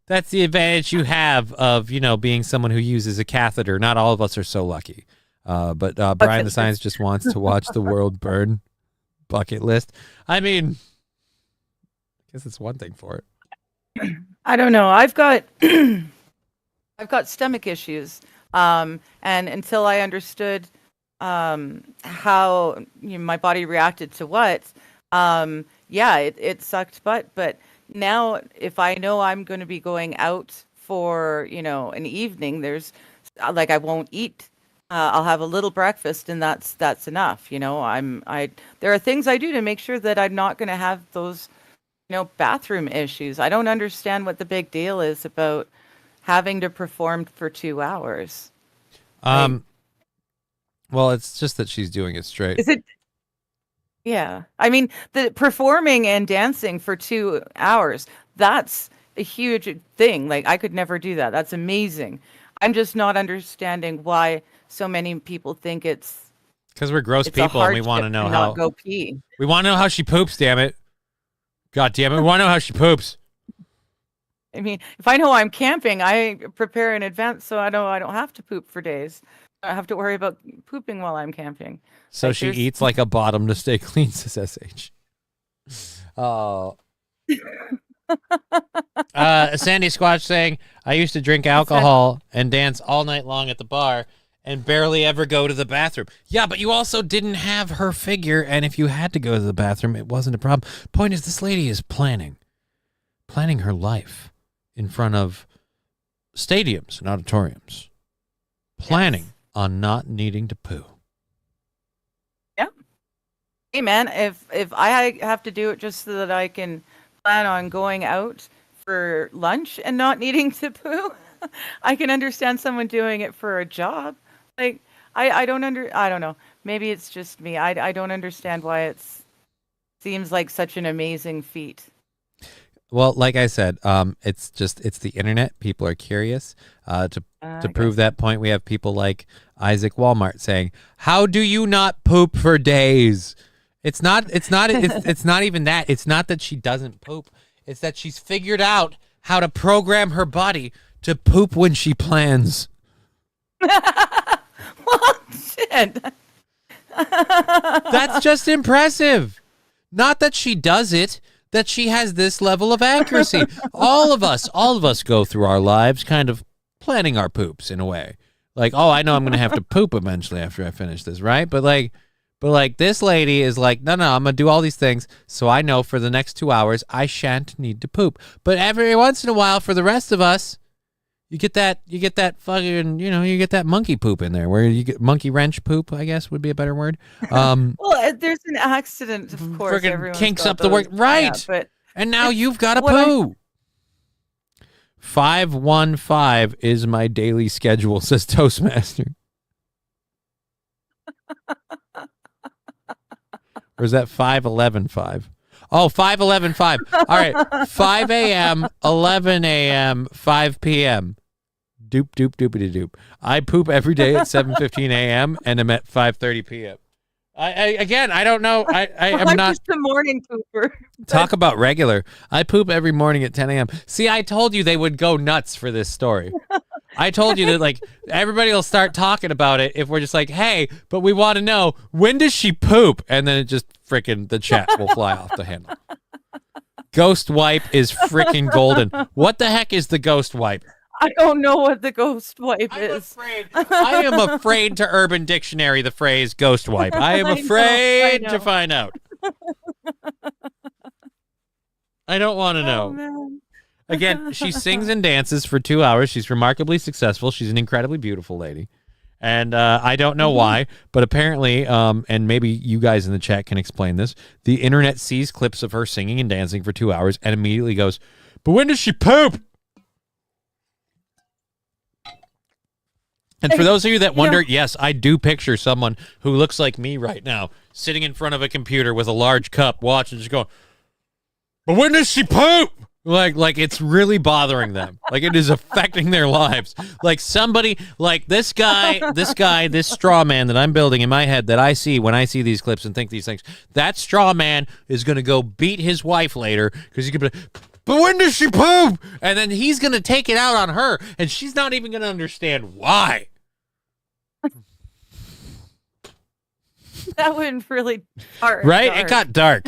that's the advantage you have of, being someone who uses a catheter. Not all of us are so lucky. But Brian the Science just wants to watch the world burn. Bucket list. I mean, I guess it's one thing for it. I don't know. I've got stomach issues. And until I understood how my body reacted to what, it sucked butt. But now, if I know I'm going to be going out for, an evening, there's I won't eat. I'll have a little breakfast and that's enough. There are things I do to make sure that I'm not going to have those, bathroom issues. I don't understand what the big deal is about having to perform for 2 hours. Well, it's just that she's doing it straight. Is it? Yeah. I mean, the performing and dancing for 2 hours, that's a huge thing. I could never do that. That's amazing. I'm just not understanding why so many people think it's because we're gross people and we want to know how go pee. We want to know how she poops, damn it. God damn it. We want to know how she poops. I mean, if I know I'm camping, I prepare in advance so I don't have to poop for days. I don't have to worry about pooping while I'm camping. So she eats like a bottom to stay clean, says SH. Oh. Sandy Squatch saying, I used to drink alcohol and dance all night long at the bar and barely ever go to the bathroom. Yeah, but you also didn't have her figure, and if you had to go to the bathroom, it wasn't a problem. Point is, this lady is planning her life in front of stadiums and auditoriums. Planning on not needing to poo. Yeah. Hey, man, if I have to do it just so that I can plan on going out for lunch and not needing to poo, I can understand someone doing it for a job. Like, I don't I don't know. Maybe it's just me. I don't understand why seems like such an amazing feat. Well, like I said, it's the internet. People are curious. To prove that point, we have people like Isaac Walmart saying, "How do you not poop for days?" It's not even that. It's not that she doesn't poop. It's that she's figured out how to program her body to poop when she plans. Well, shit. That's just impressive. Not that she does it, that she has this level of accuracy. All of us go through our lives kind of planning our poops in a way. Like, oh, I know I'm going to have to poop eventually after I finish this, right? But this lady is like, no, I'm going to do all these things so I know for the next 2 hours I shan't need to poop. But every once in a while for the rest of us, you get that fucking, you get that monkey poop in there where you get monkey wrench poop, I guess would be a better word. Well, there's an accident, of course. Freaking kinks up the work. Right. Yeah, and now you've got to poo. 515 is my daily schedule, says Toastmaster. Or is that 511.5? Oh, 511.5. All right. 5 a.m., 11 a.m., 5 p.m. Doop, doop, doopity doop. I poop every day at 7:15 a.m. and I'm at 5:30 p.m. I don't know. I'm not just a morning pooper. Talk about regular. I poop every morning at 10 a.m. See, I told you they would go nuts for this story. I told you that, like, everybody will start talking about it if we're just like, hey, but we want to know, when does she poop? And then it just freaking, the chat will fly off the handle. Ghost wipe is freaking golden. What the heck is the ghost wipe? I don't know what the ghost wipe is. I am afraid to Urban Dictionary the phrase ghost wipe. I am afraid to find out. I don't want to know. Man. Again, she sings and dances for 2 hours. She's remarkably successful. She's an incredibly beautiful lady. And I don't know why, but apparently, and maybe you guys in the chat can explain this, the internet sees clips of her singing and dancing for 2 hours and immediately goes, but when does she poop? And for those of you that wonder, yes, I do picture someone who looks like me right now, sitting in front of a computer with a large cup, watching, just going, but when does she poop? Like it's really bothering them. Like it is affecting their lives. Like somebody, like this straw man that I'm building in my head that I see when I see these clips and think these things, that straw man is going to go beat his wife later because he could be, but when does she poop? And then he's going to take it out on her and she's not even going to understand why. That went really hard. Right? Dark. It got dark.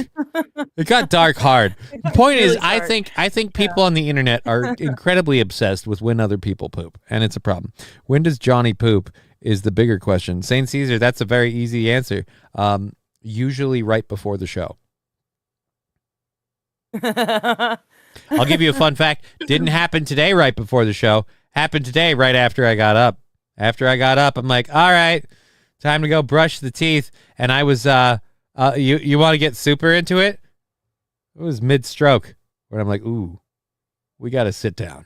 It got dark hard. The point really is, I think people on the internet are incredibly obsessed with when other people poop, and it's a problem. When does Johnny poop is the bigger question. St. Caesar, that's a very easy answer. Usually right before the show. I'll give you a fun fact. Didn't happen today right before the show. Happened today right after I got up. After I got up, I'm like, all right, time to go brush the teeth. And I was, you want to get super into it? It was mid-stroke where I'm like, ooh, we got to sit down.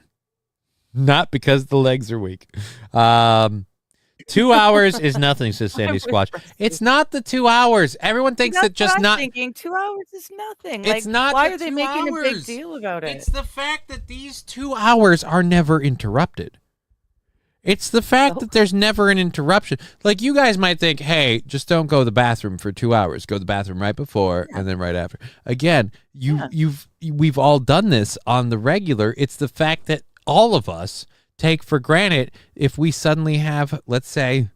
Not because the legs are weak. 2 hours is nothing, says Sandy Squatch. It's not the 2 hours. Everyone thinks that just not. Thinking 2 hours is nothing. It's not. Why are they making a big deal about it? It's the fact that these 2 hours are never interrupted. It's the fact that there's never an interruption. Like, you guys might think, hey, just don't go to the bathroom for 2 hours. Go to the bathroom right before and then right after. Again, we've all done this on the regular. It's the fact that all of us take for granted if we suddenly have, let's say,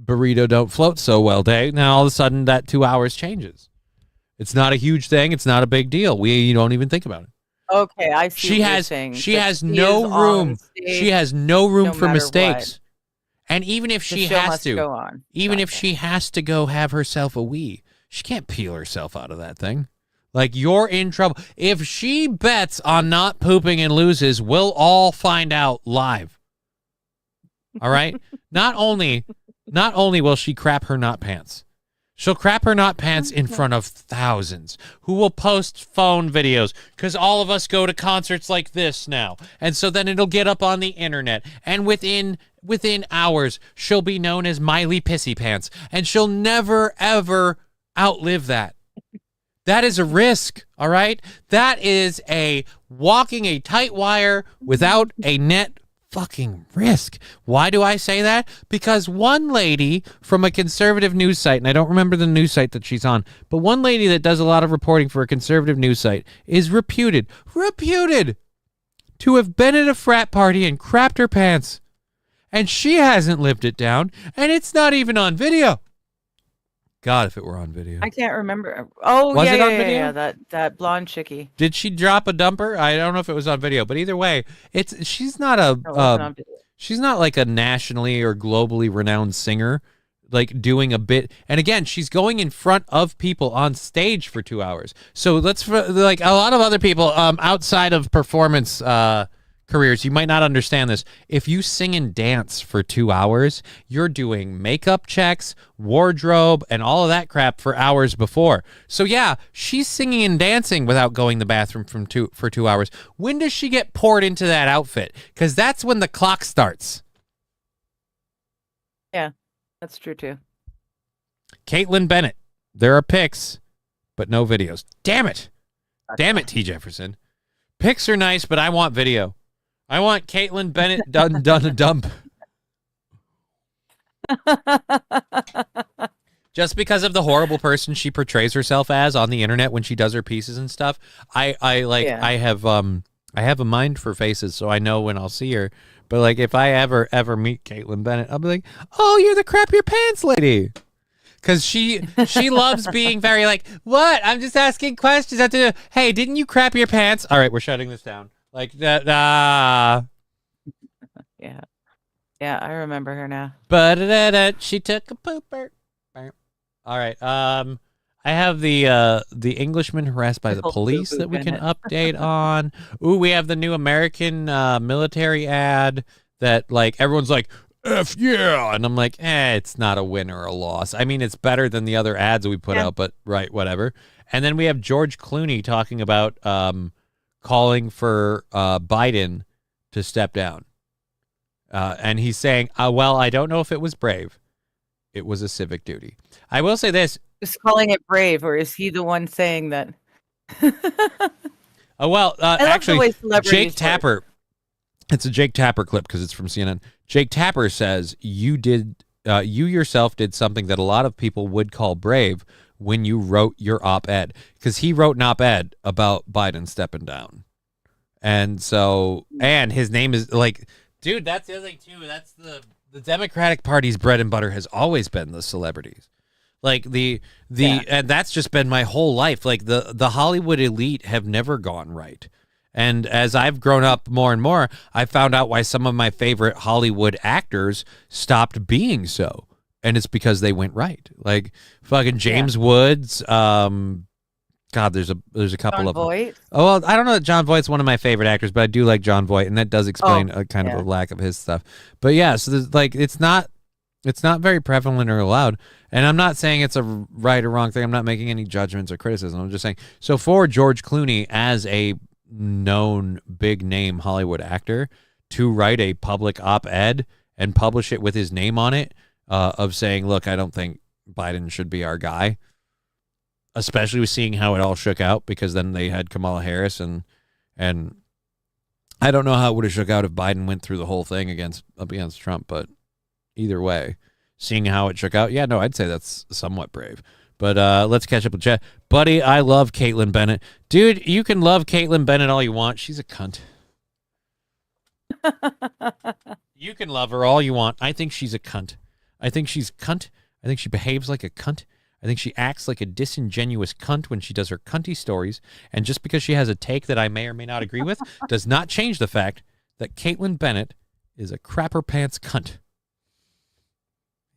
burrito don't float so well day. Now, all of a sudden, that 2 hours changes. It's not a huge thing. It's not a big deal. You don't even think about it. Okay, I see. She has no room. She has no room for mistakes. What. And even if she has to, if she has to go have herself a wee, she can't peel herself out of that thing. Like, you're in trouble. If she bets on not pooping and loses, we'll all find out live. All right? Not only will she crap her not pants, She'll crap her not pants in front of thousands who will post phone videos because all of us go to concerts like this now. And so then it'll get up on the internet. And within hours, she'll be known as Miley Pissy Pants. And she'll never, ever outlive that. That is a risk, all right? That is a walking a tight wire without a net fucking risk. Why do I say that? Because one lady from a conservative news site, and I don't remember the news site that she's on, but one lady that does a lot of reporting for a conservative news site is reputed to have been at a frat party and crapped her pants. And she hasn't lived it down, and it's not even on video. God, if it were on video. I can't remember. Oh, Was yeah, it on yeah, video? yeah, that blonde chickie. Did she drop a dumper? I don't know if it was on video, but either way, she's not No, it wasn't on video. she's not like a nationally or globally renowned singer, like doing a bit. And again, she's going in front of people on stage for 2 hours. So like a lot of other people outside of performance careers, you might not understand this. If you sing and dance for 2 hours, you're doing makeup checks, wardrobe, and all of that crap for hours before. So yeah, she's singing and dancing without going to the bathroom for 2 hours. When does she get poured into that outfit? Because that's when the clock starts. Yeah, that's true too. Caitlin Bennett. There are pics, but no videos. Damn it. Damn it, T. Jefferson. Pics are nice, but I want video. I want Caitlin Bennett done a dump. Just because of the horrible person she portrays herself as on the internet when she does her pieces and stuff. I have a mind for faces, so I know when I'll see her. But like if I ever meet Caitlin Bennett, I'll be like, "Oh, you're the crap your pants lady." Because she loves being very like, "What? I'm just asking questions." Hey, didn't you crap your pants? All right, we're shutting this down. Like that. Yeah. Yeah, I remember her now. But she took a pooper. All right. I have the Englishman harassed by the police that we can update on. Ooh, we have the new American military ad that like everyone's like, F yeah, and I'm like, it's not a win or a loss. I mean, it's better than the other ads we put out, but right, whatever. And then we have George Clooney talking about calling for Biden to step down. And he's saying, well, I don't know if it was brave. It was a civic duty. I will say this. Just calling it brave, or is he the one saying that? Actually, Jake Tapper. It's a Jake Tapper clip because it's from CNN. Jake Tapper says, you yourself did something that a lot of people would call brave when you wrote your op-ed, because he wrote an op-ed about Biden stepping down. And so, and his name is like, dude, that's the other thing too. That's the Democratic Party's bread and butter has always been the celebrities. Like and that's just been my whole life. Like the Hollywood elite have never gone right. And as I've grown up more and more, I found out why some of my favorite Hollywood actors stopped being so. And it's because they went right. Like fucking James Woods. God, there's a couple John of Voight? them. Oh, well, I don't know that John Voight's one of my favorite actors, but I do like John Voight, and that does explain a kind of a lack of his stuff. But yeah, so there's like it's not very prevalent or allowed. And I'm not saying it's a right or wrong thing. I'm not making any judgments or criticism. I'm just saying, so for George Clooney as a known big name Hollywood actor to write a public op-ed and publish it with his name on it, of saying, look, I don't think Biden should be our guy, especially with seeing how it all shook out, because then they had Kamala Harris and I don't know how it would have shook out if Biden went through the whole thing up against Trump, but either way, seeing how it shook out, yeah, no, I'd say that's somewhat brave. But let's catch up with Chet. Buddy, I love Caitlin Bennett. Dude, you can love Caitlin Bennett all you want. She's a cunt. You can love her all you want. I think she's a cunt. I think she's cunt. I think she behaves like a cunt. I think she acts like a disingenuous cunt when she does her cunty stories. And just because she has a take that I may or may not agree with does not change the fact that Caitlin Bennett is a crapper pants cunt.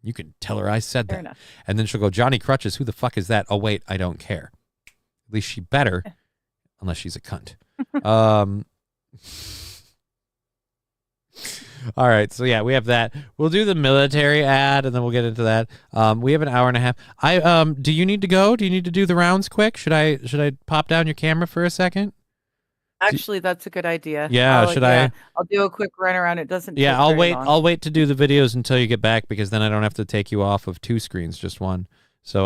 You can tell her I said Fair that. enough. And then she'll go, Johnny-krutches, who the fuck is that? Oh, wait, I don't care. At least she better, unless she's a cunt. All right, so yeah, we have that. We'll do the military ad, and then we'll get into that. We have an hour and a half. Do you need to go? Do you need to do the rounds quick? Should I pop down your camera for a second? Actually, that's a good idea. Yeah, I'll do a quick run around. It doesn't. Yeah, take I'll very wait. long. I'll wait to do the videos until you get back, because then I don't have to take you off of 2 screens, just one. So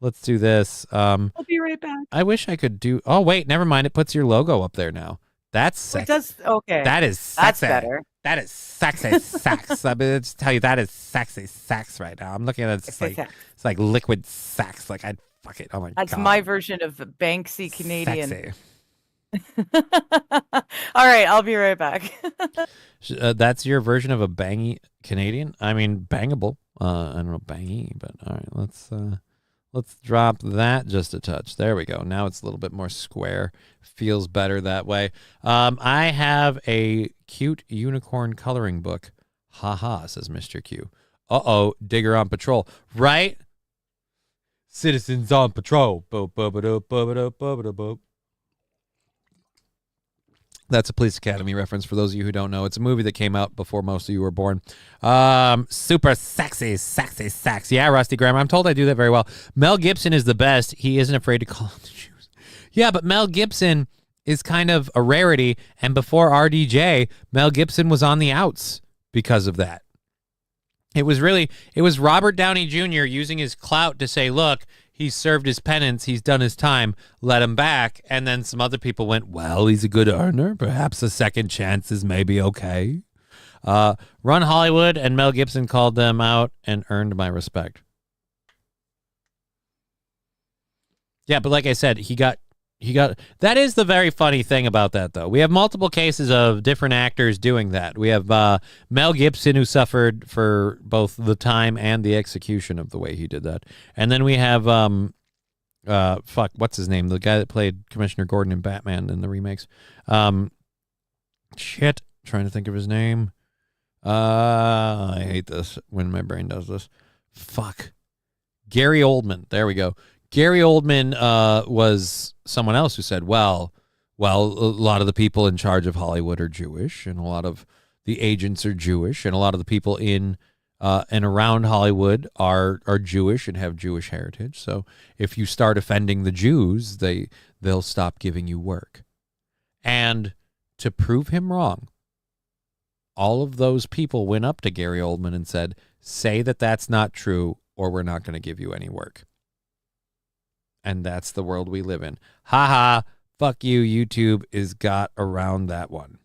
let's do this. I'll be right back. I wish I could do. Oh wait, never mind. It puts your logo up there now. That's sexy. It does. Okay. That is sexy. That's better. That is sexy sex. I mean, just tell you that is sexy sex right now. I'm looking at it. It's like liquid sex. Like I'd fuck it. Oh my god. That's my version of the Banksy Canadian. Sexy. All right, I'll be right back. That's your version of a bangy Canadian. I mean, bangable. I don't know bangy, but all right. Let's drop that just a touch. There we go. Now it's a little bit more square. Feels better that way. I have a cute unicorn coloring book. Ha, says Mr. Q. Uh-oh, Digger on patrol. Right? Citizens on patrol. That's a Police Academy reference for those of you who don't know. It's a movie that came out before most of you were born. Super sexy sex. Yeah, Rusty Grammar. I'm told I do that very well. Mel Gibson is the best. He isn't afraid to call out the Jews. Yeah, but Mel Gibson is kind of a rarity. And before RDJ, Mel Gibson was on the outs because of that. It was Robert Downey Jr. using his clout to say, look, he's served his penance, he's done his time, let him back. And then some other people went, well, he's a good earner. Perhaps a second chance is maybe okay. Run Hollywood and Mel Gibson called them out and earned my respect. Yeah, but like I said, he got that is the very funny thing about that, though. We have multiple cases of different actors doing that. We have Mel Gibson, who suffered for both the time and the execution of the way he did that. And then we have, what's his name? The guy that played Commissioner Gordon in Batman in the remakes. Trying to think of his name. I hate this when my brain does this. Gary Oldman. There we go. Gary Oldman was someone else who said, well, a lot of the people in charge of Hollywood are Jewish, and a lot of the agents are Jewish, and a lot of the people in and around Hollywood are Jewish and have Jewish heritage. So if you start offending the Jews, they'll stop giving you work. And to prove him wrong, all of those people went up to Gary Oldman and said, say that that's not true, or we're not going to give you any work. And that's the world we live in. Ha, fuck you, YouTube is got around that one.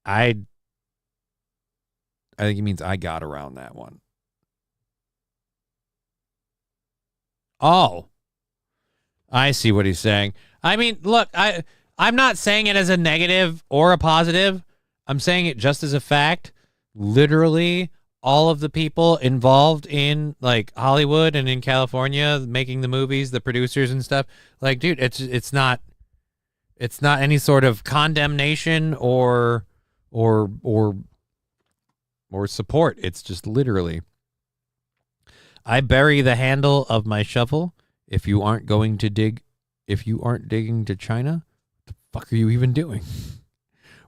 I think he means I got around that one. Oh, I see what he's saying. I mean, look, I'm not saying it as a negative or a positive. I'm saying it just as a fact. Literally, all of the people involved in like Hollywood and in California making the movies, the producers and stuff, like, dude, it's not any sort of condemnation or support. It's just literally, I bury the handle of my shovel. If you aren't digging to China, what the fuck are you even doing?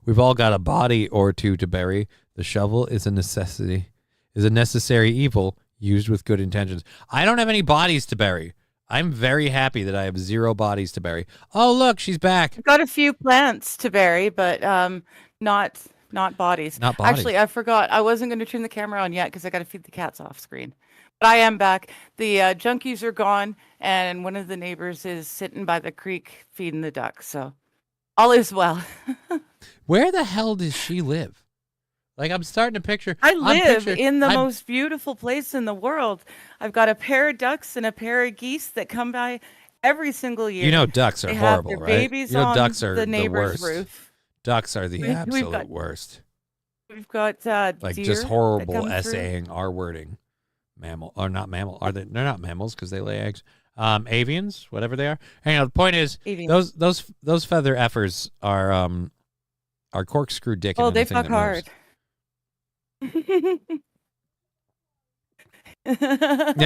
We've all got a body or two to bury. The shovel is a necessary evil used with good intentions. I don't have any bodies to bury. I'm very happy that I have 0 bodies to bury. Oh, look, she's back. I've got a few plants to bury, but not bodies. Not bodies. Actually, I forgot. I wasn't going to turn the camera on yet because I got to feed the cats off screen. But I am back. The junkies are gone, and one of the neighbors is sitting by the creek feeding the ducks. So all is well. Where the hell does she live? Like, I'm starting to picture. I live in the most beautiful place in the world. I've got a pair of ducks and a pair of geese that come by every single year. You know ducks are they horrible, have their right? Babies You know on ducks are the neighbor's worst. roof. Ducks are the absolute worst. We've got like deer just that horrible come through. essaying our wording. Mammal or not mammal? Are they? They're not mammals because they lay eggs. Avians, whatever they are. Anyhow, the point is, Avians. those feather effers are corkscrew dick. Oh, they fuck hard. Yeah,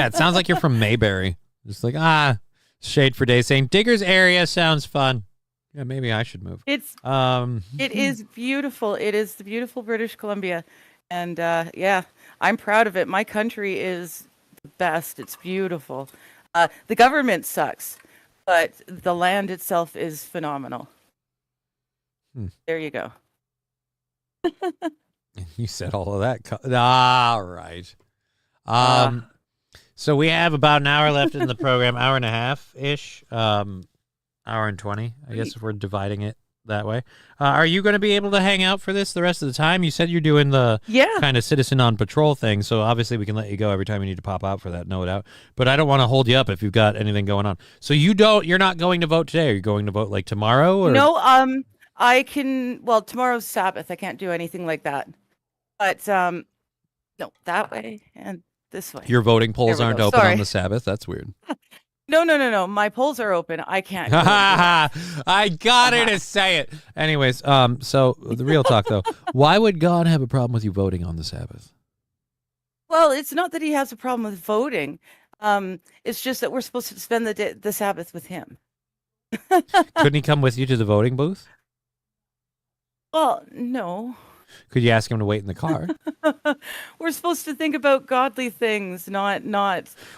it sounds like you're from Mayberry. Just like, Shade for Day saying Diggers area sounds fun. Yeah, maybe I should move. It is beautiful. It is the beautiful British Columbia. And yeah, I'm proud of it. My country is the best. It's beautiful. The government sucks, but the land itself is phenomenal. There you go. You said all of that. All right. So we have about an hour left in the program, hour and a half-ish, hour and 20, I guess, if we're dividing it that way. Are you going to be able to hang out for this the rest of the time? You said you're doing the kind of citizen on patrol thing, so obviously we can let you go every time you need to pop out for that, no doubt. But I don't want to hold you up if you've got anything going on. So you're not going to vote today? Are you going to vote like tomorrow? Or? No, I can, well, tomorrow's Sabbath. I can't do anything like that. But no, that way and this way. Your voting polls aren't open Sorry. on the Sabbath? That's weird. No. My polls are open. I can't. I got her to say it. Anyways, so the real talk though, why would God have a problem with you voting on the Sabbath? Well, it's not that he has a problem with voting. It's just that we're supposed to spend the Sabbath with him. Couldn't he come with you to the voting booth? Well, no. Could you ask him to wait in the car? We're supposed to think about godly things, not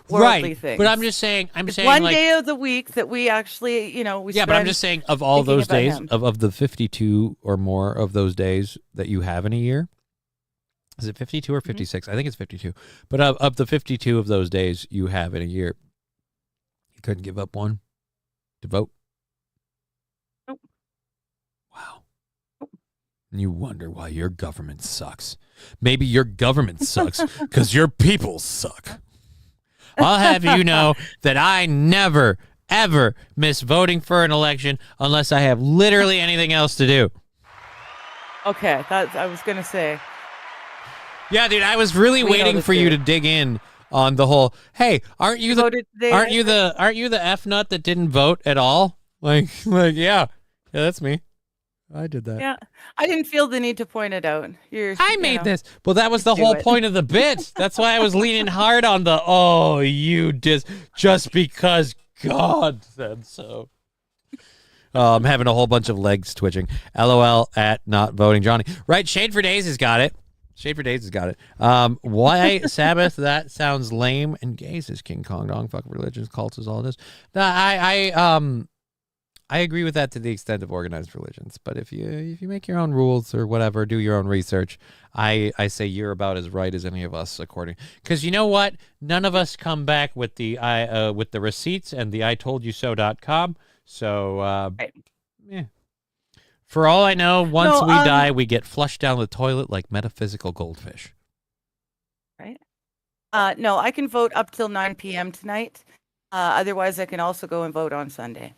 worldly things. But I'm just saying. It's one day of the week that we actually, we. Yeah, but I'm just saying, of all those days, him. of the 52 or more of those days that you have in a year, is it 52 or 56? I think it's 52. But of the 52 of those days you have in a year, you couldn't give up one to vote. Nope. Wow. And you wonder why your government sucks. Maybe your government sucks because your people suck. I'll have you know that I never, ever miss voting for an election unless I have literally anything else to do. Okay, I was going to say. Yeah, dude, I was really waiting for you to dig in on the whole, hey, aren't you the F nut that didn't vote at all? Like yeah, that's me. I did that. Yeah, I didn't feel the need to point it out. I made this. Well, that was the whole point of the bit. That's why I was leaning hard on the, just because God said so. I'm having a whole bunch of legs twitching. LOL at not voting Johnny. Right, Shade for Days has got it. Why Sabbath? That sounds lame and gay, says King Kong Dong. Fuck religions, cults, is all this. I agree with that to the extent of organized religions, but if you make your own rules or whatever, do your own research, I say you're about as right as any of us, according. Because you know what? None of us come back with the receipts and the IToldYouSo.com. So yeah. For all I know, once we die, we get flushed down the toilet like metaphysical goldfish. Right? No, I can vote up till 9 p.m. tonight. Otherwise, I can also go and vote on Sunday.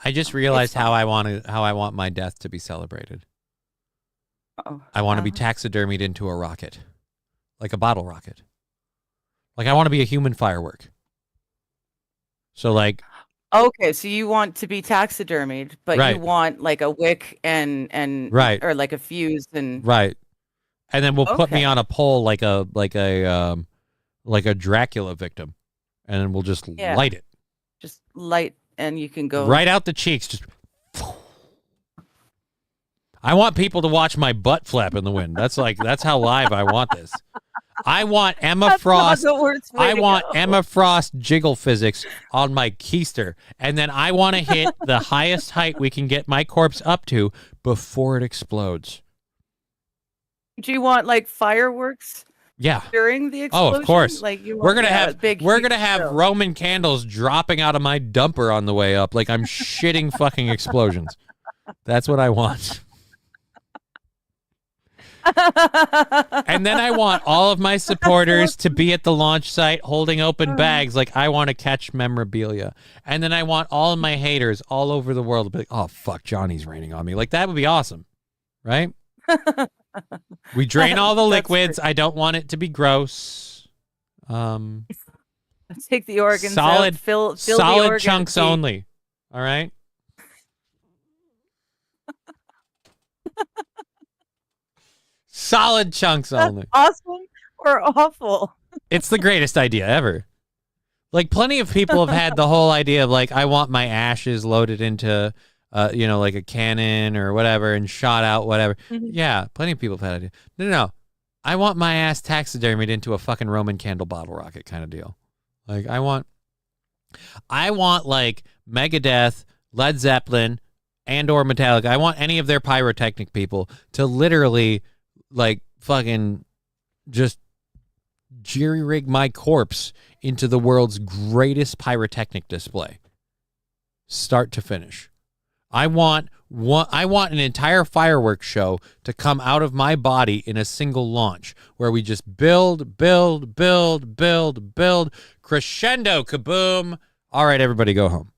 I just realized how I want my death to be celebrated. I want to be taxidermied into a rocket, like a bottle rocket. Like I want to be a human firework. So like. Okay, so you want to be taxidermied, but you want like a wick and or like a fuse and right, and then we'll put me on a pole like a Dracula victim, and then we'll just light it. Just light. And you can go right out the cheeks. Just, I want people to watch my butt flap in the wind. That's how live I want this. I want Emma Frost. I want Emma Frost jiggle physics on my keister, and then I want to hit the highest height we can get my corpse up to before it explodes. Do you want like fireworks? Yeah. During the explosion? Oh, of course. Like we're gonna have Roman candles dropping out of my dumper on the way up, like I'm shitting fucking explosions. That's what I want. And then I want all of my supporters to be at the launch site holding open bags like I want to catch memorabilia. And then I want all of my haters all over the world to be like, oh, fuck, Johnny's raining on me. Like, that would be awesome, right? We drain all the liquids. I don't want it to be gross. Let's take the organs solid, out. Fill solid the organ chunks only. All right? Solid chunks only. Awesome or awful? It's the greatest idea ever. Like, plenty of people have had the whole idea of, like, I want my ashes loaded into, like a cannon or whatever and shot out, whatever. Yeah, plenty of people have had idea. No. I want my ass taxidermied into a fucking Roman candle bottle rocket kind of deal. Like, I want like Megadeth, Led Zeppelin, and or Metallica. I want any of their pyrotechnic people to literally, like, fucking just jerry-rig my corpse into the world's greatest pyrotechnic display, start to finish. I want an entire fireworks show to come out of my body in a single launch, where we just build, crescendo, kaboom. All right, everybody go home.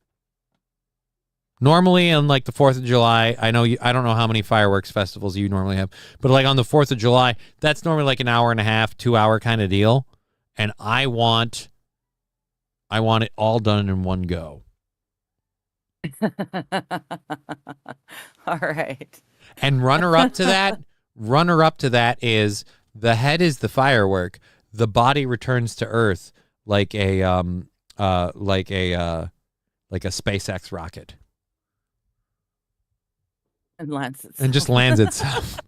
Normally on like the 4th of July, I don't know how many fireworks festivals you normally have, but like on the 4th of July, that's normally like an hour and a half, 2 hour kind of deal. And I want it all done in one go. All right. And runner up to that is the head is the firework. The body returns to Earth like a SpaceX rocket. And lands itself. And just lands itself.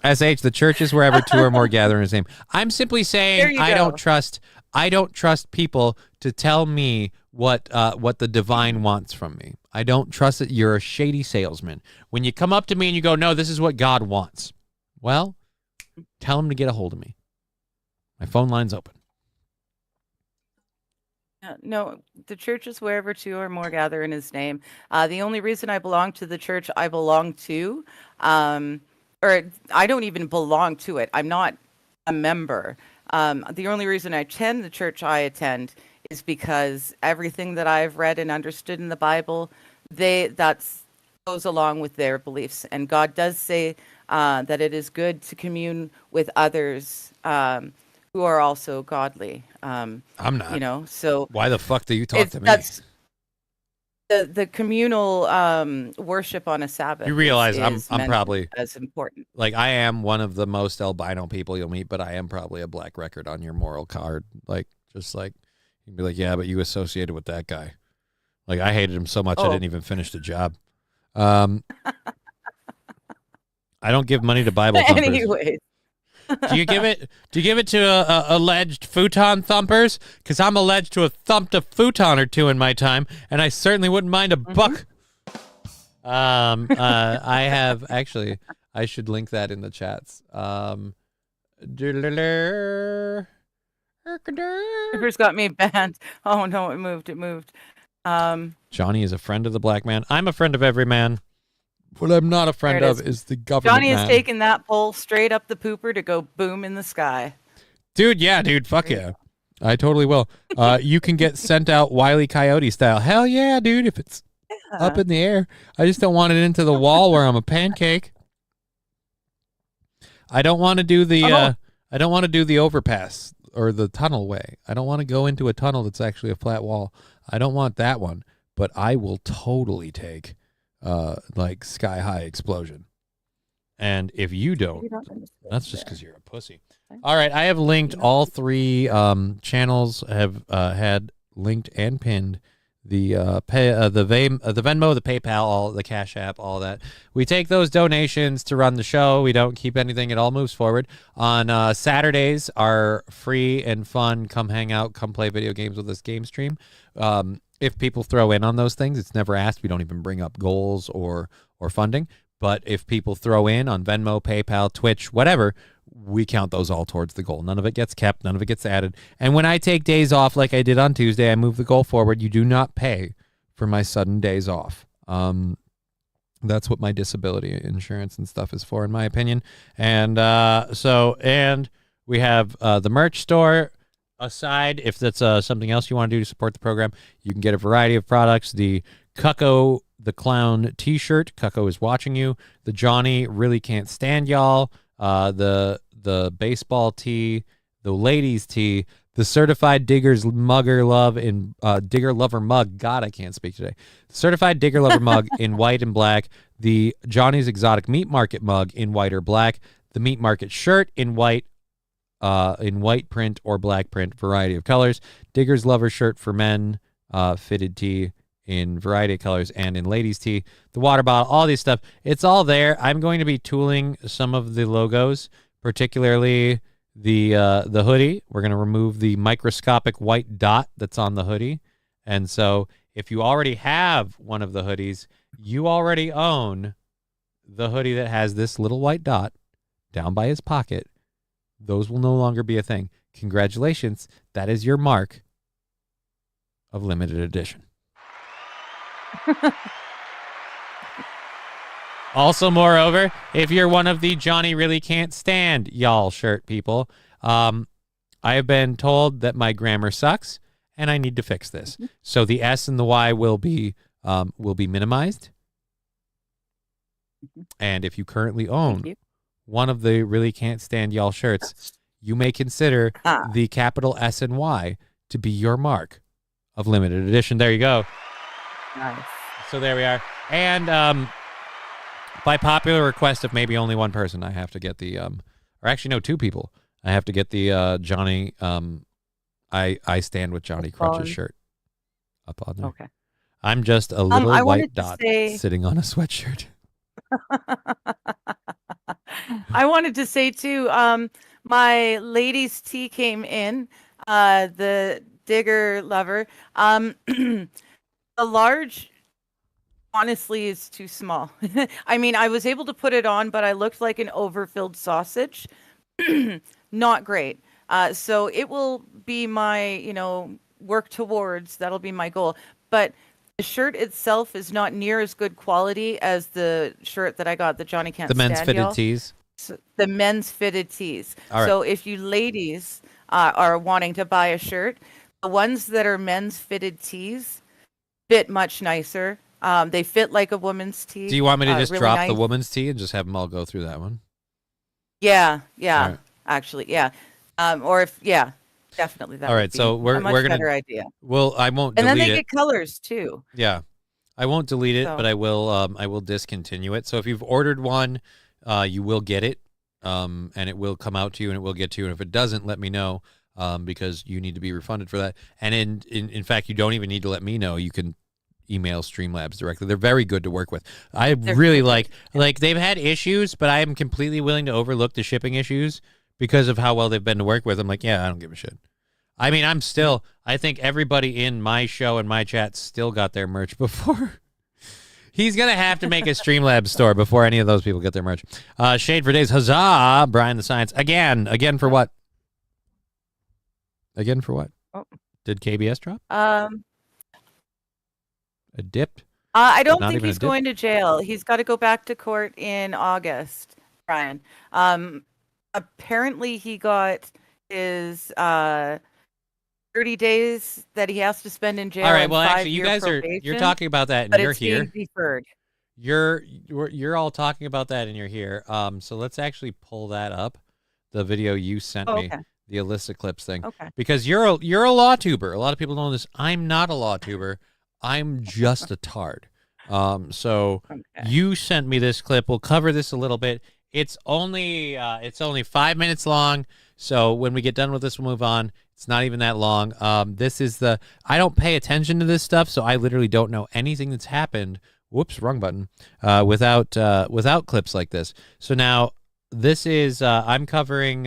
SH, the church is wherever two or more gather in his name. I'm simply saying I don't trust people to tell me what the divine wants from me. I don't trust that. You're a shady salesman. When you come up to me and you go, no, this is what God wants. Well, tell him to get a hold of me. My phone line's open. No, the church is wherever two or more gather in his name. The only reason I belong to the church I belong to, or I don't even belong to it. I'm not a member. The only reason I attend the church I attend is because everything that I've read and understood in the Bible, that's goes along with their beliefs. And God does say that it is good to commune with others who are also godly. I'm not. So why the fuck do you talk to me? That's the communal worship on a Sabbath. You realize is I'm probably as important. Like, I am one of the most albino people you'll meet, but I am probably a black record on your moral card. Like, just like you'd be like, yeah, but you associated with that guy. Like, I hated him so much I didn't even finish the job. I don't give money to Bible thumpers. Anyways. Do you give it to alleged futon thumpers? Because I'm alleged to have thumped a futon or two in my time, and I certainly wouldn't mind a buck. I have actually. I should link that in the chats. Rivers got me banned. Oh no, it moved. Johnny is a friend of the black man. I'm a friend of every man. What I'm not a friend of is the government. Johnny man. has taken that pole straight up the pooper to go boom in the sky. Dude, fuck yeah. I totally will. You can get sent out Wile E. Coyote style. Hell yeah, dude, if it's up in the air. I just don't want it into the wall where I'm a pancake. I don't want to do the overpass or the tunnel way. I don't want to go into a tunnel that's actually a flat wall. I don't want that one, but I will totally take like sky high explosion. And if you don't, that's just because you're a pussy. All right, I have linked all three channels. Have had linked and pinned the the Venmo, the PayPal, all the Cash App, all that. We take those donations to run the show. We don't keep anything. It all moves forward. On Saturdays are free and fun. Come hang out. Come play video games with us. Game stream. If people throw in on those things, it's never asked. We don't even bring up goals or funding. But if people throw in on Venmo, PayPal, Twitch, whatever, we count those all towards the goal. None of it gets kept. None of it gets added. And when I take days off like I did on Tuesday, I move the goal forward. You do not pay for my sudden days off. That's what my disability insurance and stuff is for, in my opinion. And and we have the merch store. Aside, if that's something else you want to do to support the program, you can get a variety of products. The Cucko the Clown t-shirt. Cucko is watching you. The Johnny really can't stand y'all. The baseball tee. The ladies tee. The certified Digger's Mugger Love in Digger Lover mug. God, I can't speak today. The certified Digger Lover mug in white and black. the Johnny's Exotic Meat Market mug in white or black, the Meat Market shirt in white print or black print, variety of colors, Digger's Lover shirt for men, fitted tee in variety of colors and in ladies tee, the water bottle, all these stuff. It's all there. I'm going to be tooling some of the logos, particularly the hoodie. We're going to remove the microscopic white dot that's on the hoodie. And so if you already have one of the hoodies, you already own the hoodie that has this little white dot down by his pocket. Those will no longer be a thing. Congratulations. That is your mark of limited edition. Also, moreover, if you're one of the Johnny really can't stand y'all shirt people, I have been told that my grammar sucks and I need to fix this. So the S and the Y will be minimized. And if you currently own one of the really can't stand y'all shirts, you may consider the capital S and Y to be your mark of limited edition. There you go. Nice. So there we are. And by popular request of maybe only one person, I have to get the or actually no, two people. I have to get the Johnny I stand with johnny-krutches shirt up on there. Okay. I'm just a little white dot say... sitting on a sweatshirt. I wanted to say too, my ladies' tea came in, the Digger Lover. The large, honestly, is too small. I mean, I was able to put it on, but I looked like an overfilled sausage. Not great. So it will be my, work towards. That'll be my goal. But the shirt itself is not near as good quality as the shirt that I got, the Johnny Can't The Stand men's fitted Y'all. tees. So, the men's fitted tees. All right. So if you ladies are wanting to buy a shirt, the ones that are men's fitted tees fit much nicer. They fit like a woman's tee. Do you want me to just really drop nice. the woman's tee and just have them all go through that one? Yeah, All right. actually, yeah. Or if, definitely that. All would right, be so we're a much gonna better idea. Well, I won't And delete then they it. get colors too. Yeah, I won't delete it, So- but I will discontinue it. So if you've ordered one, you will get it, and it will come out to you, and it will get to you. And if it doesn't, let me know, because you need to be refunded for that. And in fact, you don't even need to let me know. You can email Streamlabs directly. They're very good to work with. I really like they've had issues, but I am completely willing to overlook the shipping issues because of how well they've been to work with. I'm like, yeah, I don't give a shit. I mean, I think everybody in my show and my chat still got their merch before. He's going to have to make a Streamlabs store before any of those people get their merch. Shade for days. Huzzah, Brian the Science. Again for what? Again for what? Oh. Did KBS drop? A dipped? I don't Not think even he's a dip? going to jail. He's got to go back to court in August, Brian. Apparently he got his 30 days that he has to spend in jail. All right. and Well, actually, 5-year you guys you're probation, talking about that, and but you're it's here. being deferred. You're all talking about that, and you're here. So let's actually pull that up, the video you sent me, Okay. the Alyssa Clips thing, Okay. because you're a law tuber. A lot of people know this. I'm not a law tuber. I'm just a tard. So you sent me this clip. We'll cover this a little bit. It's only 5 minutes long. So when we get done with this, we'll move on. It's not even that long. This is I don't pay attention to this stuff, so I literally don't know anything that's happened. Whoops, wrong button. Without clips like this. So now this is I'm covering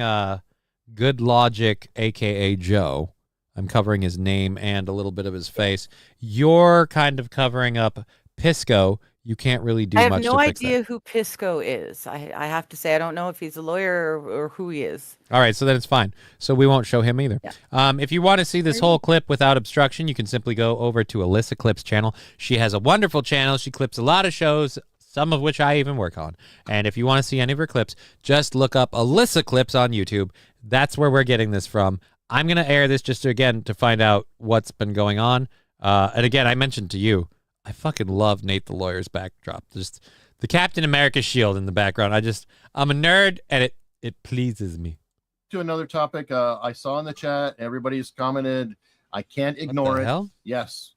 Good Logic, aka Joe. I'm covering his name and a little bit of his face. You're kind of covering up Pisco. You can't really do I much have no to fix idea that. who Pisco is. I have to say I don't know if he's a lawyer or who he is. All right, so then it's fine. So we won't show him either. Yeah. If you want to see this whole clip without obstruction, you can simply go over to Alyssa Clips channel. She has a wonderful channel. She clips a lot of shows, some of which I even work on. And if you want to see any of her clips, just look up Alyssa Clips on YouTube. That's where we're getting this from. I'm going to air this just to find out what's been going on. And again, I mentioned to you, I fucking love Nate the Lawyer's backdrop. Just the Captain America shield in the background. I'm a nerd, and it pleases me. To another topic, I saw in the chat, everybody's commented. I can't ignore it. Hell? Yes.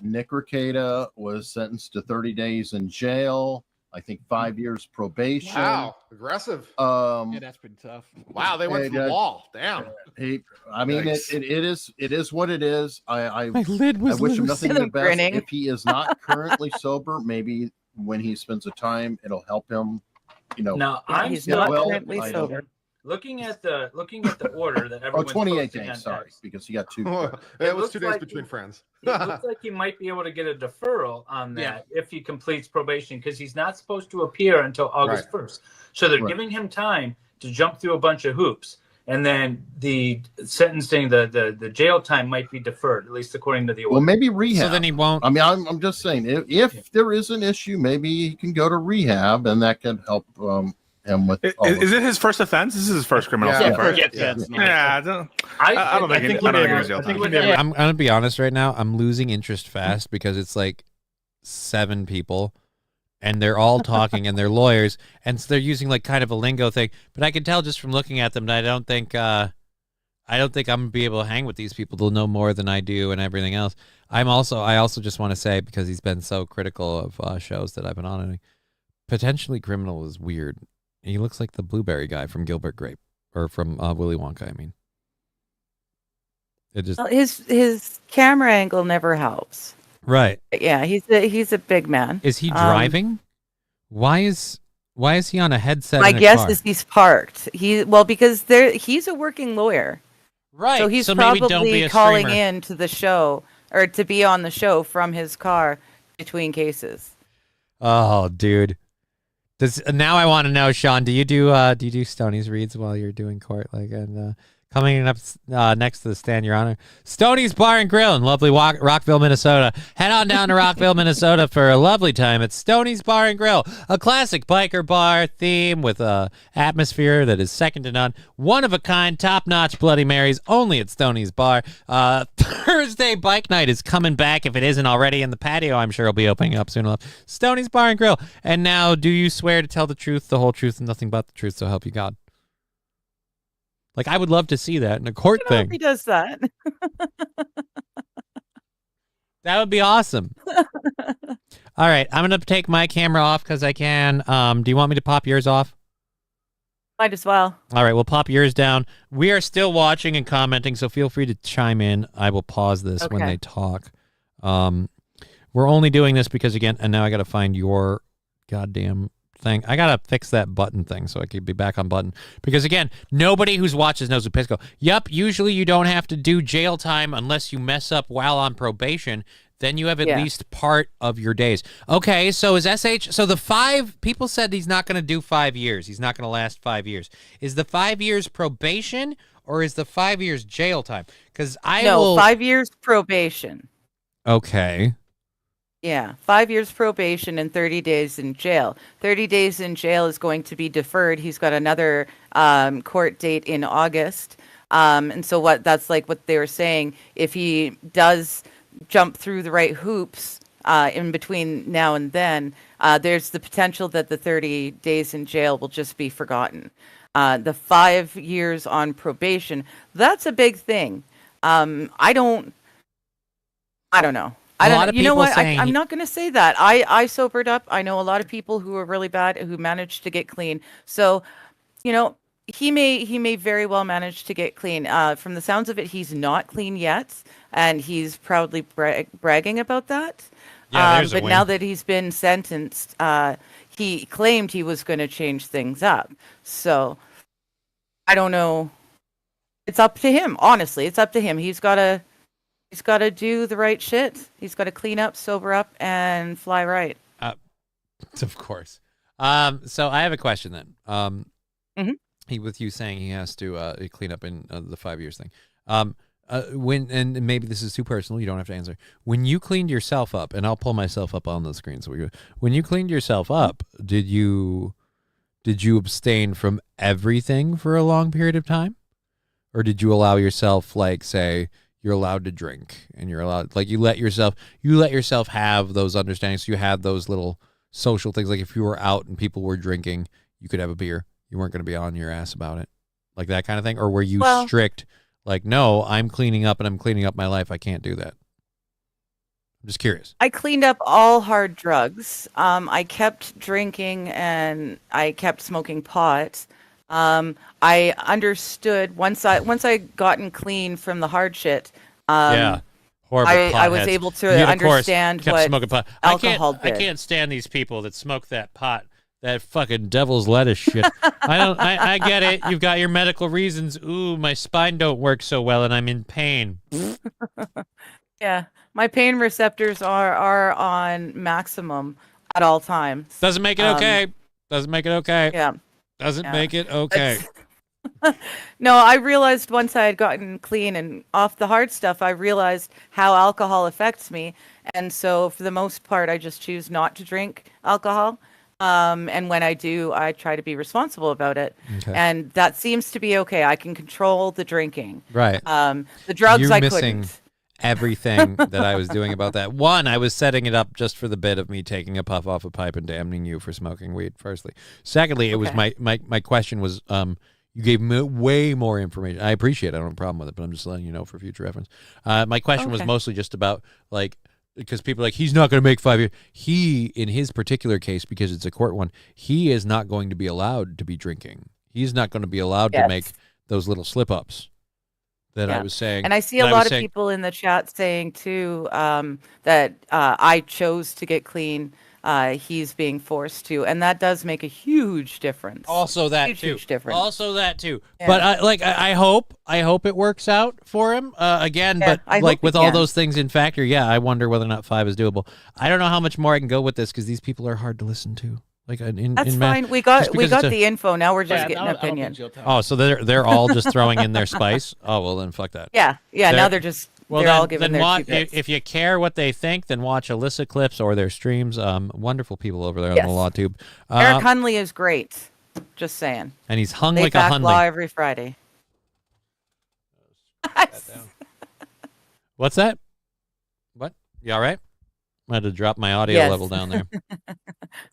Nick Rekieta was sentenced to 30 days in jail I think 5 years probation. Wow, aggressive. Yeah, that's pretty tough. Wow, they went to the wall. Damn. I mean, Yikes. it is what it is. I My lid was wish him loose. nothing but the best. Grinning. If he is not currently sober, maybe when he spends the time, it'll help him. Now I'm he's still not well, currently I sober. looking at the order that Oh, everyone's 28 posting days. on Sorry, X. because he got 2. It was looks 2 days like between friends. It looks like he might be able to get a deferral on that if he completes probation, because he's not supposed to appear until August 1st. So they're giving him time to jump through a bunch of hoops, and then the sentencing, the jail time might be deferred, at least according to the order. Well, maybe rehab. So then he won't. I mean, I'm just saying, if there is an issue, maybe he can go to rehab, and that can help him with. Is it his first offense? This is his first criminal stuff, right? Yeah, I don't think I don't agree with jail time. I'm gonna be honest right now. I'm losing interest fast because it's like 7 people, and they're all talking and they're lawyers, and so they're using like kind of a lingo thing. But I can tell just from looking at them that I don't think I'm gonna be able to hang with these people. They'll know more than I do and everything else. I also just want to say, because he's been so critical of shows that I've been on, and Potentially Criminal is weird. He looks like the blueberry guy from Gilbert Grape, or from Willy Wonka. I mean, it just His camera angle never helps. right. Yeah, he's a big man. Is he driving? Why is he on a headset? My in a guess car? is he's parked. Because he's a working lawyer. Right. So he's So maybe don't be probably a calling streamer. in to the show, or to be on the show from his car between cases. Oh, dude. Now I want to know, Sean, do you do Stoney's reads while you're doing court? Like, and coming up next to the stand, Your Honor, Stoney's Bar and Grill in lovely Rockville, Minnesota. Head on down to Rockville, Minnesota for a lovely time at Stoney's Bar and Grill, a classic biker bar theme with a atmosphere that is second to none. One of a kind, top-notch Bloody Marys only at Stoney's Bar. Thursday bike night is coming back if it isn't already in the patio. I'm sure it'll be opening up soon enough. Stoney's Bar and Grill. And now, do you swear to tell the truth, the whole truth, and nothing but the truth, so help you God? Like, I would love to see that in a court I don't know thing. if he does that. That would be awesome. All right, I'm going to take my camera off because I can. Do you want me to pop yours off? Might as well. All right, we'll pop yours down. We are still watching and commenting, so feel free to chime in. I will pause this when Okay. they talk. We're only doing this because, again, and now I got to find your goddamn thing. I got to fix that button thing so I can be back on button. Because, again, nobody who's watches knows what Pisco. Yup, usually you don't have to do jail time unless you mess up while on probation. Then you have at least part of your days. Okay, so is SH... So the 5... People said he's not going to do 5 years. He's not going to last 5 years. Is the 5 years probation or is the 5 years jail time? Because No, 5 years probation. Okay. Yeah, 5 years probation and 30 days in jail. 30 days in jail is going to be deferred. He's got another court date in August. And so that's like what they were saying. If he does jump through the right hoops in between now and then, there's the potential that the 30 days in jail will just be forgotten. The 5 years on probation, that's a big thing. I don't know. You know what? I'm not going to say that. I sobered up. I know a lot of people who are really bad who managed to get clean. So, you know, he may very well manage to get clean. From the sounds of it, he's not clean yet, and he's proudly bragging about that. Yeah, but now that he's been sentenced, he claimed he was going to change things up. So, I don't know. It's up to him. Honestly, it's up to him. He's got to do the right shit. He's got to clean up, sober up, and fly right. Of course. So I have a question then. With you saying he has to clean up in the 5 years thing. And maybe this is too personal, you don't have to answer. When you cleaned yourself up, and I'll pull myself up on the screen so we go. When you cleaned yourself up, did you abstain from everything for a long period of time? Or did you allow yourself, like, say, you're allowed to drink and you're allowed, like, you let yourself have those understandings. So you had those little social things. Like if you were out and people were drinking, you could have a beer. You weren't going to be on your ass about it, like that kind of thing. Or were you strict? Like, no, I'm cleaning up and I'm cleaning up my life. I can't do that. I'm just curious. I cleaned up all hard drugs. I kept drinking and I kept smoking pot. I understood once I gotten clean from the hard shit. Yeah. Horrible I was potheads. able to You, of course, understand kept what smoking pot. alcohol I did. can't stand these people that smoke that pot, that fucking devil's lettuce shit. I get it. You've got your medical reasons. Ooh, my spine don't work so well and I'm in pain. Yeah, my pain receptors are on maximum at all times. Doesn't make it okay. Doesn't make it okay. Yeah. Doesn't make it okay. No, I realized once I had gotten clean and off the hard stuff, I realized how alcohol affects me. And so for the most part, I just choose not to drink alcohol. And when I do, I try to be responsible about it. Okay. And that seems to be okay. I can control the drinking. Right. The drugs You're I missing couldn't. everything that I was doing about that. One, I was setting it up just for the bit of me taking a puff off a pipe and damning you for smoking weed, firstly. Secondly, it was my question was, you gave me way more information. I appreciate it. I don't have a problem with it, but I'm just letting you know for future reference. My question was mostly just about, like, because people are like, he's not going to make 5 years. He, in his particular case, because it's a court one, he is not going to be allowed to be drinking. He's not going to be allowed to make those little slip-ups that I was saying. And I see a lot of people in the chat saying, too, that I chose to get clean. He's being forced to. And that does make a huge difference. Also that, huge difference. Also that, too. Yeah. But, I hope it works out for him. Again, Yeah, but, I like, hope with it all can. those things in factor, I wonder whether or not 5 is doable. I don't know how much more I can go with this, because these people are hard to listen to. Like That's fine. We got the info. Now we're just getting an opinion. Oh, so they're all just throwing in their spice? Oh, well, then fuck that. Yeah. Now they're just all giving their two bits. If you care what they think, then watch Alyssa clips or their streams. Wonderful people over there on the Law Tube. Eric Hunley is great. Just saying. And he's hung They like a back Hunley. law every Friday. What's that? What? You all right? I had to drop my audio level down there.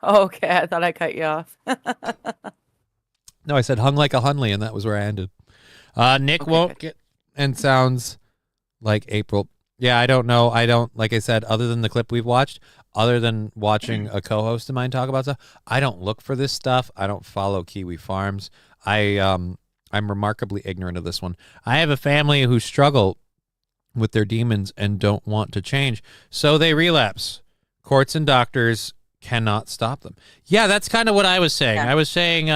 Okay, I thought I cut you off. No, I said hung like a Hunley, and that was where I ended. Nick won't get, and sounds like April. Yeah, I don't know. I don't, like I said, other than the clip we've watched, other than watching a co-host of mine talk about stuff, I don't look for this stuff. I don't follow Kiwi Farms. I'm remarkably ignorant of this one. I have a family who struggle with their demons and don't want to change, so they relapse. Courts and doctors cannot stop them. Yeah, that's kind of what I was saying. I was saying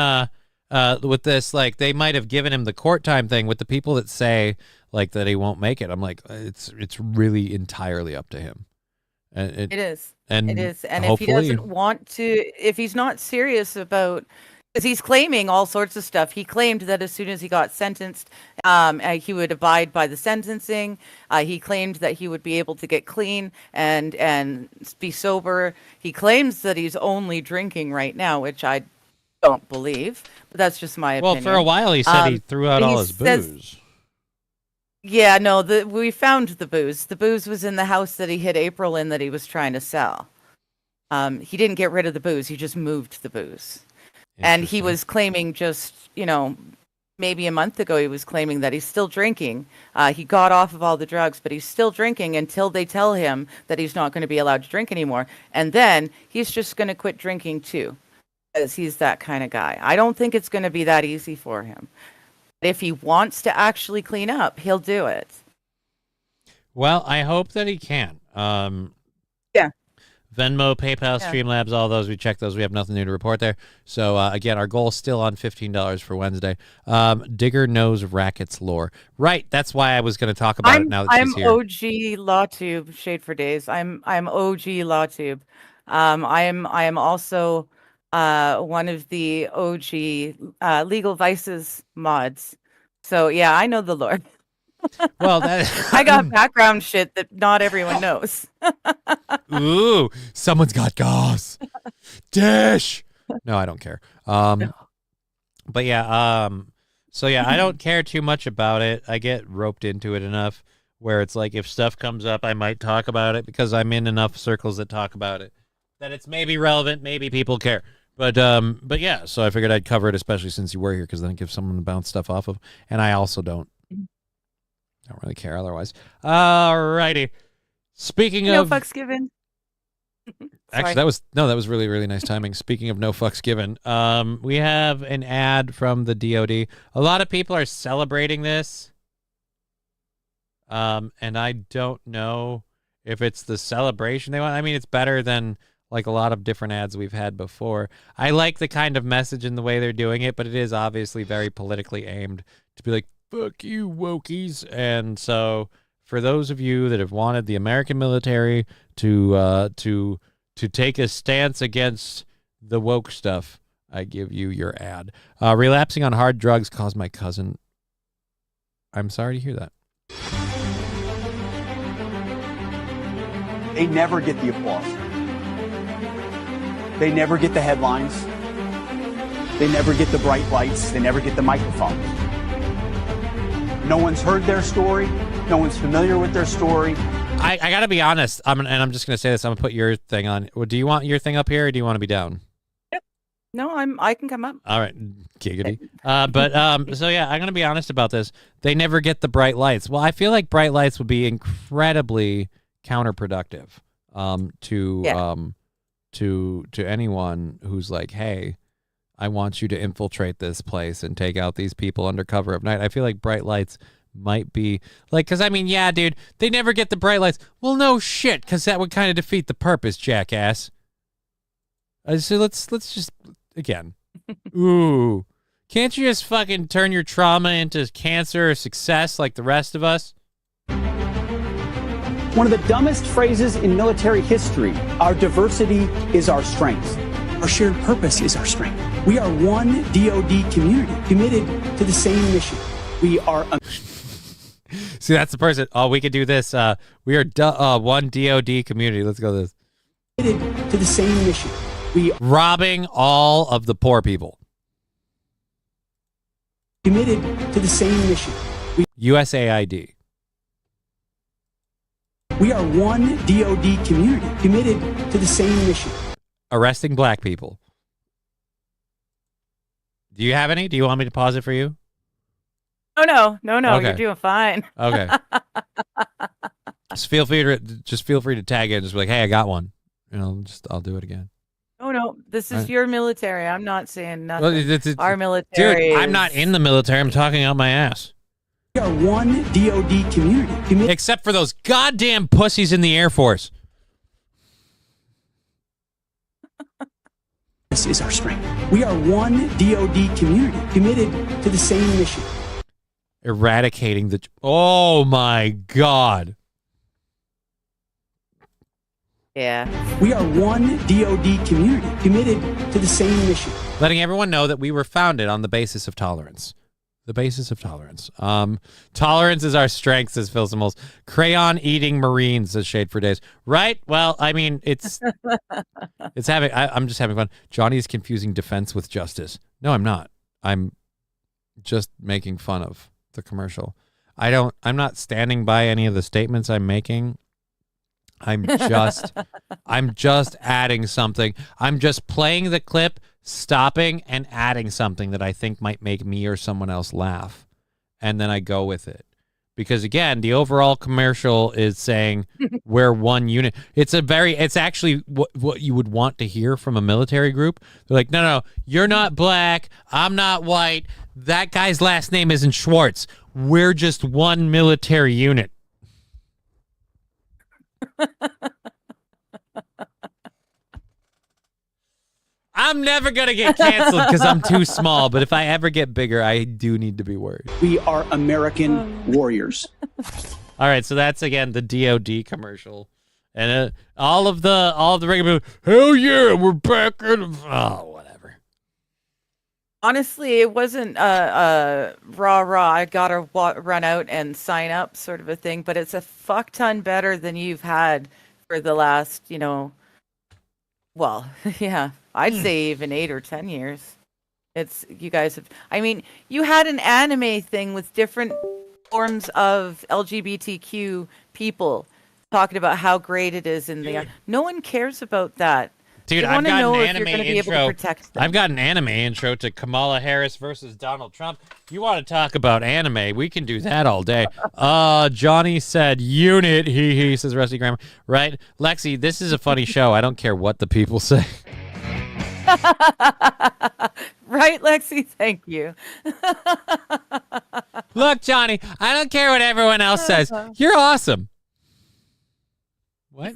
with this, like, they might have given him the court time thing. With the people that say like that he won't make it, I'm like, it's really entirely up to him. And it is. And it is. And if he doesn't want to, if he's not serious about, because he's claiming all sorts of stuff. He claimed that as soon as he got sentenced, he would abide by the sentencing. He claimed that he would be able to get clean and be sober. He claims that he's only drinking right now, which I don't believe. But that's just my opinion. Well, for a while he said he threw out all his booze. Yeah, no, we found the booze. The booze was in the house that he hid April in that he was trying to sell. He didn't get rid of the booze. He just moved the booze. And he was claiming just, maybe a month ago, he was claiming that he's still drinking. He got off of all the drugs, but he's still drinking until they tell him that he's not going to be allowed to drink anymore. And then he's just going to quit drinking too, because he's that kind of guy. I don't think it's going to be that easy for him. If he wants to actually clean up, he'll do it. Well, I hope that he can. Yeah. Venmo, PayPal, Streamlabs, all those. We checked those. We have nothing new to report there. So, again, our goal is still on $15 for Wednesday. Digger knows Rackets lore. Right. That's why I was going to talk about it now that she's here. I'm OG LawTube, Shade for Days. I'm OG LawTube. I am also one of the OG Legal Vices mods. So, yeah, I know the lore. Well, I got background shit that not everyone knows. Ooh, someone's got gas. Dish. No, I don't care. But yeah, so yeah, I don't care too much about it. I get roped into it enough where it's like if stuff comes up, I might talk about it because I'm in enough circles that talk about it that it's maybe relevant, maybe people care. But yeah, so I figured I'd cover it, especially since you were here, because then it gives someone to bounce stuff off of, and I also don't really care otherwise. Alrighty. Speaking No of fucks given. Actually, that was really, really nice timing. Speaking of no fucks given, we have an ad from the DoD. A lot of people are celebrating this, and I don't know if it's the celebration they want. I mean, it's better than like a lot of different ads we've had before. I like the kind of message and the way they're doing it, but it is obviously very politically aimed to be like, fuck you, wokies. And so for those of you that have wanted the American military to take a stance against the woke stuff, I give you your ad. Relapsing on hard drugs caused my cousin. I'm sorry to hear that. They never get the applause. They never get the headlines. They never get the bright lights. They never get the microphones. No one's heard their story. No one's familiar with their story. I got to be honest, and I'm just going to say this. I'm going to put your thing on. Do you want your thing up here, or do you want to be down? Yep. No, I can come up. All right, giggity. So yeah, I'm going to be honest about this. They never get the bright lights. Well, I feel like bright lights would be incredibly counterproductive to anyone who's like, hey, I want you to infiltrate this place and take out these people under cover of night. I feel like bright lights might be like, because I mean, yeah, dude, they never get the bright lights. Well, no shit, because that would kind of defeat the purpose, jackass. So let's just again, ooh, can't you just fucking turn your trauma into cancer or success like the rest of us? One of the dumbest phrases in military history, our diversity is our strength. Our shared purpose is our strength. We are one DoD community committed to the same mission. We are... See, that's the person. Oh, we could do this. We are one DoD community. Let's go this. Committed to the same mission. We robbing all of the poor people. Committed to the same mission. USAID. We are one DoD community committed to the same mission. Arresting black people. Do you have any? Do you want me to pause it for you? Oh, no. Okay. You're doing fine. Okay. Just feel free to tag in. Just be like, hey, I got one. I'll do it again. Oh, no. This is Right. your military. I'm not saying nothing. Well, it's Our military. Dude, I'm not in the military. I'm talking out my ass. We are one DoD community. Except for those goddamn pussies in the Air Force. This is our strength. We are one DoD community committed to the same mission. Eradicating the... Oh, my God. Yeah. We are one DoD community committed to the same mission. Letting everyone know that we were founded on the basis of tolerance. The basis of tolerance. Tolerance is our strength, says Phil Simmels. Crayon-eating Marines, says Shade for Days. Right? Well, I mean, I'm just having fun. Johnny is confusing defense with justice. No, I'm not. I'm just making fun of the commercial. I'm not standing by any of the statements I'm making. I'm just adding something. I'm just playing the clip, stopping and adding something that I think might make me or someone else laugh. And then I go with it. Because again, the overall commercial is saying we're one unit. It's actually what you would want to hear from a military group. They're like, no, you're not black. I'm not white. That guy's last name isn't Schwartz. We're just one military unit. I'm never going to get canceled because I'm too small, but if I ever get bigger, I do need to be worried. We are American warriors. All right, so that's, again, the DoD commercial. And all of the regular people, hell yeah, we're back in... Oh, whatever. Honestly, it wasn't rah, I gotta run out and sign up sort of a thing, but it's a fuck ton better than you've had for the last, well, yeah, I'd say even 8 or 10 years. You guys have, I mean, you had an anime thing with different forms of LGBTQ people talking about how great it is in the, no one cares about that. Dude, They I've wanna got know an if anime you're gonna be able to intro. protect them. I've got an anime intro to Kamala Harris versus Donald Trump. You want to talk about anime? We can do that all day. Johnny said unit. He says Rusty Grammar. Right, Lexi. This is a funny show. I don't care what the people say. Right, Lexi? Thank you. Look, Johnny. I don't care what everyone else says. You're awesome. What?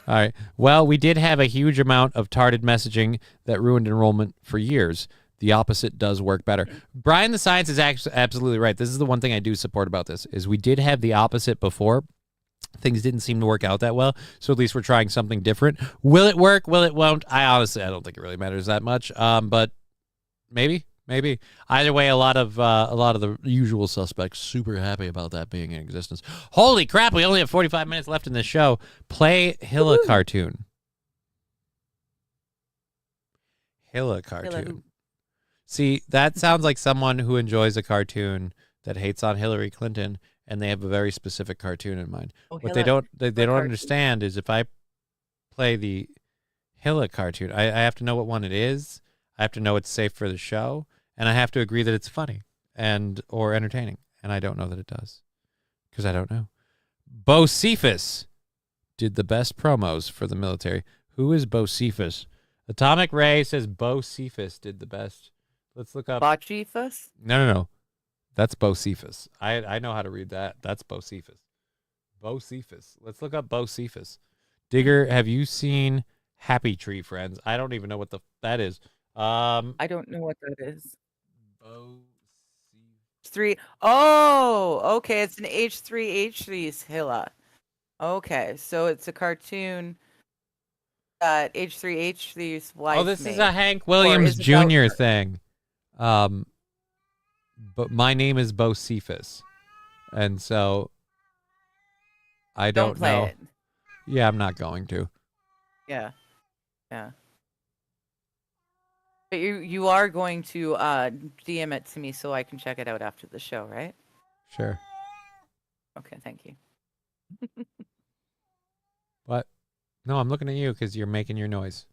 All right. Well, we did have a huge amount of targeted messaging that ruined enrollment for years. The opposite does work better. Brian the Science is actually absolutely right. This is the one thing I do support about this, is we did have the opposite before. Things didn't seem to work out that well, so at least we're trying something different. Will it work? Will it won't? I don't think it really matters that much. But maybe. Either way, a lot of the usual suspects super happy about that being in existence. Holy crap! We only have 45 minutes left in this show. Play Hilla cartoon. Hilla cartoon. See, that sounds like someone who enjoys a cartoon that hates on Hillary Clinton, and they have a very specific cartoon in mind. What they don't understand is if I play the Hilla cartoon, I have to know what one it is. I have to know it's safe for the show, and I have to agree that it's funny or entertaining, and I don't know that it does because I don't know. Bo Cephas did the best promos for the military. Who is Bo Cephas? Atomic Ray says Bo Cephas did the best. Let's look up. Botchifus? No. That's Bo Cephas. I know how to read that. That's Bo Cephas. Bo Cephas. Let's look up Bo Cephas. Digger, have you seen Happy Tree Friends? I don't even know what that is. I don't know what that is. Bo H3. Oh, okay. It's an H3H3's Hilla. Okay, so it's a cartoon that H3H3's wife. Oh, this made. is a Hank Or Williams is it about Jr. her? thing. But my name is Bo Cephas, and so I don't play know. it. Yeah, I'm not going to. Yeah. But you are going to DM it to me so I can check it out after the show, right? Sure. Okay, thank you. What? No, I'm looking at you because you're making your noise.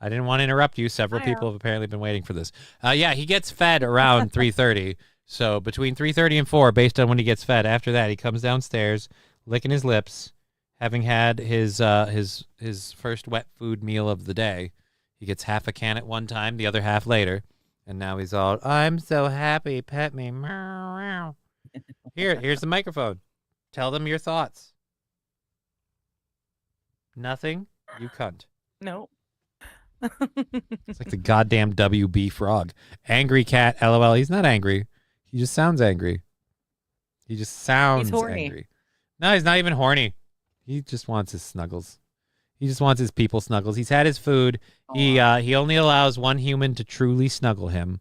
I didn't want to interrupt you. Several people have apparently been waiting for this. Yeah, he gets fed around 3:30. So between 3:30 and 4, based on when he gets fed. After that, he comes downstairs, licking his lips, having had his first wet food meal of the day. He gets half a can at one time, the other half later, and now he's all, "I'm so happy, pet me." Here's the microphone. Tell them your thoughts. Nothing, you cunt. No. It's like the goddamn WB frog. Angry cat, LOL. He's not angry. He just sounds angry. He just sounds horny. angry. No, he's not even horny. He just wants his snuggles. He just wants his people snuggles. He's had his food. He only allows one human to truly snuggle him.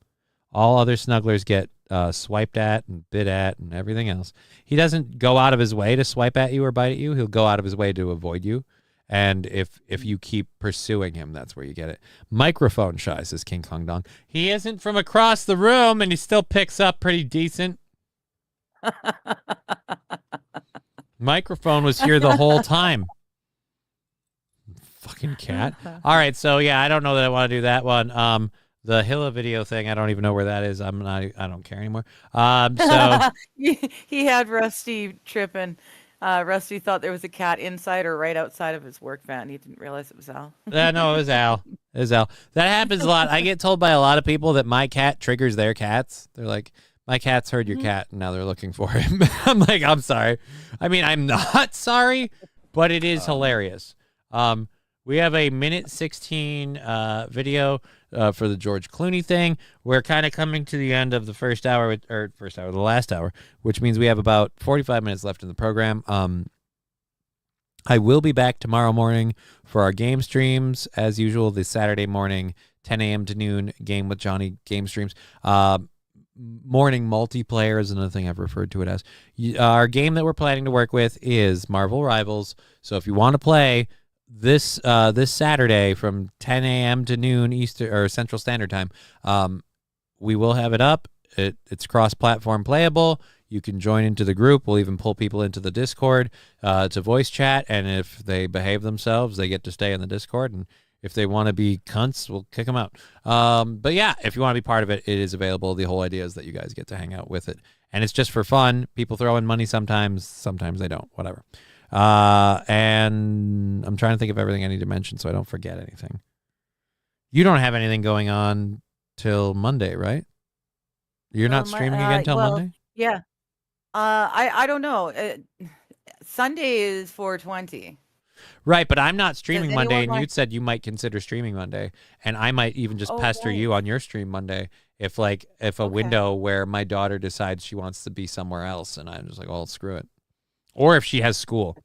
All other snugglers get swiped at and bit at and everything else. He doesn't go out of his way to swipe at you or bite at you. He'll go out of his way to avoid you. And if you keep pursuing him, that's where you get it. Microphone shy, says King Kong Dong. He isn't from across the room, and he still picks up pretty decent. Microphone was here the whole time. Fucking cat. All right, so yeah, I don't know that I want to do that one. The Hilla video thing, I don't even know where that is. I don't care anymore. So he had Rusty tripping. Rusty thought there was a cat inside or right outside of his work van. He didn't realize it was Al. No, it was Al. It was Al. That happens a lot. I get told by a lot of people that my cat triggers their cats. They're like, my cat's heard your cat, and now they're looking for him. I'm like, I'm sorry. I mean, I'm not sorry, but it is hilarious. We have a minute 16 video for the George Clooney thing. We're kind of coming to the end of the the last hour, which means we have about 45 minutes left in the program. I will be back tomorrow morning for our game streams, as usual, the Saturday morning, 10 a.m. to noon, Game with Johnny game streams. Morning multiplayer is another thing I've referred to it as. Our game that we're planning to work with is Marvel Rivals. So if you want to play this Saturday from 10 a.m. to noon Eastern or Central Standard Time, we will have it up. It's cross-platform playable. You can join into the group. We'll even pull people into the Discord to voice chat, and if they behave themselves, they get to stay in the Discord, and if they want to be cunts, we'll kick them out. But yeah, if you want to be part of it, it is available. The whole idea is that you guys get to hang out with it, and it's just for fun. People throw in money sometimes they don't, whatever. And I'm trying to think of everything I need to mention so I don't forget anything. You don't have anything going on till Monday, right? You're not streaming again till Monday? Yeah. I don't know. Sunday is 420. Right, but I'm not streaming Does Monday, anyone and want- you'd said you might consider streaming Monday, and I might even just pester you on your stream Monday if a window where my daughter decides she wants to be somewhere else, and I'm just like, well, screw it. Or if she has school,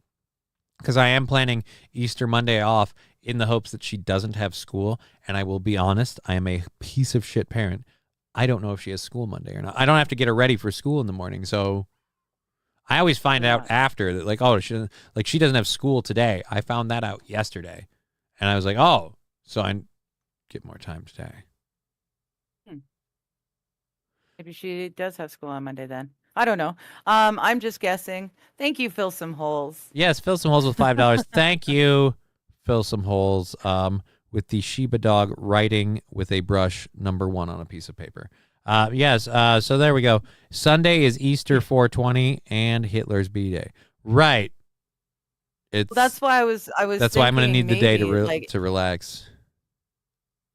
because I am planning Easter Monday off in the hopes that she doesn't have school, and I will be honest, I am a piece of shit parent. I don't know if she has school Monday or not. I don't have to get her ready for school in the morning, so I always find out after that, like, oh, she doesn't have school today. I found that out yesterday, and I was like, oh, so I get more time today. Maybe she does have school on Monday then. I don't know. I'm just guessing. Thank you, Fill Some Holes. Yes, fill some holes with $5. Thank you, fill some holes. With the Shiba dog writing with a brush #1 on a piece of paper. Yes. So there we go. Sunday is Easter 420 and Hitler's B-Day. Right. It's That's why I was. That's why I'm going to need the day to maybe, to relax.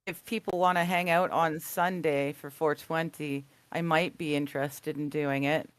If people want to hang out on Sunday for 420, I might be interested in doing it.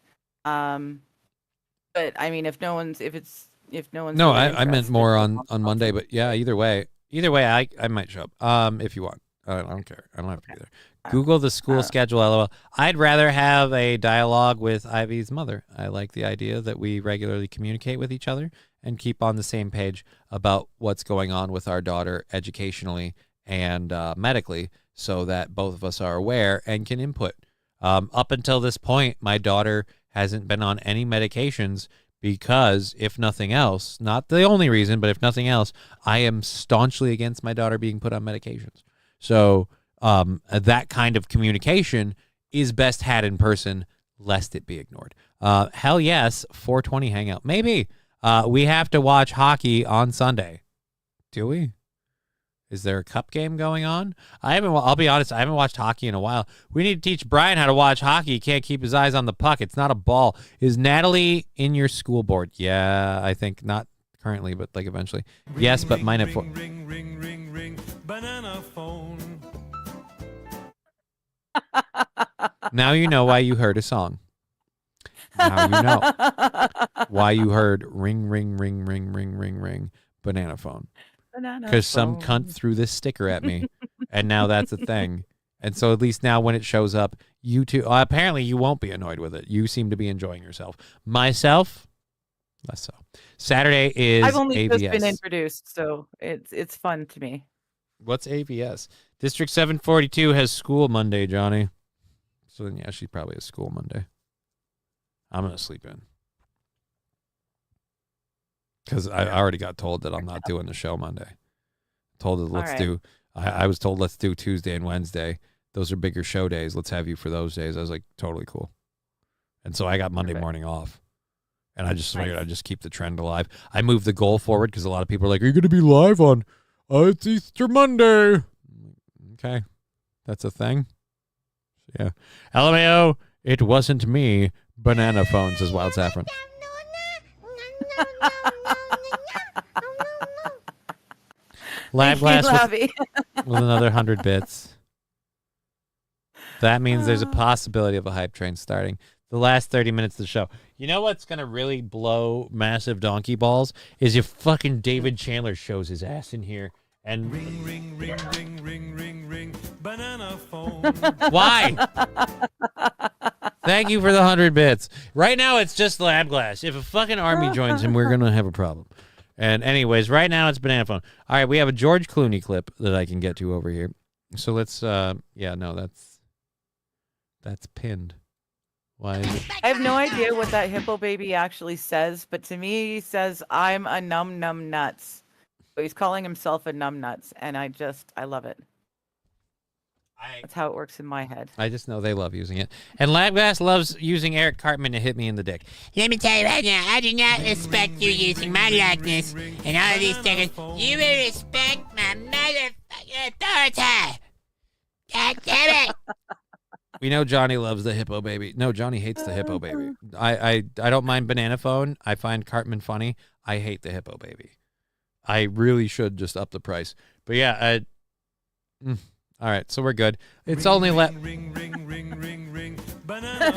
But I mean, if no one's No, I meant more on Monday, but yeah, either way, I might show up. If you want, I don't care. I don't have to be there. Google the school schedule. LOL. I'd rather have a dialogue with Ivy's mother. I like the idea that we regularly communicate with each other and keep on the same page about what's going on with our daughter educationally and medically, so that both of us are aware and can input. Up until this point, my daughter hasn't been on any medications because, if nothing else, not the only reason, but if nothing else, I am staunchly against my daughter being put on medications. So that kind of communication is best had in person, lest it be ignored. Hell yes, 420 hangout. Maybe. We have to watch hockey on Sunday. Do we? Is there a cup game going on? I'll be honest, I haven't watched hockey in a while. We need to teach Brian how to watch hockey. He can't keep his eyes on the puck. It's not a ball. Is Natalie in your school board? Yeah, I think not currently, but like eventually. Yes, but mine at 4. Ring, banana phone. Now you know why you heard a song. Now you know why you heard ring, banana phone. Because some cunt threw this sticker at me, and now that's a thing. And so at least now when it shows up, you too. Apparently you won't be annoyed with it. You seem to be enjoying yourself. Myself, less so. Saturday is I've only AVS. just been introduced, so it's fun to me. What's AVS? District 742 has school Monday, Johnny. So then, yeah, she probably has school Monday. I'm going to sleep in. Because I already got told that I'm not doing the show Monday. I was told let's do Tuesday and Wednesday. Those are bigger show days. Let's have you for those days. I was like, totally cool. And so I got Monday morning off. And I just figured I'd just keep the trend alive. I moved the goal forward because a lot of people are like, are you going to be live on it's Easter Monday? Okay. That's a thing. Yeah. LMAO, it wasn't me. Banana phone, says Wild Saffron. Lab glass with another 100 bits. That means there's a possibility of a hype train starting. The last 30 minutes of the show. You know what's going to really blow massive donkey balls? Is if fucking David Chandler shows his ass in here and... Ring, banana phone. Why? Thank you for the 100 bits. Right now, it's just Lab Glass. If a fucking army joins him, we're going to have a problem. And anyways, right now, it's Banana Phone. All right, we have a George Clooney clip that I can get to over here. So let's, that's pinned. Why is it? I have no idea what that hippo baby actually says, but to me, he says, I'm a num nuts. So he's calling himself a numnuts, and I love it. That's how it works in my head. I just know they love using it. And Labgrass loves using Eric Cartman to hit me in the dick. Let me tell you right now, I do not respect you using my likeness and all of these stickers. You will respect my motherfucking authority. God damn it. We know Johnny loves the hippo baby. No, Johnny hates the hippo baby. I don't mind Banana Phone. I find Cartman funny. I hate the hippo baby. I really should just up the price. But yeah, all right, so we're good. It's only ring, banana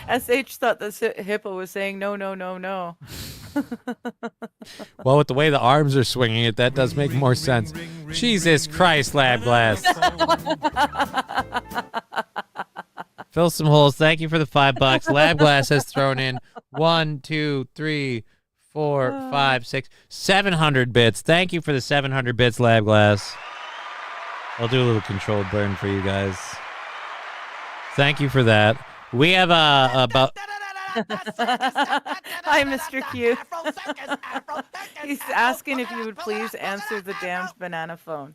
SH thought the hippo was saying no, no, no, no. Well, with the way the arms are swinging it, that does make more sense. Jesus Christ, Labglass. Fill some holes. Thank you for the $5. Labglass has thrown in 1, 2, 3, 4, 5, 6, 700 bits. Thank you for the 700 bits, Labglass. I'll do a little controlled burn for you guys. Thank you for that. We have about... Hi, Mr. Q. He's asking if you would please answer the damned banana phone.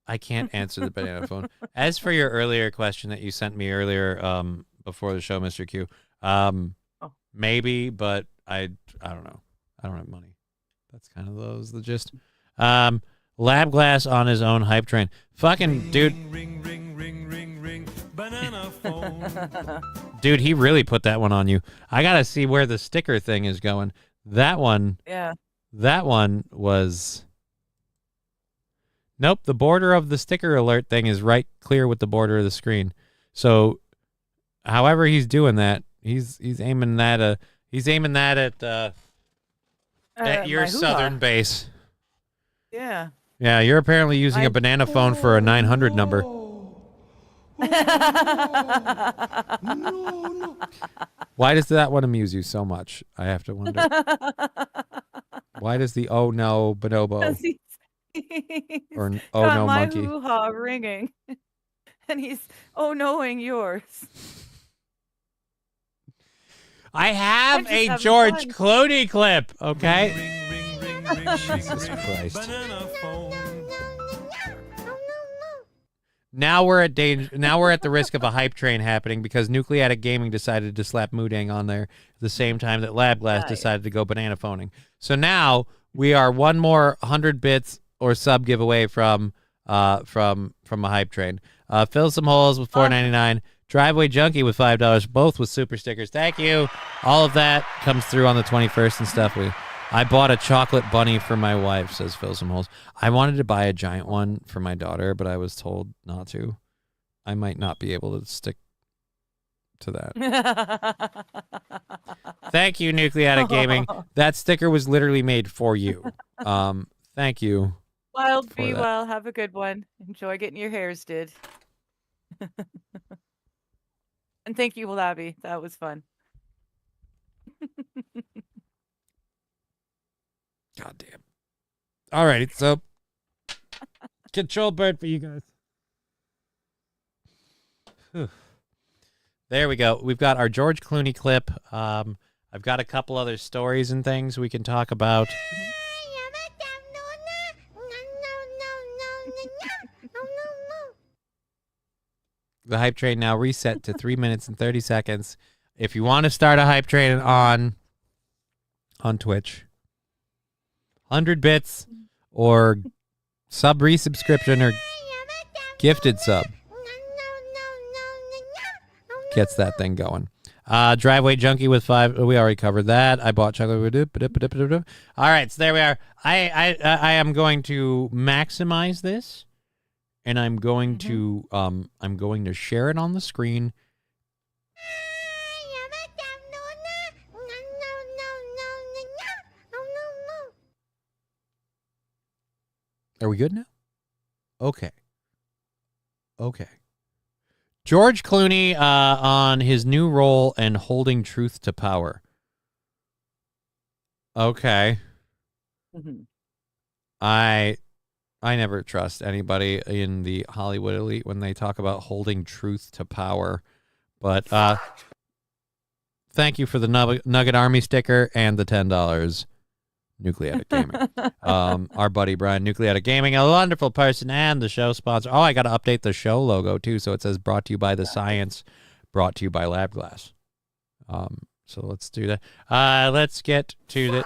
I can't answer the banana phone. As for your earlier question that you sent me earlier before the show, Mr. Q, maybe, but I don't know. I don't have money. That's kind of the gist. Labglass on his own hype train. Fucking dude. ring, banana phone. Dude, he really put that one on you. I got to see where the sticker thing is going. That one. Yeah. That one was... Nope, the border of the sticker alert thing is right clear with the border of the screen. So, however he's doing that, he's aiming that at your southern base. Yeah. Yeah, you're apparently using a banana phone for a 900 number. Why does that one amuse you so much? I have to wonder. Why does the oh no bonobo or an oh no monkey? My hoo-ha ringing, and he's oh knowing yours. I have a George Clooney clip. Okay. Jesus Christ. Now we're at danger. Now we're at the risk of a hype train happening because Nucleatic Gaming decided to slap Moodang on there at the same time that Labglass decided to go banana phoning. So now we are one more 100 bits or sub giveaway from a hype train. Fill some holes with $4.99. Driveway Junkie with $5, both with super stickers. Thank you. All of that comes through on the 21st and stuff. I bought a chocolate bunny for my wife, says Fill Some Holes. I wanted to buy a giant one for my daughter, but I was told not to. I might not be able to stick to that. Thank you, Nucleatic Gaming. That sticker was literally made for you. Thank you. Wild be well. Have a good one. Enjoy getting your hairs did. And thank you, Labby. That was fun. God damn. All right, so control bird for you guys. Whew. There we go. We've got our George Clooney clip. I've got a couple other stories and things we can talk about. The hype train now reset to 3 minutes and 30 seconds. If you want to start a hype train on Twitch, 100 bits or sub resubscription or gifted sub gets that thing going. Driveway Junkie with 5. We already covered that. I bought chocolate. All right, so there we are. I am going to maximize this, and I'm going to share it on the screen. Are we good now? Okay. George Clooney on his new role and holding truth to power. Okay. Mm-hmm. I never trust anybody in the Hollywood elite when they talk about holding truth to power. But thank you for the Nugget Army sticker and the $10. Nucleatic Gaming. Our buddy Brian, Nucleatic Gaming, a wonderful person and the show sponsor. Oh, I got to update the show logo too, so it says brought to you by the science, brought to you by Lab Glass. So let's do that. Let's get to the.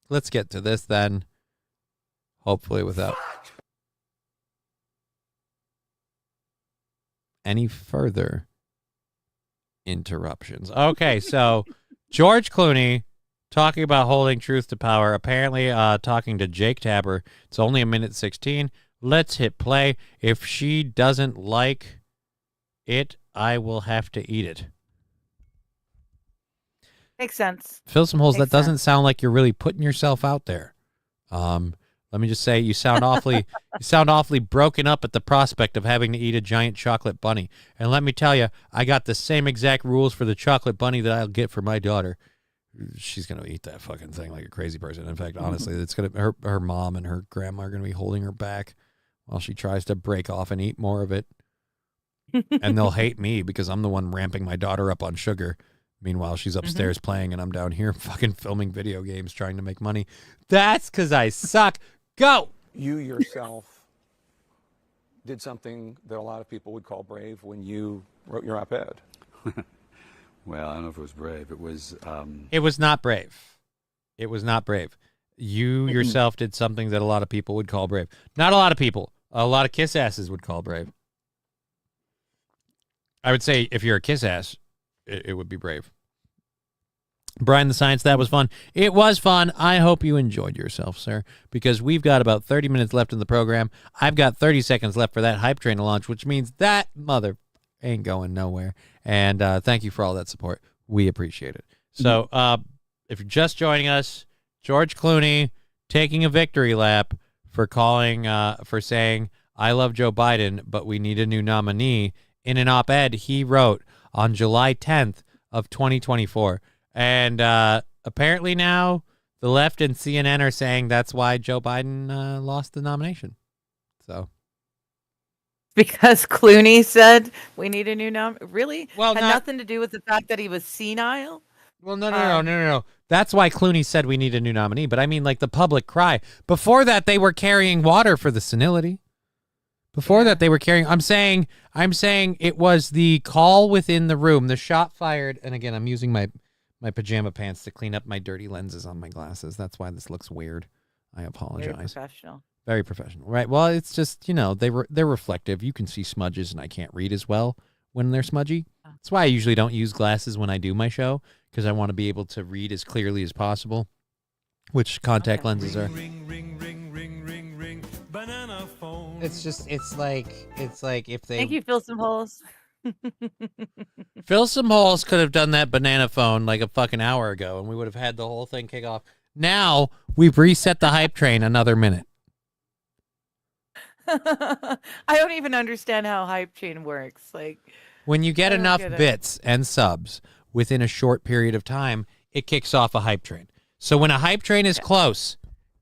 Let's get to this then. Hopefully without any further interruptions. Okay, so George Clooney talking about holding truth to power, apparently talking to Jake Tapper. It's only a minute 16. Let's hit play. If she doesn't like it, I will have to eat it. Makes sense. Fill some holes. Makes That doesn't sense. sound like you're really putting yourself out there. Let me just say you sound awfully broken up at the prospect of having to eat a giant chocolate bunny. And let me tell you, I got the same exact rules for the chocolate bunny that I'll get for my daughter. She's gonna eat that fucking thing like a crazy person. In fact, honestly, it's gonna her mom and her grandma are gonna be holding her back while she tries to break off and eat more of it. And they'll hate me because I'm the one ramping my daughter up on sugar. Meanwhile, she's upstairs playing and I'm down here fucking filming video games trying to make money. That's because I suck. Go! You yourself did something that a lot of people would call brave when you wrote your op-ed. Well, I don't know if it was brave. It was... It was not brave. It was not brave. You yourself did something that a lot of people would call brave. Not a lot of people. A lot of kiss asses would call brave. I would say if you're a kiss ass, it would be brave. Brian the Science, that was fun. It was fun. I hope you enjoyed yourself, sir, because we've got about 30 minutes left in the program. I've got 30 seconds left for that hype train to launch, which means that mother ain't going nowhere. And thank you for all that support. We appreciate it. So if you're just joining us, George Clooney taking a victory lap for saying, I love Joe Biden, but we need a new nominee in an op-ed he wrote on July 10th of 2024. And apparently now the left and CNN are saying that's why Joe Biden lost the nomination. So because Clooney said we need a new Really? Well, had nothing to do with the fact that he was senile. Well, no. That's why Clooney said we need a new nominee. But I mean, like the public cry. Before that, they were carrying water for the senility. Before that, they were carrying. I'm saying it was the call within the room, the shot fired. And again, I'm using my pajama pants to clean up my dirty lenses on my glasses. That's why this looks weird. I apologize. Very professional. Very professional. Right. Well, it's just, they're reflective. You can see smudges and I can't read as well when they're smudgy. That's why I usually don't use glasses when I do my show, because I want to be able to read as clearly as possible, which contact lenses are. Ring, banana phone. It's like if they... Thank you, Fill Some Holes. Fill Some Holes could have done that banana phone like a fucking hour ago, and we would have had the whole thing kick off. Now, we've reset the hype train another minute. I don't even understand how hype train works. Like, when you get enough bits and subs within a short period of time, it kicks off a hype train. So when a hype train is close,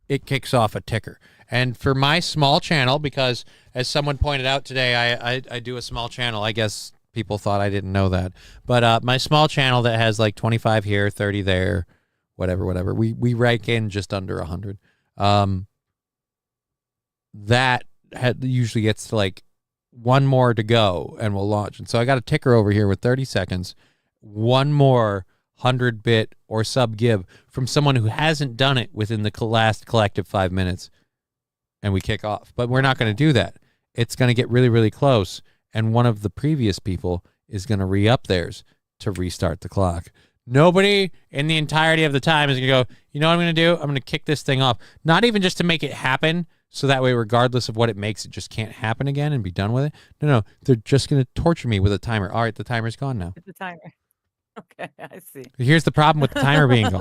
it kicks off a ticker. And for my small channel, because as someone pointed out today, I do a small channel. I guess people thought I didn't know that. But my small channel that has like 25 here, 30 there, whatever. We rank in just under 100. That usually gets to like one more to go and we'll launch. And so I got a ticker over here with 30 seconds. One more 100-bit or sub give from someone who hasn't done it within the last collective 5 minutes. And we kick off. But we're not going to do that. It's going to get really, really close. And one of the previous people is going to re-up theirs to restart the clock. Nobody in the entirety of the time is going to go, you know what I'm going to do? I'm going to kick this thing off. Not even just to make it happen, so that way, regardless of what it makes, it just can't happen again and be done with it. No. They're just going to torture me with a timer. All right, the timer's gone now. it's a timer. Okay, I see. Here's the problem with the timer being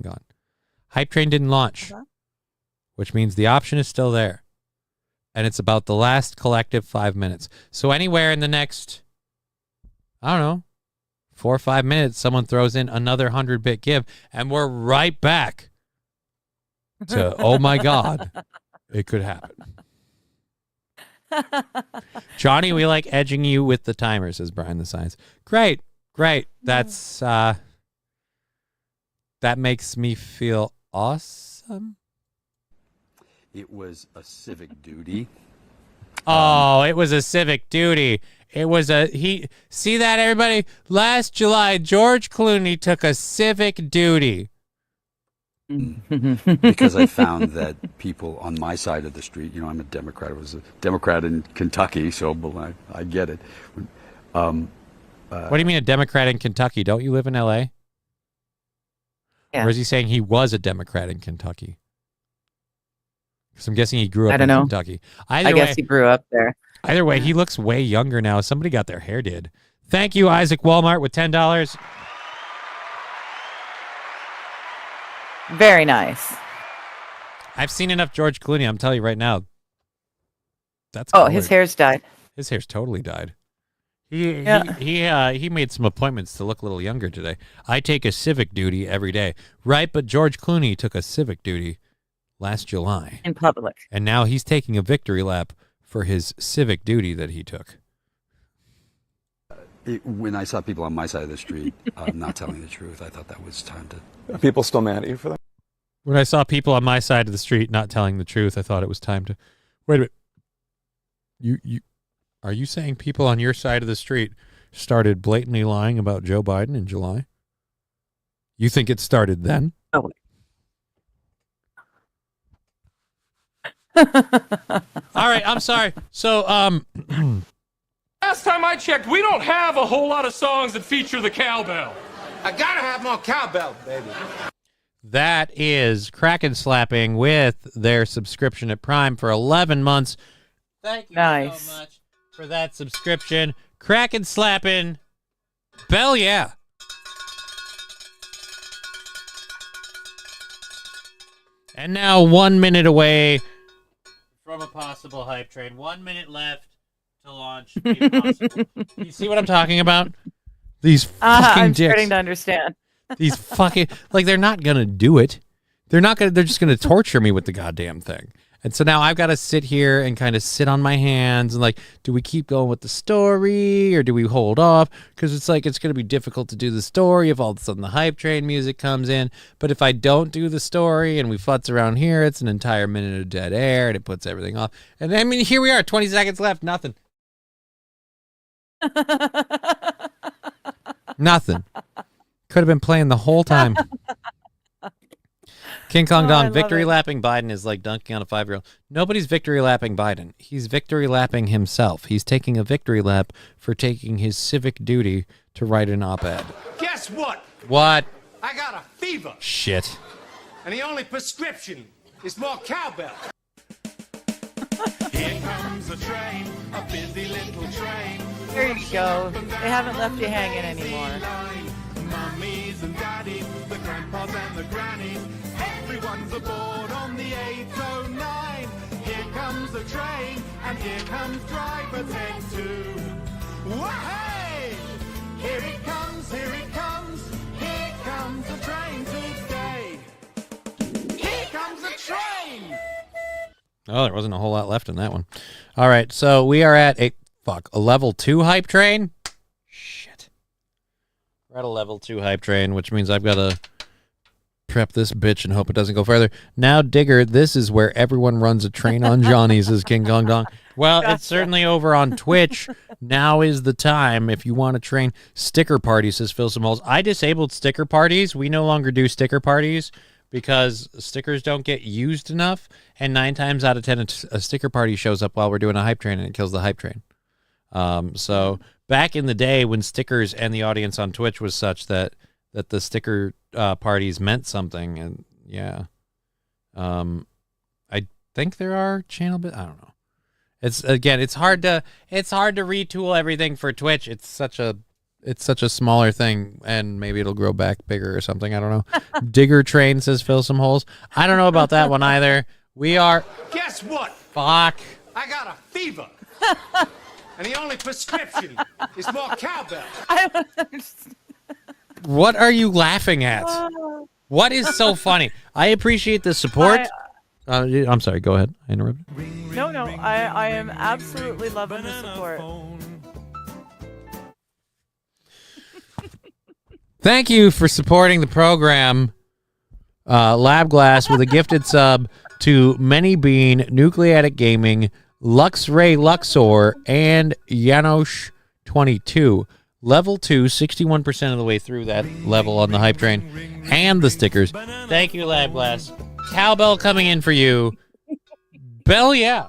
gone. Hype Train didn't launch, which means the option is still there. And it's about the last collective 5 minutes. So anywhere in the next, 4 or 5 minutes, someone throws in another 100-bit give, and we're right back to, oh my God, it could happen. Johnny, we like edging you with the timer, says Brian the Science. Great. Great. That's that makes me feel awesome. It was a civic duty. Oh, it was a civic duty. It was see that, everybody? Last July, George Clooney took a civic duty. Because I found that people on my side of the street, I'm a Democrat. I was a Democrat in Kentucky, so I get it. What do you mean a Democrat in Kentucky? Don't you live in L.A.? Yeah. Or is he saying he was a Democrat in Kentucky? Because I'm guessing he grew up in Kentucky. I guess he grew up there. Either way, he looks way younger now. Somebody got their hair did. Thank you, Isaac Walmart, with $10. Very nice. I've seen enough George Clooney. I'm telling you right now. That's his hair's dyed. His hair's totally dyed. He made some appointments to look a little younger today. I take a civic duty every day, right? But George Clooney took a civic duty last July in public, and now he's taking a victory lap for his civic duty that he took. When I saw people on my side of the street not telling the truth, I thought that was time to. Are people still mad at you for that? When I saw people on my side of the street not telling the truth, I thought it was time to. Wait a minute. You are you saying people on your side of the street started blatantly lying about Joe Biden in July? You think it started then? Oh. All right, I'm sorry. So, Last time I checked, we don't have a whole lot of songs that feature the cowbell. I gotta have more cowbell, baby. That is Kraken Slapping with their subscription at Prime for 11 months. Thank you so much for that subscription. Kraken Slapping. Bell, yeah. And now 1 minute away from a possible hype train. 1 minute left to launch a possible. You see what I'm talking about? These fucking I'm dicks. starting to understand. These fucking, like, they're not gonna do it. They're just gonna torture me with the goddamn thing. And so now I've got to sit here and kind of sit on my hands and like, do we keep going with the story or do we hold off? Because it's like, it's going to be difficult to do the story if all of a sudden the hype train music comes in. But if I don't do the story and we futz around here, it's an entire minute of dead air and it puts everything off. And I mean, here we are, 20 seconds left, nothing. Nothing. Could have been playing the whole time. King Kong Dong, victory lapping Biden is like dunking on a 5-year-old. Nobody's victory lapping Biden. He's victory lapping himself. He's taking a victory lap for taking his civic duty to write an op-ed. Guess what? What? I got a fever. Shit. And the only prescription is more cowbell. Here comes a train, a busy little train. There you go. They haven't left you hanging anymore. Mummies and daddies, the grandpas and the grannies. Everyone's aboard on the 809. Here comes the train, and here comes driver 10-2. Wah-hey! Here it comes, here it comes. Here comes the train today. Here comes the train! Oh, there wasn't a whole lot left in that one. All right, so we are at a level 2 hype train. Shit. We're at a level 2 hype train, which means I've got to prep this bitch and hope it doesn't go further. Now, Digger, this is where everyone runs a train on Johnny, says King Kong Dong. Well, it's certainly over on Twitch. Now is the time if you want to train. Sticker parties, says Phil Simoles. I disabled sticker parties. We no longer do sticker parties because stickers don't get used enough, and 9 times out of 10, a sticker party shows up while we're doing a hype train, and it kills the hype train. So back in the day when stickers and the audience on Twitch was such that the sticker parties meant something, and yeah, I think there are channel bit. I don't know. It's hard to retool everything for Twitch. It's such a smaller thing, and maybe it'll grow back bigger or something. I don't know. Digger train, says fill some holes. I don't know about that one either. We are. Guess what? Fuck. I got a fever. And the only prescription is more cowbell. I don't understand. What are you laughing at? What is so funny? I appreciate the support. I'm sorry. Go ahead. I interrupted. No. I am absolutely loving the support. Thank you for supporting the program, Lab Glass, with a gifted sub to Many Bean, Nucleatic Gaming, Lux Ray Luxor, and Janosch 22. Level 2, 61% of the way through that level on the hype train, and the stickers. Thank you, Lab Glass. Cowbell coming in for you. Bell, yeah.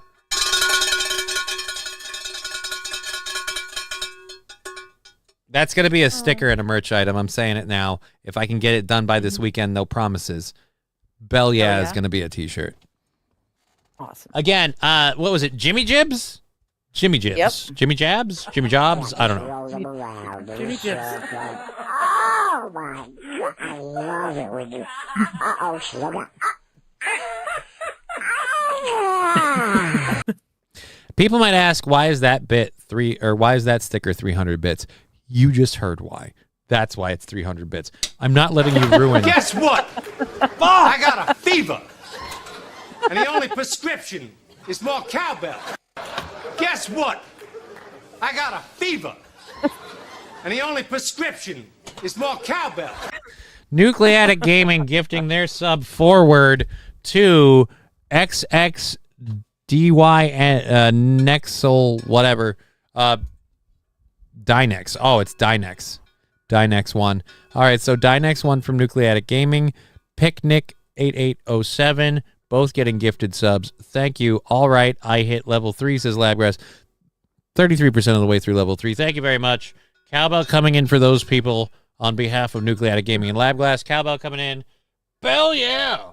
That's going to be a sticker and a merch item. I'm saying it now. If I can get it done by this weekend, no promises. Bell, yeah, is going to be a t-shirt. Awesome. Again, what was it? Jimmy Jibs? Jimmy Jibs. Yep. Jimmy Jabs? Jimmy Jobs? I don't know. Jimmy Jibs. Oh my God, I love it when you. Uh-oh, sugar. People might ask, why is that why is that sticker 300 bits? You just heard why. That's why it's 300 bits. I'm not letting you ruin. Guess what? I got a fever. And the only prescription is more cowbell. Guess what? I got a fever. And the only prescription is more cowbell. Nucleatic Gaming gifting their sub forward to XXDY Nexel whatever. Dynex. Oh, it's Dynex. Dynex 1. All right, so Dynex 1 from Nucleatic Gaming. Picnic 8807. Both getting gifted subs. Thank you. All right, I hit level 3, says Labgrass. 33% of the way through level 3. Thank you very much. Cowbell coming in for those people on behalf of Nucleatic Gaming and Labglass. Cowbell coming in. Bell, yeah.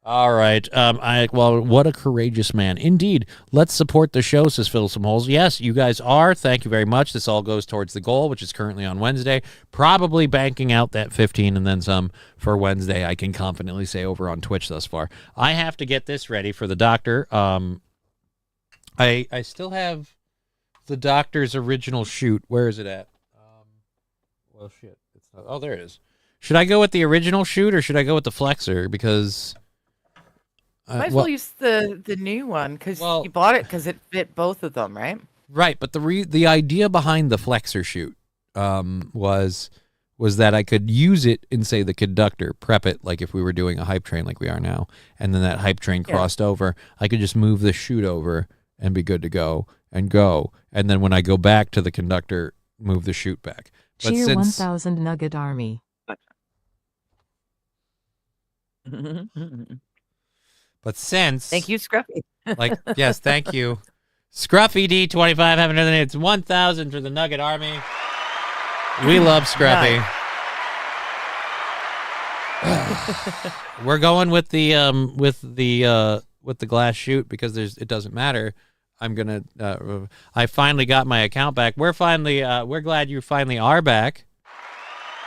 All right. Well, what a courageous man. Indeed. Let's support the show, says Fill Some Holes. Yes, you guys are. Thank you very much. This all goes towards the goal, which is currently on Wednesday. Probably banking out that 15 and then some for Wednesday, I can confidently say, over on Twitch thus far. I have to get this ready for the doctor. I still have the doctor's original shoot. Where is it at? Well, shit. It's not, oh, there it is. Should I go with the original shoot or should I go with the flexor? Because... Might as well use the new one because you bought it because it fit both of them, right? Right, but the idea behind the flexor shoot was that I could use it in, say, the conductor, prep it like if we were doing a hype train like we are now, and then that hype train crossed over, I could just move the shoot over and be good to go, and then when I go back to the conductor, move the shoot back. But Cheer 1,000 Nugget Army. But since... Thank you, Scruffy. Yes, thank you. Scruffy D25, have another name. It's 1,000 for the Nugget Army. We love Scruffy. Nice. We're going with the glass shoot because it doesn't matter. I'm gonna. I finally got my account back. We're glad you finally are back.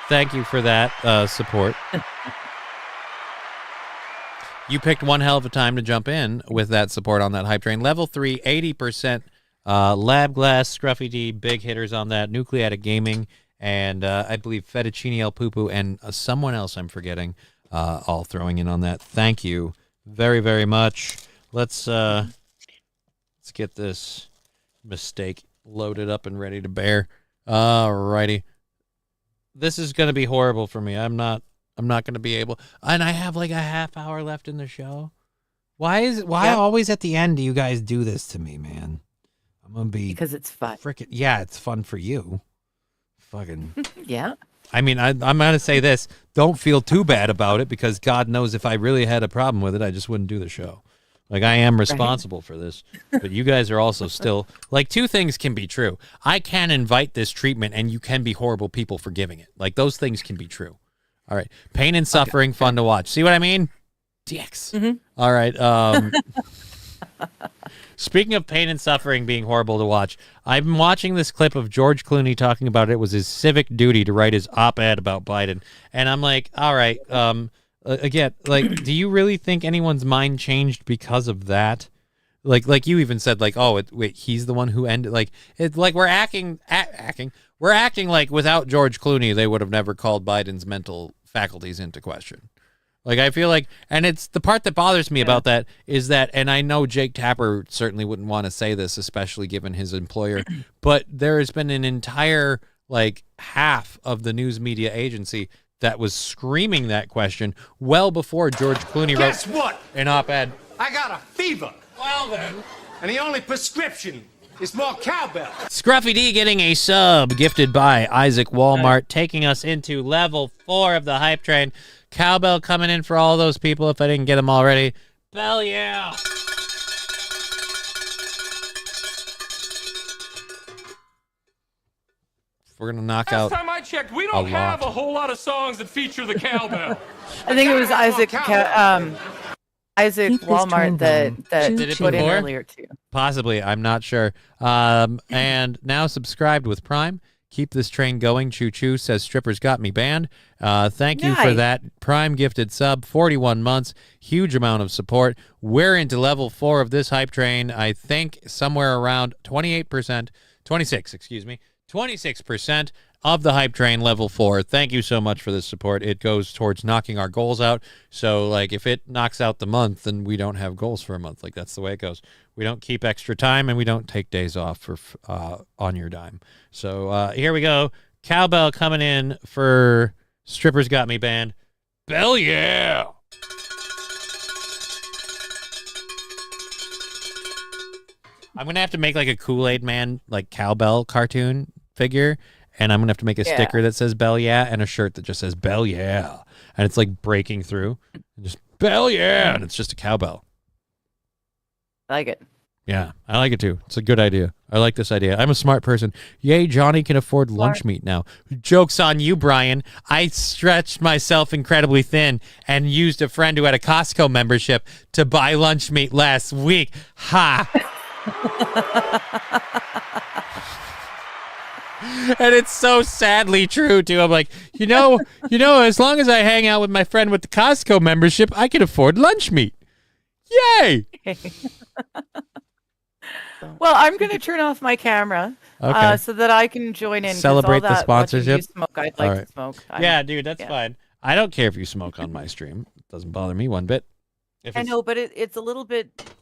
Thank you for that support. You picked one hell of a time to jump in with that support on that hype train. Level 3, 80%. Lab Glass, Scruffy D, big hitters on that. Nucleatic Gaming, and I believe Fettuccine El Poo and someone else I'm forgetting, all throwing in on that. Thank you very, very much. Let's get this mistake loaded up and ready to bear. All righty. This is going to be horrible for me. I'm not going to be able, and I have like a half hour left in the show. Why always at the end do you guys do this to me, man? I'm going to be... Because it's fun. Yeah, it's fun for you. Fucking... Yeah. I mean, I'm going to say this. Don't feel too bad about it because God knows if I really had a problem with it, I just wouldn't do the show. Like, I am responsible for this. But you guys are also still... Like, two things can be true. I can invite this treatment and you can be horrible people for giving it. Like, those things can be true. All right. Pain and suffering, fun to watch. See what I mean? DX. Mm-hmm. All right. Speaking of pain and suffering being horrible to watch, I've been watching this clip of George Clooney talking about it was his civic duty to write his op-ed about Biden. And I'm like, all right, again, like, do you really think anyone's mind changed because of that? Like you even said, like, oh, wait, he's the one who ended, like, it's like we're acting like without George Clooney, they would have never called Biden's mental faculties into question. Like, I feel like, and it's the part that bothers me about that is that, and I know Jake Tapper certainly wouldn't want to say this, especially given his employer, but there has been an entire, like, half of the news media agency that was screaming that question well before George Clooney Guess wrote what? an op-ed. I got a fever. Well then. And the only prescription is more cowbell. Scruffy D getting a sub gifted by Isaac Walmart, taking us into level 4 of the hype train. Cowbell coming in for all those people if I didn't get them already. Bell yeah! We're going to knock out Last time I checked, we don't have a whole lot of songs that feature the cowbell. I think it was Isaac Walmart that Did it put in before? earlier too. Possibly, I'm not sure. And now subscribed with Prime. Keep this train going. Choo choo says strippers got me banned. Thank you for Nice. that. Prime gifted sub, 41 months. Huge amount of support. We're into level 4 of this hype train. I think somewhere around 26% of the hype train level 4. Thank you so much for this support. It goes towards knocking our goals out. So, like, if it knocks out the month, then we don't have goals for a month. Like, that's the way it goes. We don't keep extra time, and we don't take days off for on your dime. So here we go. Cowbell coming in for Strippers Got Me Banned. Bell yeah! I'm going to have to make like a Kool-Aid Man, like cowbell cartoon figure, and I'm going to have to make a sticker that says Bell yeah and a shirt that just says Bell yeah. And it's like breaking through. And just Bell yeah! And it's just a cowbell. I like it. Yeah, I like it too. It's a good idea. I like this idea. I'm a smart person. Yay, Johnny can afford lunch meat now. Joke's on you, Brian. I stretched myself incredibly thin and used a friend who had a Costco membership to buy lunch meat last week. Ha! And it's so sadly true too. I'm like, you know, as long as I hang out with my friend with the Costco membership, I can afford lunch meat. Yay! Well, I'm going to turn off my camera so that I can join in. 'cause Celebrate all the that watching sponsorship. You smoke, I'd All like right. to smoke. Yeah, dude, that's fine. I don't care if you smoke on my stream. It doesn't bother me one bit. If I it's- know, but it's a little bit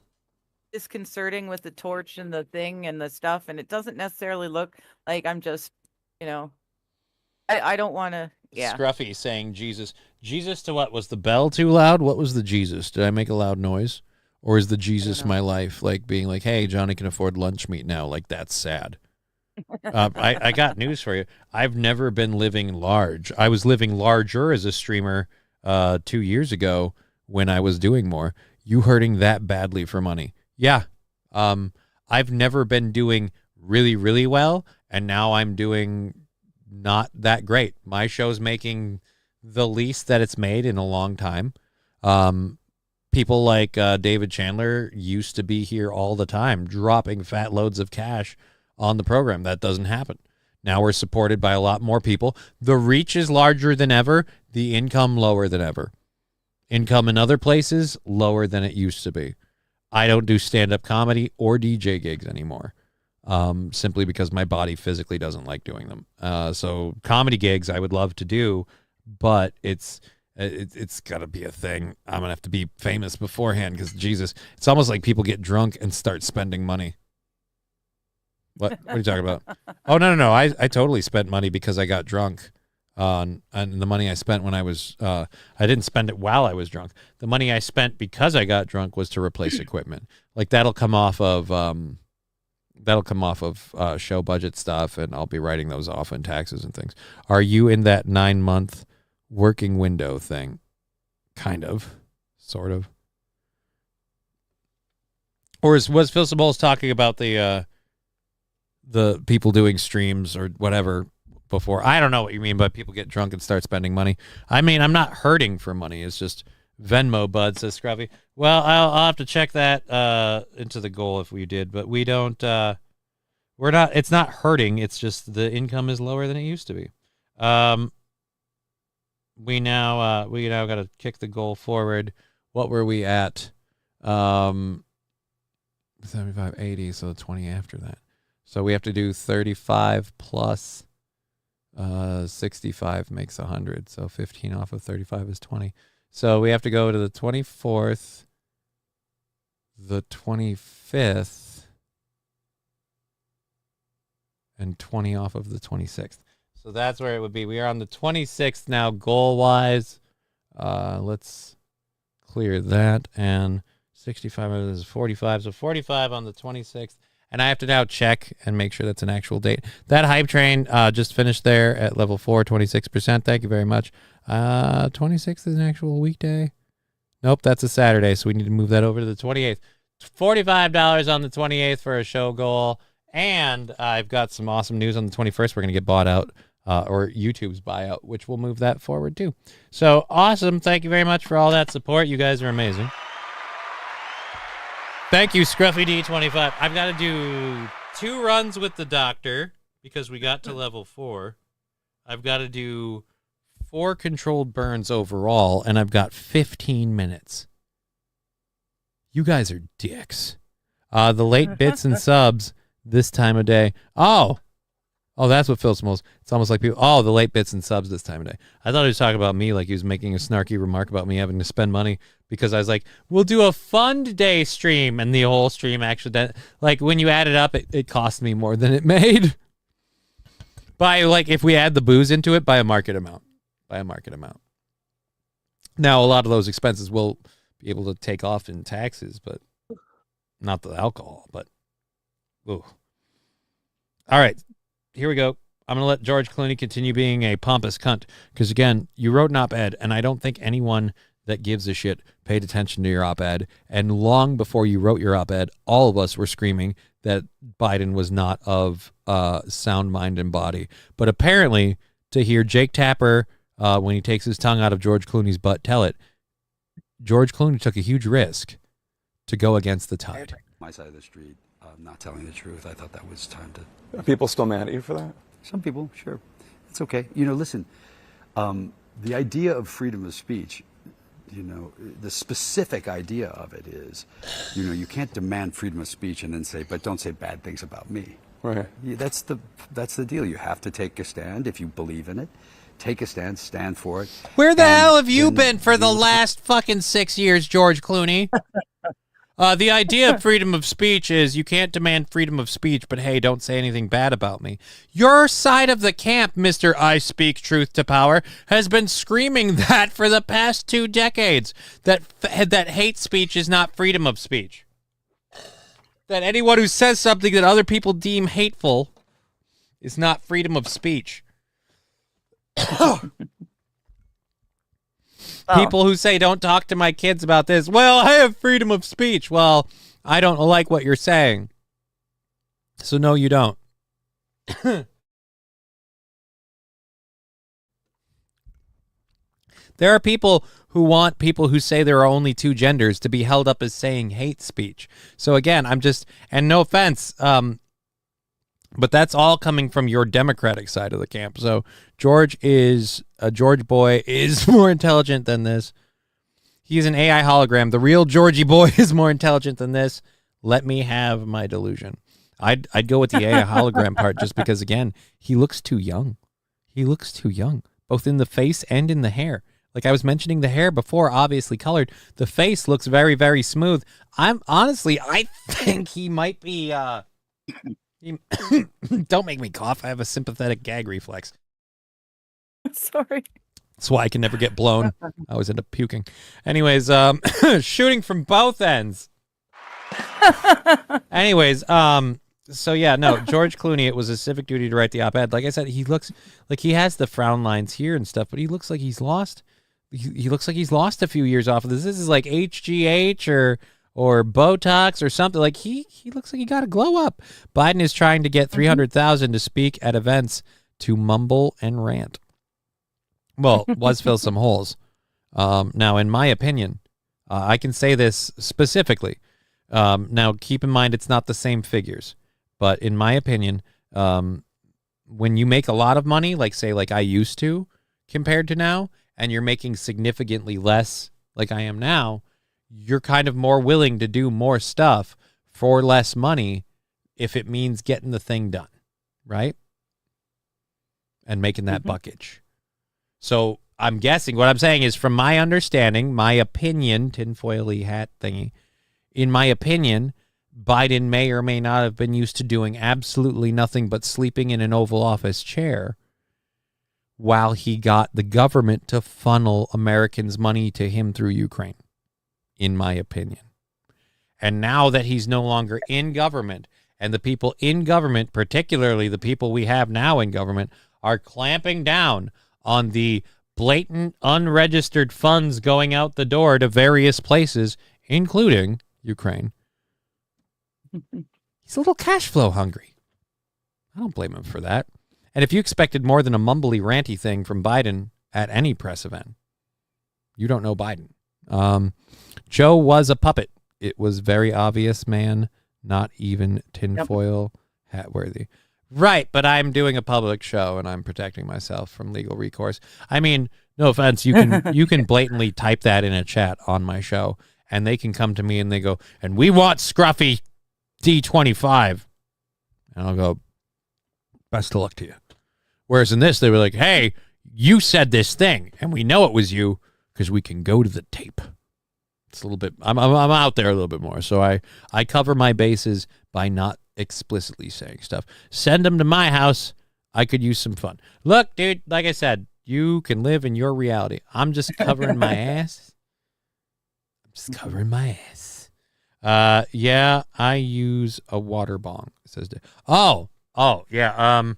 disconcerting with the torch and the thing and the stuff, and it doesn't necessarily look like I'm just, I don't want to. Yeah. Scruffy saying Jesus. Jesus to what? Was the bell too loud? What was the Jesus? Did I make a loud noise? Or is the Jesus my life? Like being like, hey, Johnny can afford lunch meat now. Like, that's sad. I got news for you. I've never been living large. I was living larger as a streamer 2 years ago when I was doing more. You hurting that badly for money. Yeah. I've never been doing really, really well, and now I'm doing not that great. My show's making the least that it's made in a long time. People like David Chandler used to be here all the time, dropping fat loads of cash on the program. That doesn't happen. Now we're supported by a lot more people. The reach is larger than ever. The income lower than ever. Income in other places lower than it used to be. I don't do stand-up comedy or DJ gigs anymore, simply because my body physically doesn't like doing them. So comedy gigs I would love to do, but it's got to be a thing. I'm going to have to be famous beforehand because, Jesus, it's almost like people get drunk and start spending money. What are you talking about? Oh, no. I totally spent money because I got drunk. And the money I spent when I was, I didn't spend it while I was drunk. The money I spent because I got drunk was to replace equipment. Like that'll come off of show budget stuff, and I'll be writing those off in taxes and things. Are you in that 9-month working window thing? Kind of, sort of. Or was Phil Sabols talking about the people doing streams or whatever before? I don't know what you mean by people get drunk and start spending money. I mean, I'm not hurting for money. It's just Venmo, bud, says Scruffy. Well, I'll have to check that into the goal if we did, but we don't. We're not. It's not hurting. It's just the income is lower than it used to be. We now got to kick the goal forward. What were we at? 75, 80, so 20 after that. So we have to do 35 plus 65 makes 100. So 15 off of 35 is 20. So we have to go to the 24th, the 25th, and 20 off of the 26th. So that's where it would be. We are on the 26th now, goal-wise. Let's clear that. And 65 is 45. So 45 on the 26th. And I have to now check and make sure that's an actual date. That hype train just finished there at level 4, 26%. Thank you very much. 26th is an actual weekday. Nope, that's a Saturday, so we need to move that over to the 28th. $45 on the 28th for a show goal. And I've got some awesome news on the 21st. We're going to get bought out, or YouTube's buyout, which will move that forward too. So awesome. Thank you very much for all that support. You guys are amazing. Thank you, Scruffy D25. I've got to do 2 runs with the doctor because we got to level 4. I've got to do 4 controlled burns overall, and I've got 15 minutes. You guys are dicks. The late bits and subs this time of day. Oh, that's what feels most. It's almost like people. Oh, the late bits and subs this time of day. I thought he was talking about me, like he was making a snarky remark about me having to spend money because I was like, "We'll do a fund day stream," and the whole stream actually, like when you add it up, it cost me more than it made. By like if we add the booze into it, by a market amount. Now a lot of those expenses will be able to take off in taxes, but not the alcohol. But ooh. All right. Here we go. I'm going to let George Clooney continue being a pompous cunt because, again, you wrote an op-ed, and I don't think anyone that gives a shit paid attention to your op-ed. And long before you wrote your op-ed, all of us were screaming that Biden was not of sound mind and body. But apparently, to hear Jake Tapper, when he takes his tongue out of George Clooney's butt, tell it, George Clooney took a huge risk to go against the tide. My side of the street, not telling the truth. I thought that was time to... Are people still mad at you for that? Some people, sure. It's okay. Listen, the idea of freedom of speech, the specific idea of it is, you can't demand freedom of speech and then say, but don't say bad things about me. Right. That's the deal. You have to take a stand if you believe in it. Take a stand for it. Where the hell have you been for the last fucking 6 years, George Clooney? The idea of freedom of speech is you can't demand freedom of speech, but hey, don't say anything bad about me. Your side of the camp, Mr. I Speak Truth to Power, has been screaming that for the past 2 decades, that hate speech is not freedom of speech. That anyone who says something that other people deem hateful is not freedom of speech. People who say, don't talk to my kids about this. Well, I have freedom of speech. Well, I don't like what you're saying. So no, you don't. There are people who want people who say there are only 2 genders to be held up as saying hate speech. So again, and no offense, but that's all coming from your Democratic side of the camp. So George boy is more intelligent than this. He's an AI hologram. The real Georgie boy is more intelligent than this. Let me have my delusion. I'd go with the AI hologram part just because, again, he looks too young. He looks too young, both in the face and in the hair. Like I was mentioning the hair before, obviously colored. The face looks very, very smooth. I think he might be... Don't make me cough. I have a sympathetic gag reflex. Sorry. That's why I can never get blown. I always end up puking. Anyways, shooting from both ends. Anyways, so yeah, no, George Clooney, it was a civic duty to write the op-ed. Like I said, he looks like he has the frown lines here and stuff, but he looks like he's lost. He looks like he's lost a few years off of this. This is like HGH or Botox or something. Like he looks like he got to glow up. Biden is trying to get 300,000 to speak at events to mumble and rant. Well, was fill some holes. Now, in my opinion, I can say this specifically. Now, keep in mind, it's not the same figures. But in my opinion, when you make a lot of money, like say like I used to compared to now, and you're making significantly less like I am now, you're kind of more willing to do more stuff for less money if it means getting the thing done, right? And making that buckage. So I'm guessing what I'm saying is, from my understanding, my opinion, tinfoily hat thingy, in my opinion, Biden may or may not have been used to doing absolutely nothing but sleeping in an Oval Office chair while he got the government to funnel Americans' money to him through Ukraine, in my opinion. And now that he's no longer in government, and the people in government, particularly the people we have now in government, are clamping down on the blatant unregistered funds going out the door to various places, including Ukraine. He's a little cash flow hungry. I don't blame him for that. And if you expected more than a mumbly, ranty thing from Biden at any press event, you don't know Biden. Joe was a puppet. It was very obvious, man. Not even tinfoil hat worthy. Right, but I'm doing a public show and I'm protecting myself from legal recourse. I mean, no offense, you can blatantly type that in a chat on my show, and they can come to me and they go, and we want Scruffy D25. And I'll go, best of luck to you. Whereas in this, they were like, hey, you said this thing, and we know it was you because we can go to the tape. It's a little bit, I'm out there a little bit more. So I cover my bases by not explicitly saying stuff. Send them to my house. I could use some fun. Look, dude, like I said, you can live in your reality. I'm just covering my ass. I'm just covering my ass. Yeah, I use a water bong. It says, oh, yeah.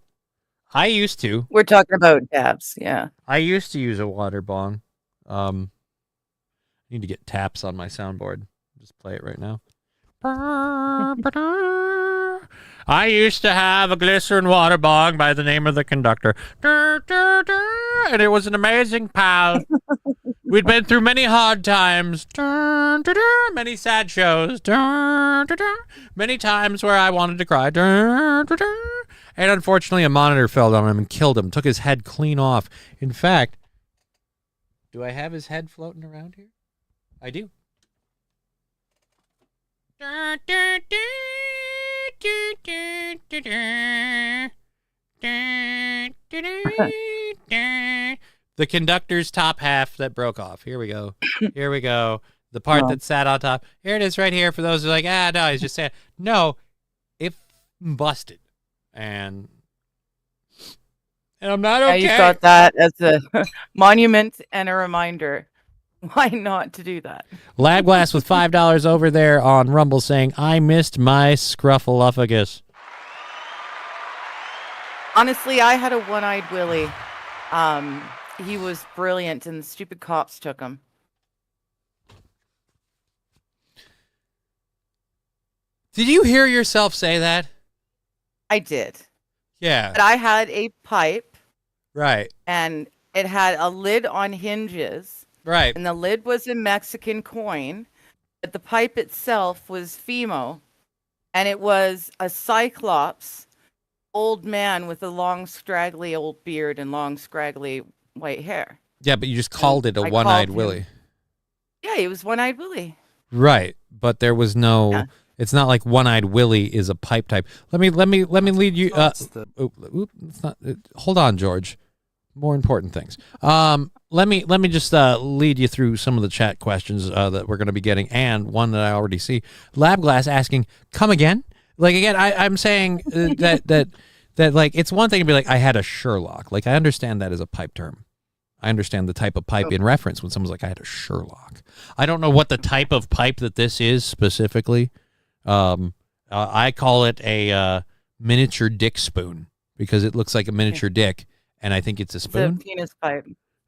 I used to. We're talking about dabs, yeah. I used to use a water bong. I need to get taps on my soundboard. Just play it right now. I used to have a glycerin water bong by the name of the conductor. And it was an amazing pal. We'd been through many hard times, many sad shows, many times where I wanted to cry. And unfortunately, a monitor fell on him and killed him, took his head clean off. In fact, do I have his head floating around here? I do. The conductor's top half that broke off. Here we go. Here we go. The part that sat on top. Here it is right here for those who are like, no, he's just saying. No, it busted. And I'm not okay. Yeah, you got that as a monument and a reminder. Why not to do that? Labglass with $5 over there on Rumble saying, I missed my scruffaluffagus. Honestly, I had a one-eyed Willie. He was brilliant, and the stupid cops took him. Did you hear yourself say that? I did. Yeah. But I had a pipe. Right. And it had a lid on hinges. Right. And the lid was a Mexican coin, but the pipe itself was Fimo, and it was a Cyclops old man with a long, scraggly old beard and long, scraggly white hair. Yeah, but you just called it a one-eyed Willie. Yeah, he was one-eyed Willie. Right, but there was no. Yeah. It's not like one-eyed Willie is a pipe type. Let me lead you. It's not. Hold on, George. More important things. Let me just lead you through some of the chat questions that we're going to be getting, and one that I already see. Labglass asking, "Come again?" Like again, I'm saying that like it's one thing to be like, I had a Sherlock. Like I understand that as a pipe term. I understand the type of pipe in reference when someone's like, I had a Sherlock. I don't know what the type of pipe that this is specifically. I call it a miniature dick spoon because it looks like a miniature dick. And I think it's a spoon. It's a penis pipe.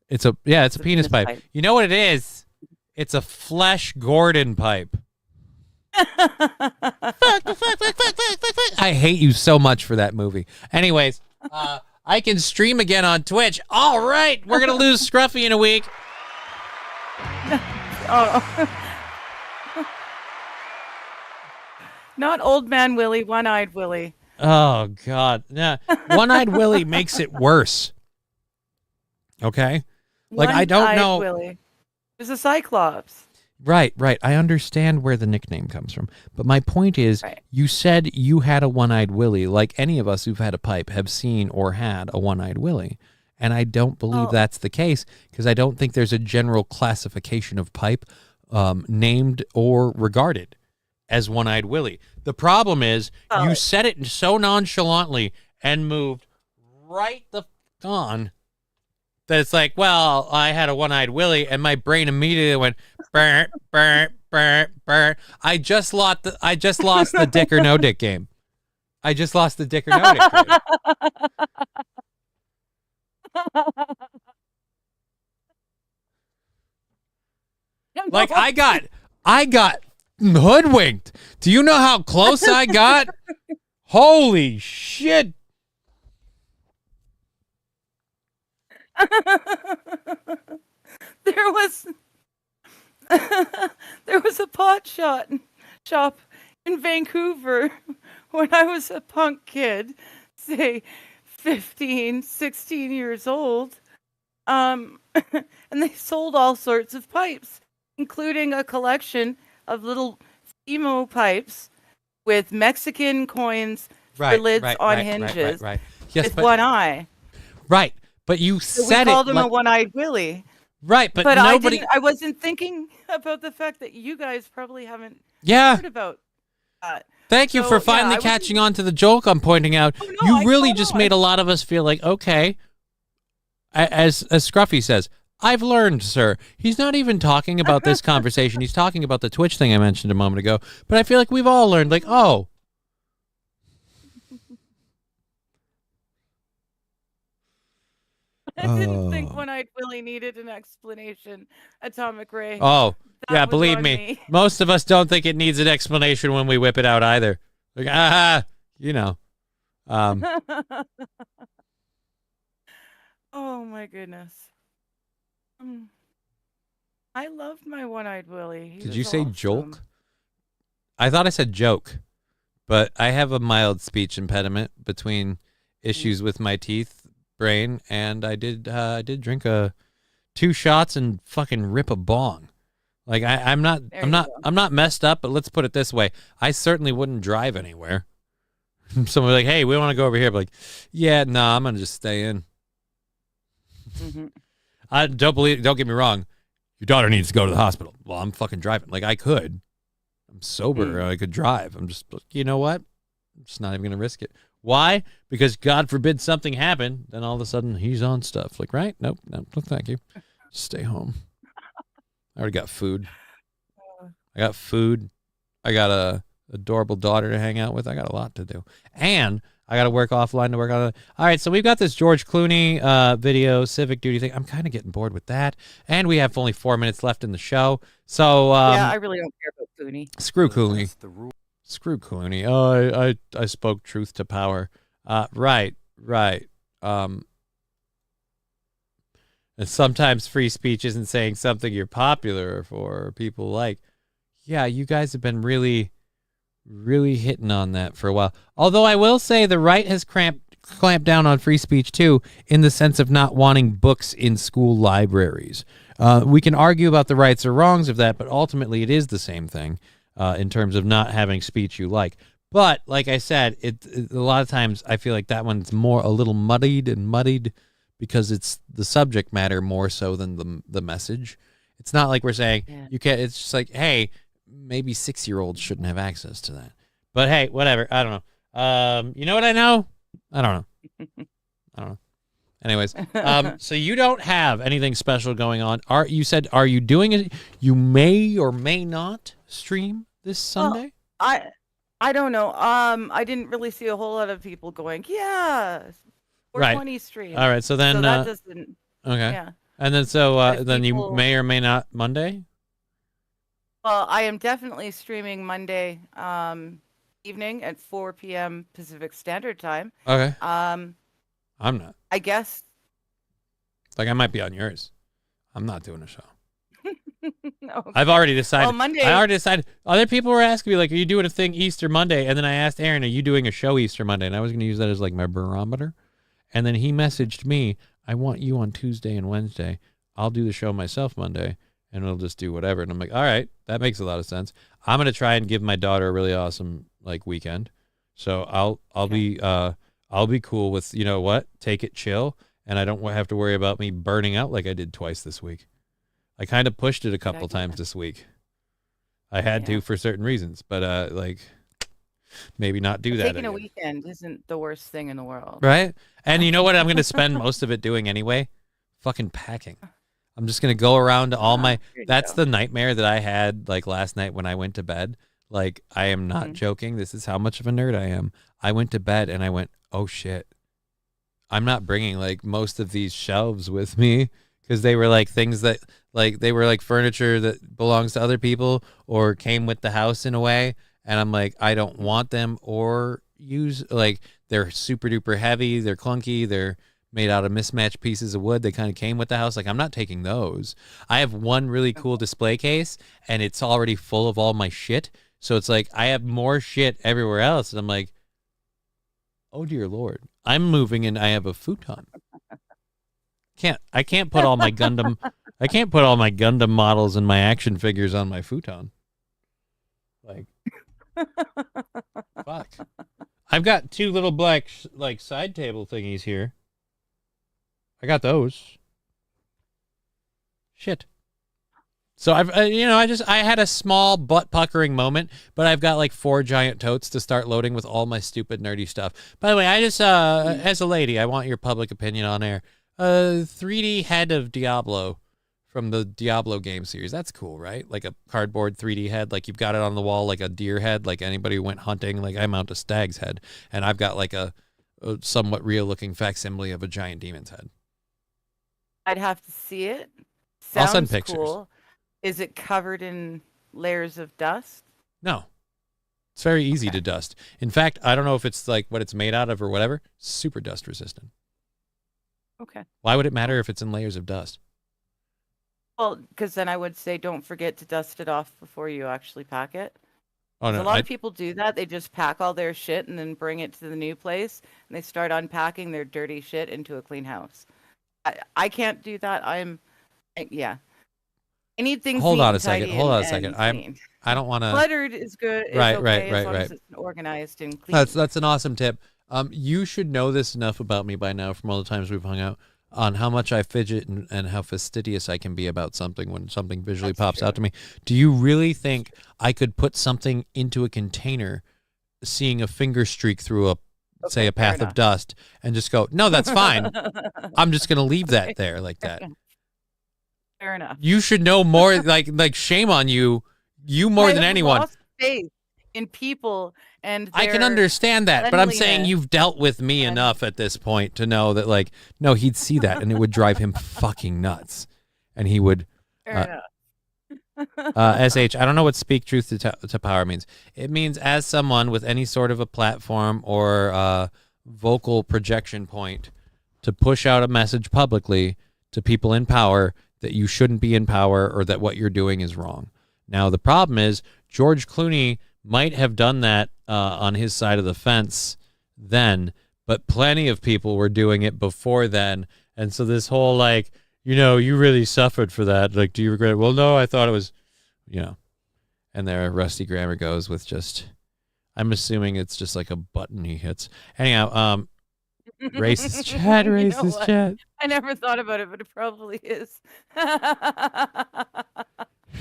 It's a penis pipe. You know what it is? It's a Flesh Gordon pipe. I hate you so much for that movie. Anyways, I can stream again on Twitch. All right, we're gonna lose Scruffy in a week. Not old man Willie, one-eyed Willie. Oh, God. Yeah. One-eyed Willie makes it worse. Okay? Like, I don't know. Willie. There's a Cyclops. Right. I understand where the nickname comes from. But my point is, You said you had a one-eyed Willie. Like any of us who've had a pipe have seen or had a one-eyed Willie. And I don't believe that's the case because I don't think there's a general classification of pipe named or regarded as one-eyed Willie. The problem is you said it so nonchalantly and moved right the on that it's like, well, I had a one-eyed Willie, and my brain immediately went burr, burr, burr, burr. I just lost the dick or no dick game. I just lost the dick or no dick game. Like I got hoodwinked. Do you know how close I got? Holy shit. There was a pot shop in Vancouver when I was a punk kid, say 15, 16 years old. And they sold all sorts of pipes, including a collection of little emo pipes with Mexican coins for lids on hinges Yes, with one eye. Right. But you said we called it him a one-eyed Willie. Right, but nobody... I wasn't thinking about the fact that you guys probably haven't Yeah. heard about that. Thank you for finally catching on to the joke I'm pointing out. You really just made a lot of us feel like, okay, as Scruffy says, I've learned, sir. He's not even talking about this conversation. He's talking about the Twitch thing I mentioned a moment ago. But I feel like we've all learned, like, oh. I didn't think one-eyed Willie needed an explanation. Atomic Ray. Oh, That yeah, was believe on me. Most of us don't think it needs an explanation when we whip it out either. Like, you know. Oh, my goodness. I loved my one-eyed Willie. Did you say joke? I thought I said joke, but I have a mild speech impediment between issues with my teeth, brain, and I did drink 2 shots and fucking rip a bong. Like I'm not messed up, but let's put it this way: I certainly wouldn't drive anywhere. Someone like, hey, we want to go over here, but like, yeah, no, I'm gonna just stay in. Mm-hmm. I don't get me wrong. Your daughter needs to go to the hospital. Well, I'm fucking driving. Like I could. I'm sober. I could drive. I'm just, you know what? I'm just not even going to risk it. Why? Because God forbid something happened. Then all of a sudden he's on stuff. Like, right? Nope. No, thank you. Stay home. I already got food. I got food. I got a adorable daughter to hang out with. I got a lot to do. And I got to work offline to work on it. All right, so we've got this George Clooney video, civic duty thing. I'm kind of getting bored with that. And we have only 4 minutes left in the show. So yeah, I really don't care about Clooney. Screw Clooney. Screw Clooney. Oh, I spoke truth to power. Right. And sometimes free speech isn't saying something you're popular for or people like. Yeah, you guys have been really hitting on that for a while. Although I will say the right has clamped down on free speech too, in the sense of not wanting books in school libraries. We can argue about the rights or wrongs of that, but ultimately it is the same thing in terms of not having speech you like. But like I said, it a lot of times I feel like that one's a little muddied because it's the subject matter more so than the message. It's not like we're saying you can't. It's just like, hey, maybe 6-year-olds shouldn't have access to that. But hey, whatever. I don't know. You know what I know? I don't know. Anyways, so you don't have anything special going on. Are you doing it? You may or may not stream this Sunday? Well, I don't know. I didn't really see a whole lot of people going, yeah, 420 stream. All right, so then that doesn't. Okay. Yeah. And then then you may or may not Monday? Well, I am definitely streaming Monday evening at 4 p.m. Pacific Standard Time. Okay. I'm not. I guess. Like I might be on yours. I'm not doing a show. No. I've already decided. Well, Monday. I already decided. Other people were asking me, like, are you doing a thing Easter Monday? And then I asked Aaron, are you doing a show Easter Monday? And I was going to use that as like my barometer. And then he messaged me, I want you on Tuesday and Wednesday. I'll do the show myself Monday, and we'll just do whatever. And I'm like, all right, that makes a lot of sense. I'm going to try and give my daughter a really awesome like weekend. So I'll be cool with, you know what? Take it chill. and I don't have to worry about me burning out like I did twice this week. I kind of pushed it a couple times this week. I had to for certain reasons, but like maybe not do that. Taking a weekend isn't the worst thing in the world. Right? And you know what I'm going to spend most of it doing anyway? Fucking packing. I'm just going to go around to all my... That's the nightmare that I had like last night when I went to bed. Like, I am not joking. This is how much of a nerd I am. I went to bed and I went, oh shit. I'm not bringing like most of these shelves with me because they were like things that like they were like furniture that belongs to other people or came with the house in a way. And I'm like, I don't want them or use like they're super duper heavy. They're clunky. They're made out of mismatched pieces of wood. They kind of came with the house. Like, I'm not taking those. I have one really cool display case and it's already full of all my shit. So it's like I have more shit everywhere else. And I'm like, oh dear Lord, I'm moving and I have a futon. I can't put all my Gundam models and my action figures on my futon. Like, fuck. I've got two little black like side table thingies here. I got those. Shit. So I've I had a small butt puckering moment, but I've got like 4 giant totes to start loading with all my stupid nerdy stuff. By the way, I just as a lady, I want your public opinion on air. 3D head of Diablo from the Diablo game series. That's cool, right? Like a cardboard 3D head, like you've got it on the wall like a deer head, like anybody who went hunting. Like I mount a stag's head, and I've got like a somewhat real looking facsimile of a giant demon's head. I'd have to see it. I'll send Sounds pictures. cool. Is it covered in layers of dust? No. It's very easy to dust. In fact, I don't know if it's like what it's made out of or whatever. Super dust resistant. Okay. Why would it matter if it's in layers of dust? Well, because then I would say don't forget to dust it off before you actually pack it. Oh, no, A lot of people do that. They just pack all their shit and then bring it to the new place, and they start unpacking their dirty shit into a clean house. I can't do that. Yeah. I need things. Hold neat on and a second. tidy Hold on a and second. clean. I don't want to. Cluttered is good. Is Right, okay right, as long right. as it's organized and clean. That's an awesome tip. You should know this enough about me by now from all the times we've hung out on how much I fidget and how fastidious I can be about something when something visually pops out to me. Do you really think I could put something into a container, seeing a finger streak through a path of dust, and just go, no, that's fine. I'm just going to leave that there like that. Fair enough. You should know more. Like shame on you. You more than anyone. Lost faith in people and I can understand that, but I'm saying cleanliness. you've dealt with me enough at this point to know that, like, no, he'd see that and it would drive him fucking nuts, and he would. Fair SH, I don't know what speak truth to power means. It means as someone with any sort of a platform or vocal projection point to push out a message publicly to people in power that you shouldn't be in power or that what you're doing is wrong. Now, the problem is George Clooney might have done that on his side of the fence then, but plenty of people were doing it before then. And so this whole, like, you really suffered for that. Like, do you regret it? Well, no, I thought it was, And there Rusty Grammar goes with just, I'm assuming it's just like a button he hits. Anyhow, racist chat, racist chat. I never thought about it, but it probably is.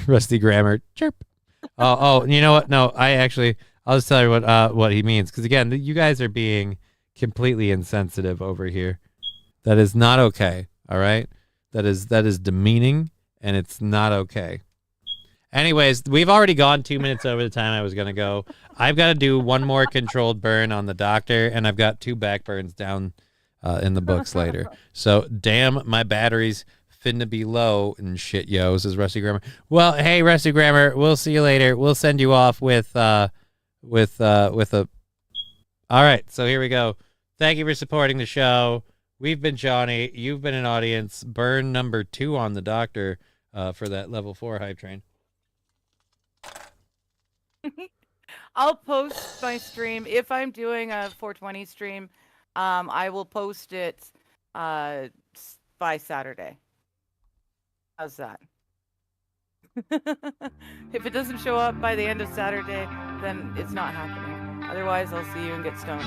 Rusty Grammar, chirp. Oh, you know what? No, I'll just tell you what he means. Because again, you guys are being completely insensitive over here. That is not okay. All right, that is demeaning, and it's not okay. Anyways, we've already gone 2 minutes over the time I was gonna go. I've got to do one more controlled burn on the doctor, and I've got 2 back burns down in the books later. So damn, my battery's finna be low and shit, yo, says Rusty Grammar. Well, hey, Rusty Grammar, we'll see you later. We'll send you off with a. All right, so here we go. Thank you for supporting the show. We've been Johnny. You've been an audience. Burn number 2 on the doctor for that level 4 hype train. I'll post my stream if I'm doing a 420 stream. I will post it by Saturday. How's that? If it doesn't show up by the end of Saturday, then it's not happening. Otherwise, I'll see you and get stoned.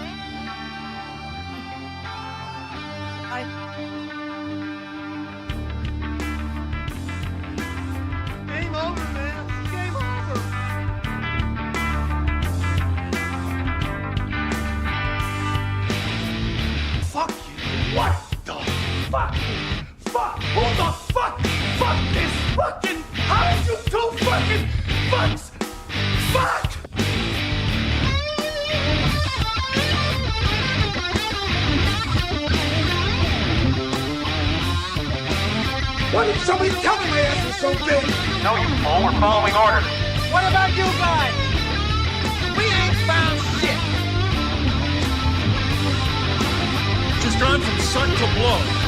Bye. fuck? Who the fuck is fucking? How did you two fucking fucks? Fuck! Why did somebody tell me my ass was so big? No, you fool. We're following orders. What about you guys? We ain't found shit. Just gone from sun to blow.